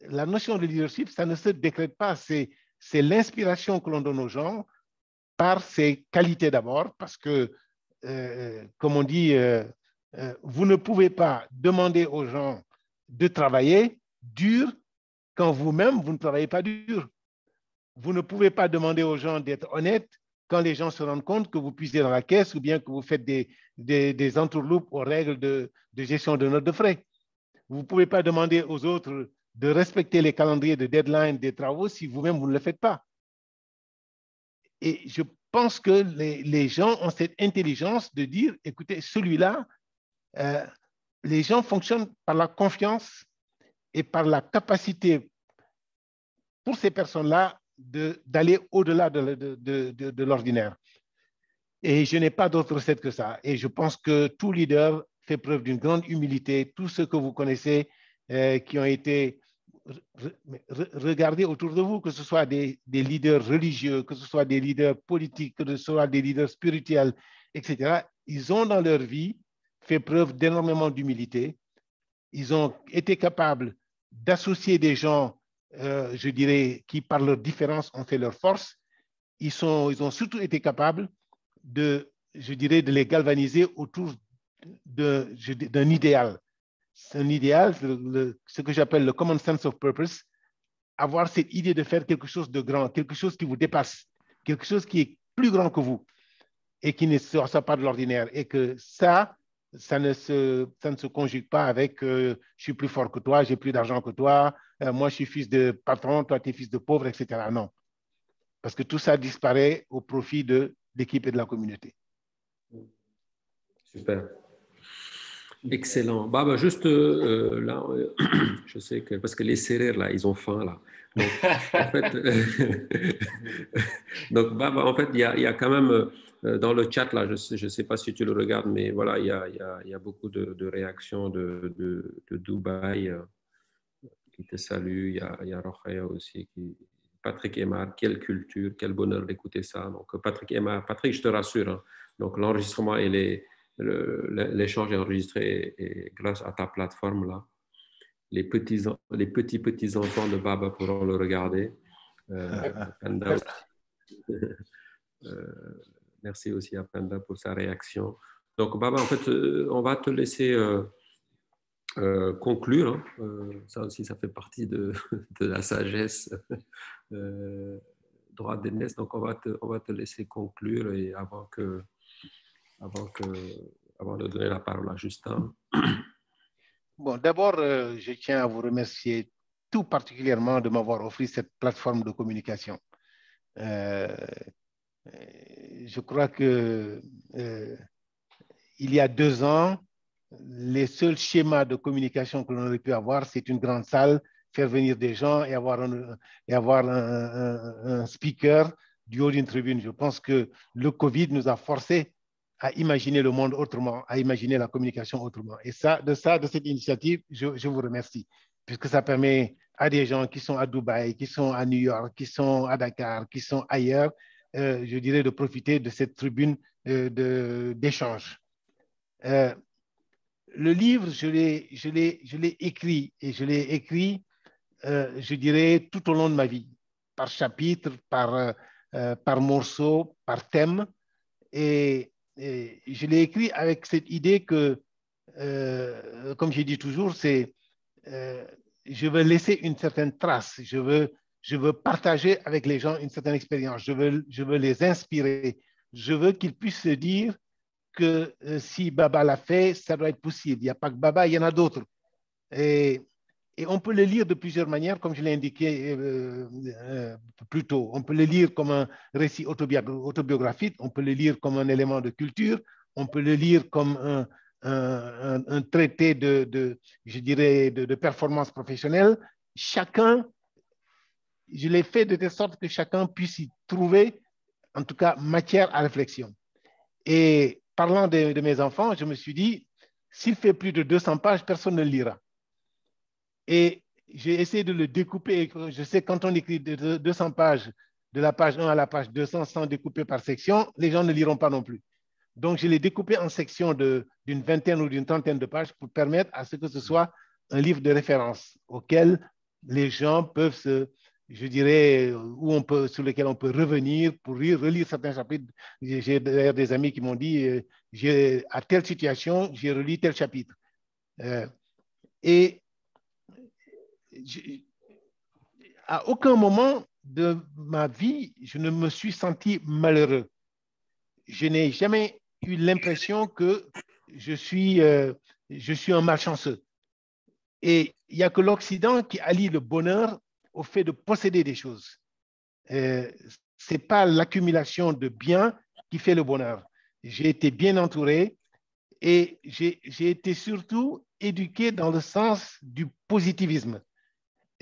la notion de leadership, ça ne se décrète pas. C'est l'inspiration que l'on donne aux gens par ses qualités d'abord, parce que, comme on dit, vous ne pouvez pas demander aux gens de travailler dur quand vous-même, vous ne travaillez pas dur. Vous ne pouvez pas demander aux gens d'être honnêtes quand les gens se rendent compte que vous puisez dans la caisse ou bien que vous faites des entourloupes aux règles de gestion de notes de frais. Vous ne pouvez pas demander aux autres de respecter les calendriers de deadline des travaux si vous-même, vous ne le faites pas. Et je pense que les gens ont cette intelligence de dire, écoutez, celui-là, les gens fonctionnent par la confiance et par la capacité pour ces personnes-là d'aller au-delà de l'ordinaire. Et je n'ai pas d'autre recette que ça. Et je pense que tout leader fait preuve d'une grande humilité. Tous ceux que vous connaissez qui ont été regardez autour de vous, que ce soit des leaders religieux, que ce soit des leaders politiques, que ce soit des leaders spirituels, etc. Ils ont dans leur vie fait preuve d'énormément d'humilité. Ils ont été capables d'associer des gens, je dirais, qui par leur différence ont fait leur force. Ils ont surtout été capables je dirais, de les galvaniser autour d'un idéal. C'est un idéal, ce que j'appelle le common sense of purpose, avoir cette idée de faire quelque chose de grand, quelque chose qui vous dépasse, quelque chose qui est plus grand que vous et qui ne sort pas de l'ordinaire. Et que ça ne se conjugue pas avec je suis plus fort que toi, j'ai plus d'argent que toi, moi je suis fils de patron, toi tu es fils de pauvre, etc. Non. Parce que tout ça disparaît au profit de l'équipe et de la communauté. Super. Excellent. Baba, juste là, je sais que, parce que les serrères, là, ils ont faim, là. Donc, en fait, donc, Baba, en fait, il y a quand même, dans le chat, là, je sais pas si tu le regardes, mais voilà, il y a beaucoup de réactions de Dubaï qui te saluent. Il y a Rokhaya aussi Patrick Aymar, quelle culture, quel bonheur d'écouter ça. Donc, Patrick Aymar, Patrick, je te rassure, hein, donc l'enregistrement et l'échange est enregistré et grâce à ta plateforme là. Les petits enfants de Baba pourront le regarder. Panda merci aussi à Panda pour sa réaction. Donc Baba, en fait, on va te laisser conclure. Hein. Ça aussi, ça fait partie de la sagesse droite d'aînesse. Donc on va te laisser conclure et avant de donner la parole à Justin. Bon, d'abord, je tiens à vous remercier tout particulièrement de m'avoir offert cette plateforme de communication. Je crois que il y a 2 ans, les seuls schémas de communication que l'on aurait pu avoir, c'est une grande salle, faire venir des gens et avoir un speaker du haut d'une tribune. Je pense que le Covid nous a forcés à imaginer le monde autrement, à imaginer la communication autrement. Et de cette initiative, je vous remercie, puisque ça permet à des gens qui sont à Dubaï, qui sont à New York, qui sont à Dakar, qui sont ailleurs, je dirais, de profiter de cette tribune d'échange. Le livre, je l'ai écrit, et je l'ai écrit, je dirais, tout au long de ma vie, par chapitre, par morceau, par thème. Et je l'ai écrit avec cette idée que, comme je dis toujours, je veux laisser une certaine trace, je veux partager avec les gens une certaine expérience, je veux les inspirer, je veux qu'ils puissent se dire que si Baba l'a fait, ça doit être possible. Il n'y a pas que Baba, il y en a d'autres. Et on peut le lire de plusieurs manières, comme je l'ai indiqué plus tôt. On peut le lire comme un récit autobiographique, on peut le lire comme un élément de culture, on peut le lire comme un traité je dirais, de performance professionnelle. Chacun, je l'ai fait de telle sorte que chacun puisse y trouver, en tout cas, matière à réflexion. Et parlant de mes enfants, je me suis dit, s'il fait plus de 200 pages, personne ne le lira. Et j'ai essayé de le découper. Je sais, quand on écrit 200 pages, de la page 1 à la page 200, sans découper par section, les gens ne liront pas non plus. Donc, je l'ai découpé en sections d'une vingtaine ou d'une trentaine de pages pour permettre à ce que ce soit un livre de référence auquel les gens peuvent je dirais, sur lequel on peut revenir pour relire certains chapitres. J'ai d'ailleurs des amis qui m'ont dit, à telle situation, j'ai relu tel chapitre. Et à aucun moment de ma vie, je ne me suis senti malheureux. Je n'ai jamais eu l'impression que je suis un malchanceux. Et il n'y a que l'Occident qui allie le bonheur au fait de posséder des choses. Ce n'est pas l'accumulation de biens qui fait le bonheur. J'ai été bien entouré et j'ai été surtout éduqué dans le sens du positivisme.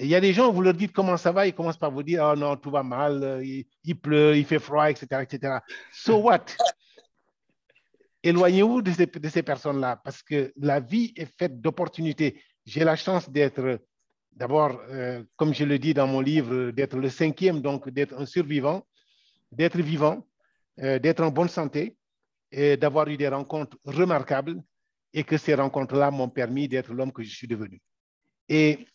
il y a des gens, vous leur dites comment ça va, ils commencent par vous dire, oh non, tout va mal, il pleut, il fait froid, etc., etc. So what? Éloignez-vous de ces personnes-là, parce que la vie est faite d'opportunités. J'ai la chance d'être, d'abord, comme je le dis dans mon livre, d'être le 5e, donc d'être un survivant, d'être vivant, d'être en bonne santé et d'avoir eu des rencontres remarquables et que ces rencontres-là m'ont permis d'être l'homme que je suis devenu. Et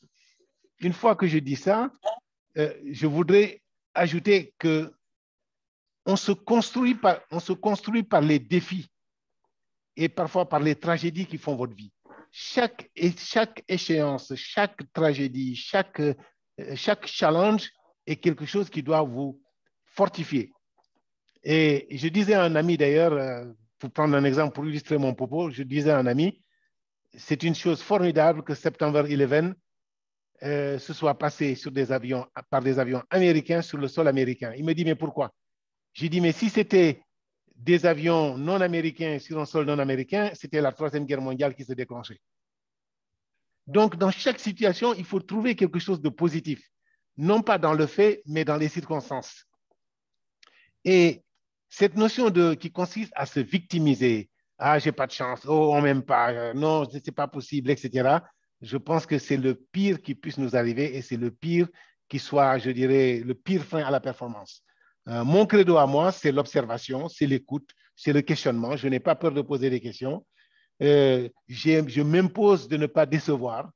une fois que je dis ça, je voudrais ajouter que on se construit par les défis et parfois par les tragédies qui font votre vie. Chaque échéance, chaque tragédie, chaque challenge est quelque chose qui doit vous fortifier. Et je disais à un ami d'ailleurs, pour prendre un exemple pour illustrer mon propos, je disais à un ami, c'est une chose formidable que September 11 se soit passé par des avions américains sur le sol américain. Il me dit, mais pourquoi? J'ai dit, mais si c'était des avions non américains sur un sol non américain, c'était la Troisième Guerre mondiale qui se déclenchait. Donc, dans chaque situation, il faut trouver quelque chose de positif, non pas dans le fait, mais dans les circonstances. Et cette notion qui consiste à se victimiser, ah, j'ai pas de chance, oh, on m'aime pas, non, c'est pas possible, etc. Je pense que c'est le pire qui puisse nous arriver et c'est le pire qui soit, je dirais, le pire frein à la performance. Mon credo à moi, c'est l'observation, c'est l'écoute, c'est le questionnement. Je n'ai pas peur de poser des questions. Je m'impose de ne pas décevoir.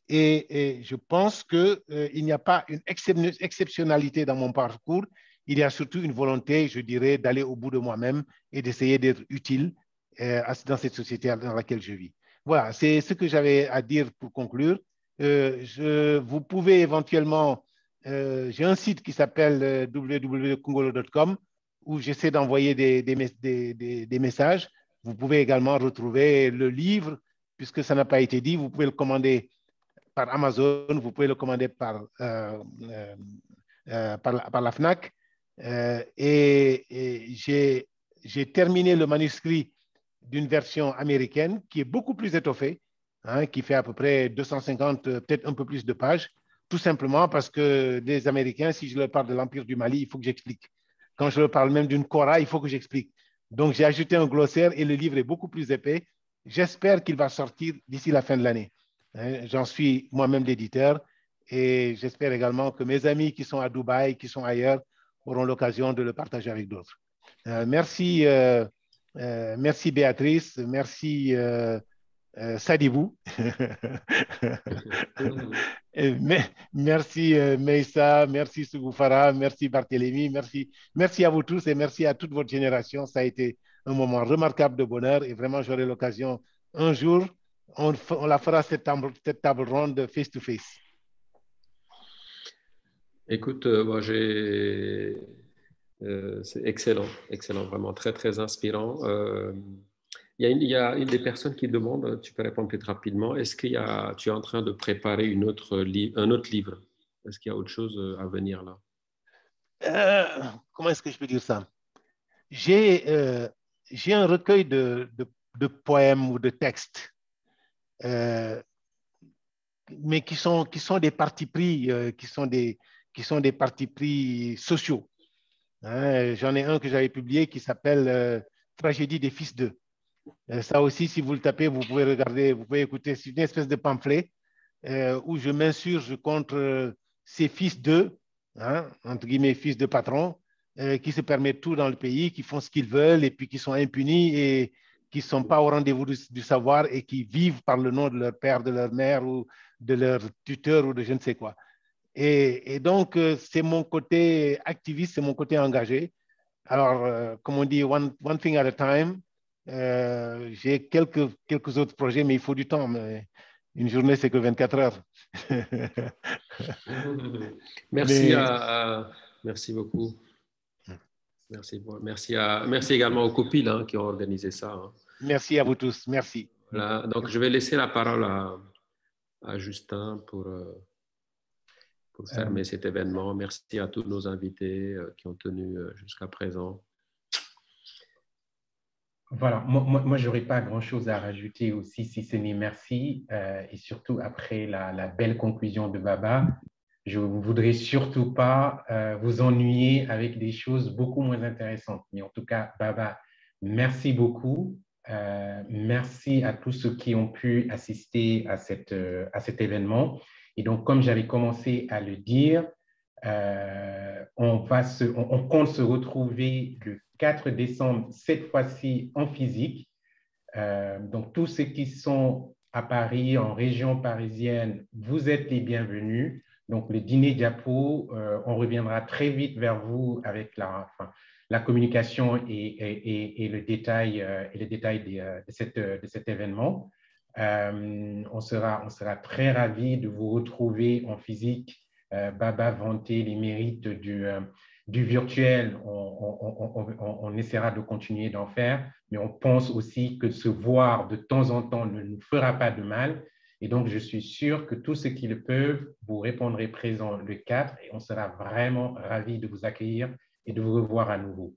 Et je pense qu'il n'y a pas une exceptionnalité dans mon parcours. Il y a surtout une volonté, je dirais, d'aller au bout de moi-même et d'essayer d'être utile dans cette société dans laquelle je vis. Voilà, c'est ce que j'avais à dire pour conclure. Vous pouvez éventuellement, j'ai un site qui s'appelle www.kungolo.com où j'essaie d'envoyer des messages. Vous pouvez également retrouver le livre, puisque ça n'a pas été dit, vous pouvez le commander par Amazon, vous pouvez le commander par la FNAC. Et j'ai terminé le manuscrit d'une version américaine qui est beaucoup plus étoffée, hein, qui fait à peu près 250, peut-être un peu plus de pages, tout simplement parce que les Américains, si je leur parle de l'Empire du Mali, il faut que j'explique. Quand je leur parle même d'une Cora, il faut que j'explique. Donc, j'ai ajouté un glossaire et le livre est beaucoup plus épais. J'espère qu'il va sortir d'ici la fin de l'année. Hein, j'en suis moi-même l'éditeur et j'espère également que mes amis qui sont à Dubaï, qui sont ailleurs, auront l'occasion de le partager avec d'autres. Merci Béatrice, merci Sadibou. Merci Meissa, merci Sougoufara, merci Barthélémy, merci à vous tous et merci à toute votre génération. Ça a été un moment remarquable de bonheur et vraiment j'aurai l'occasion un jour, on la fera cette table ronde face to face. Écoute, moi c'est excellent, vraiment très très inspirant. Il y a une des personnes qui demande, tu peux répondre peut-être rapidement, est-ce que tu es en train de préparer un autre livre? Est-ce qu'il y a autre chose à venir là? Comment est-ce que je peux dire ça? J'ai un recueil de poèmes ou de textes, mais qui sont des partis pris, qui sont des partis pris sociaux. Hein, j'en ai un que j'avais publié qui s'appelle Tragédie des fils d'eux. Ça aussi, si vous le tapez, vous pouvez regarder, vous pouvez écouter. C'est une espèce de pamphlet où je m'insurge contre ces fils d'eux, hein, entre guillemets, fils de patron, qui se permettent tout dans le pays, qui font ce qu'ils veulent et puis qui sont impunis et qui ne sont pas au rendez-vous du savoir et qui vivent par le nom de leur père, de leur mère ou de leur tuteur ou de je ne sais quoi. Et donc, c'est mon côté activiste, c'est mon côté engagé. Alors, comme on dit, one thing at a time. J'ai quelques autres projets, mais il faut du temps. Mais une journée, c'est que 24 heures. Merci beaucoup. Merci également aux copines hein, qui ont organisé ça. Hein. Merci à vous tous. Merci. Voilà, donc, je vais laisser la parole à Justin pour fermer cet événement. Merci à tous nos invités qui ont tenu jusqu'à présent. Voilà, moi je n'aurais pas grand-chose à rajouter aussi, si ce n'est merci. Et surtout, après la belle conclusion de Baba, je ne voudrais surtout pas vous ennuyer avec des choses beaucoup moins intéressantes. Mais en tout cas, Baba, merci beaucoup. Merci à tous ceux qui ont pu assister à cet événement. Et donc, comme j'avais commencé à le dire, on compte se retrouver le 4 décembre, cette fois-ci en physique. Donc, tous ceux qui sont à Paris, en région parisienne, vous êtes les bienvenus. Donc, le dîner diapo, on reviendra très vite vers vous avec la communication et le détail, de cet événement. On sera très ravis de vous retrouver en physique. Baba vanter les mérites du virtuel, on essaiera de continuer d'en faire, mais on pense aussi que se voir de temps en temps ne nous fera pas de mal. Et donc, je suis sûr que tous ceux qui le peuvent, vous répondrez présent le 4 et on sera vraiment ravis de vous accueillir et de vous revoir à nouveau.